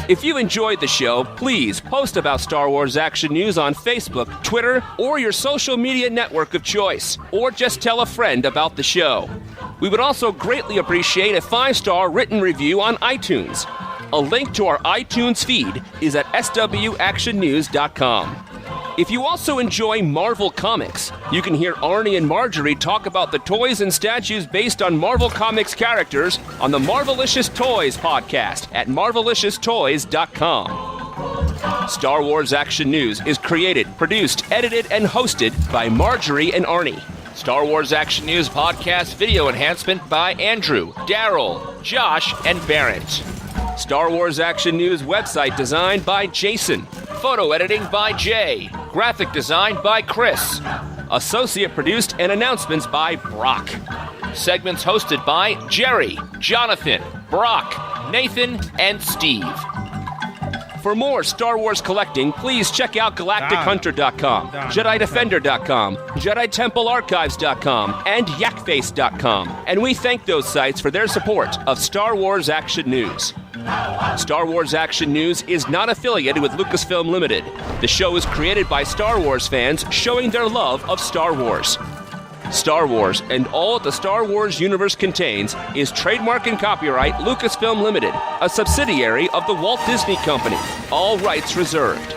If you enjoyed the show, please post about Star Wars Action News on Facebook, Twitter, or your social media network of choice, or just tell a friend about the show. We would also greatly appreciate a 5-star written review on iTunes. A link to our iTunes feed is at swactionnews.com. If you also enjoy Marvel Comics, you can hear Arnie and Marjorie talk about the toys and statues based on Marvel Comics characters on the Marvelicious Toys podcast at marvelicioustoys.com. Star Wars Action News is created, produced, edited, and hosted by Marjorie and Arnie. Star Wars Action News podcast video enhancement by Andrew, Daryl, Josh, and Barrett. Star Wars Action News website designed by Jason. Photo editing by Jay. Graphic design by Chris. Associate produced and announcements by Brock. Segments hosted by Jerry, Jonathan, Brock, Nathan, and Steve. For more Star Wars collecting, please check out GalacticHunter.com, JediDefender.com, JediTempleArchives.com, and YakFace.com. And we thank those sites for their support of Star Wars Action News. Star Wars Action News is not affiliated with Lucasfilm Limited. The show is created by Star Wars fans showing their love of Star Wars. Star Wars and all the Star Wars universe contains is trademark and copyright Lucasfilm Limited, a subsidiary of the Walt Disney Company. All rights reserved.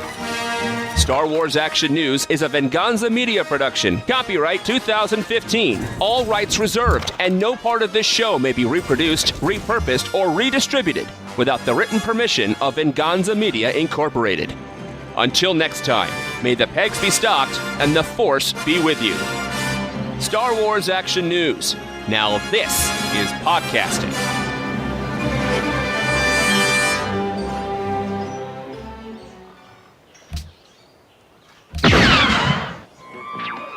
Star Wars Action News is a Venganza Media production. Copyright 2015. All rights reserved, and no part of this show may be reproduced, repurposed, or redistributed without the written permission of Venganza Media Incorporated. Until next time, may the pegs be stocked and the Force be with you. Star Wars Action News. Now this is podcasting.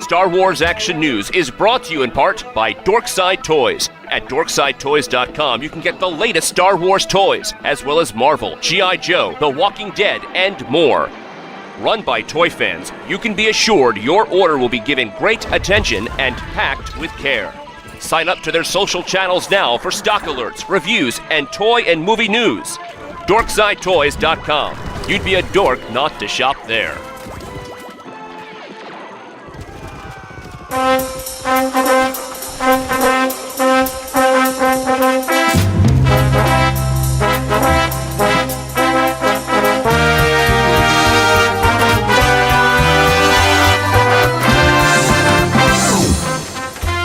Star Wars Action News is brought to you in part by Dorkside Toys. At DorksideToys.com, you can get the latest Star Wars toys, as well as Marvel, G.I. Joe, The Walking Dead, and more. Run by toy fans, you can be assured your order will be given great attention and packed with care. Sign up to their social channels now for stock alerts, reviews, and toy and movie news. DorksideToys.com. You'd be a dork not to shop there.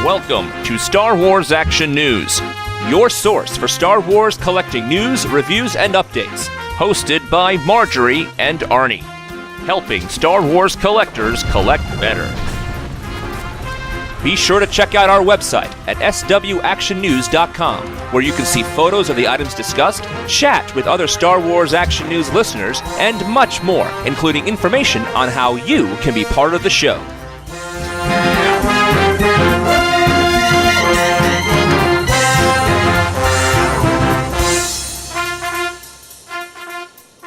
Welcome to Star Wars Action News, your source for Star Wars collecting news, reviews, and updates. Hosted by Marjorie and Arnie, helping Star Wars collectors collect better. Be sure to check out our website at swactionnews.com, where you can see photos of the items discussed, chat with other Star Wars Action News listeners, and much more, including information on how you can be part of the show.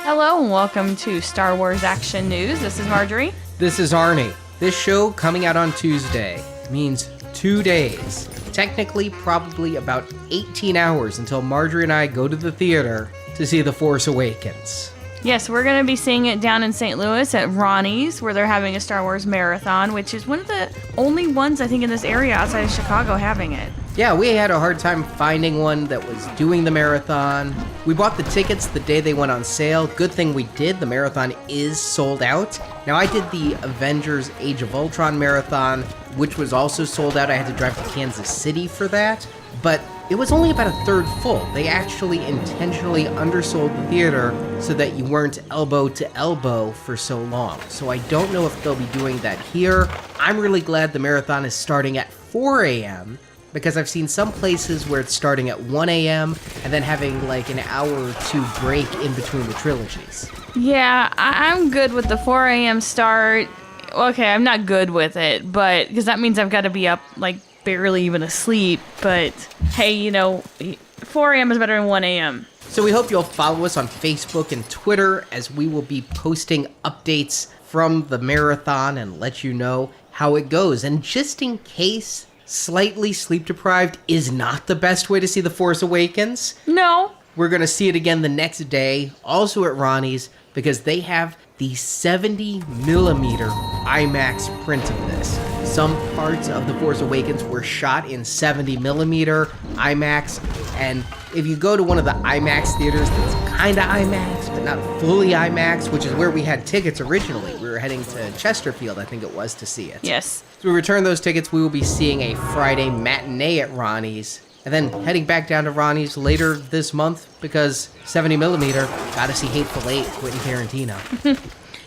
Hello and welcome to Star Wars Action News. This is Marjorie. This is Arnie. This show coming out on Tuesday means 2 days. Technically, probably about 18 hours until Marjorie and I go to the theater to see The Force Awakens. Yes, we're going to be seeing it down in St. Louis at Ronnie's, where they're having a Star Wars marathon, which is one of the only ones, I think, in this area outside of Chicago having it. Yeah, we had a hard time finding one that was doing the marathon. We bought the tickets the day they went on sale. Good thing we did. The marathon is sold out. Now, I did the Avengers Age of Ultron marathon, which was also sold out. I had to drive to Kansas City for that. But it was only about a third full. They actually intentionally undersold the theater so that you weren't elbow to elbow for so long. So I don't know if they'll be doing that here. I'm really glad the marathon is starting at 4 a.m. because I've seen some places where it's starting at 1 a.m. and then having like an hour or two break in between the trilogies. Yeah, I'm good with the 4 a.m. start. Okay, I'm not good with it, but because that means I've got to be up like barely even asleep. But hey, 4 a.m. is better than 1 a.m. So we hope you'll follow us on Facebook and Twitter as we will be posting updates from the marathon and let you know how it goes. And just in case slightly sleep deprived is not the best way to see The Force Awakens, no, we're going to see it again the next day, also at Ronnie's, because they have the 70 millimeter IMAX print of this. Some parts of The Force Awakens were shot in 70 millimeter IMAX, and if you go to one of the IMAX theaters that's kind of IMAX, but not fully IMAX, which is where we had tickets originally. We were heading to Chesterfield, I think it was, to see it. Yes. So we return those tickets, we will be seeing a Friday matinee at Ronnie's, and then heading back down to Ronnie's later this month, because 70 millimeter, gotta see Hateful Eight, Quentin Tarantino.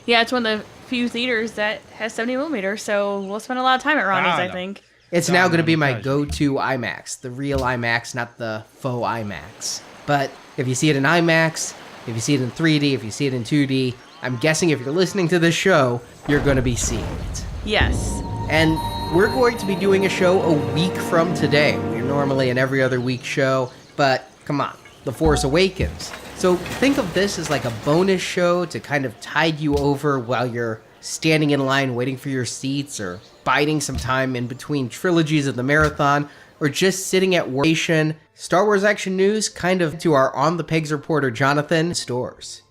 Yeah, it's one of the few theaters that has 70 millimeter, so we'll spend a lot of time at Ronnie's, I think. It's now going to be my go-to IMAX, the real IMAX, not the faux IMAX. But if you see it in IMAX, if you see it in 3D, if you see it in 2D, I'm guessing if you're listening to this show, you're going to be seeing it. Yes. And we're going to be doing a show a week from today. We're normally an every other week show, but come on, The Force Awakens. So think of this as like a bonus show to kind of tide you over while you're standing in line waiting for your seats, or biding some time in between trilogies of the marathon, or just sitting at work. Star Wars Action News, kind of to our On the Pegs reporter Jonathan. Stores.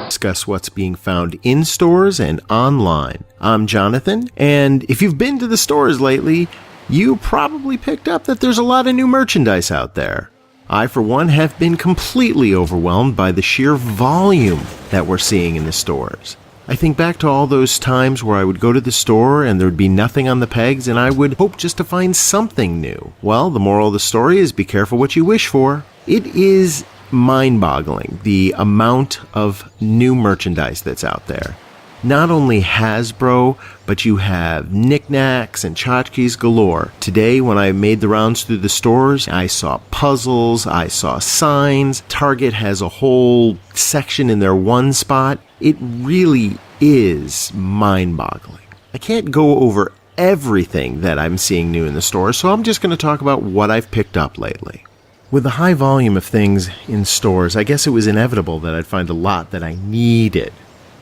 Discuss what's being found in stores and online. I'm Jonathan, and if you've been to the stores lately, you probably picked up that there's a lot of new merchandise out there. I, for one, have been completely overwhelmed by the sheer volume that we're seeing in the stores. I think back to all those times where I would go to the store and there would be nothing on the pegs, and I would hope just to find something new. Well, the moral of the story is be careful what you wish for. It is mind-boggling, the amount of new merchandise that's out there. Not only Hasbro, but you have knickknacks and tchotchkes galore. Today, when I made the rounds through the stores, I saw puzzles, I saw signs. Target has a whole section in their one spot. It really is mind-boggling. I can't go over everything that I'm seeing new in the store, so I'm just going to talk about what I've picked up lately. With the high volume of things in stores, I guess it was inevitable that I'd find a lot that I needed.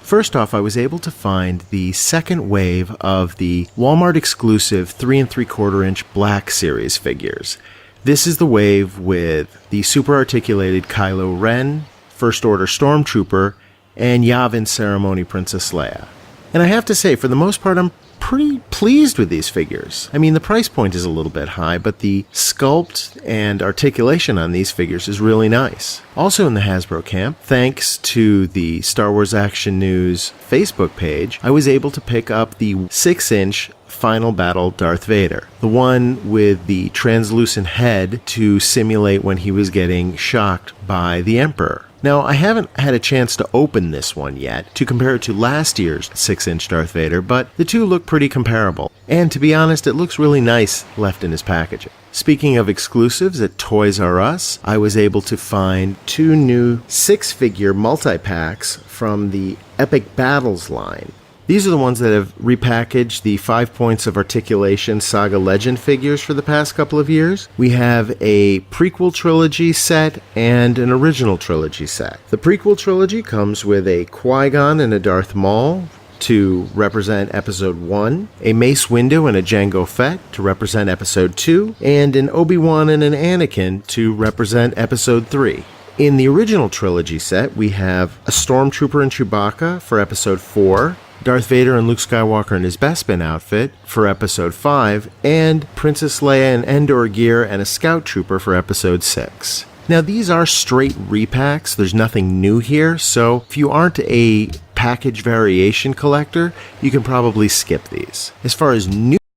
First off, I was able to find the second wave of the Walmart exclusive 3 3/4 inch Black Series figures. This is the wave with the super articulated Kylo Ren, First Order Stormtrooper, and Yavin Ceremony Princess Leia. And I have to say, for the most part, I'm pretty pleased with these figures. I mean, the price point is a little bit high, but the sculpt and articulation on these figures is really nice. Also in the Hasbro camp, thanks to the Star Wars Action News Facebook page, I was able to pick up the 6-inch Final Battle Darth Vader, the one with the translucent head to simulate when he was getting shocked by the Emperor. Now, I haven't had a chance to open this one yet to compare it to last year's 6-inch Darth Vader, but the two look pretty comparable. And to be honest, it looks really nice left in his packaging. Speaking of exclusives, at Toys R Us, I was able to find 2 new 6-figure multi-packs from the Epic Battles line. These are the ones that have repackaged the 5 Points of Articulation Saga Legend figures for the past couple of years. We have a prequel trilogy set and an original trilogy set. The prequel trilogy comes with a Qui-Gon and a Darth Maul to represent Episode 1, a Mace Windu and a Jango Fett to represent Episode 2, and an Obi-Wan and an Anakin to represent Episode 3. In the original trilogy set, we have a Stormtrooper and Chewbacca for Episode 4, Darth Vader and Luke Skywalker in his Bespin outfit for Episode 5, and Princess Leia in Endor gear and a Scout Trooper for Episode 6. Now, these are straight repacks. There's nothing new here, so if you aren't a package variation collector, you can probably skip these. As far as new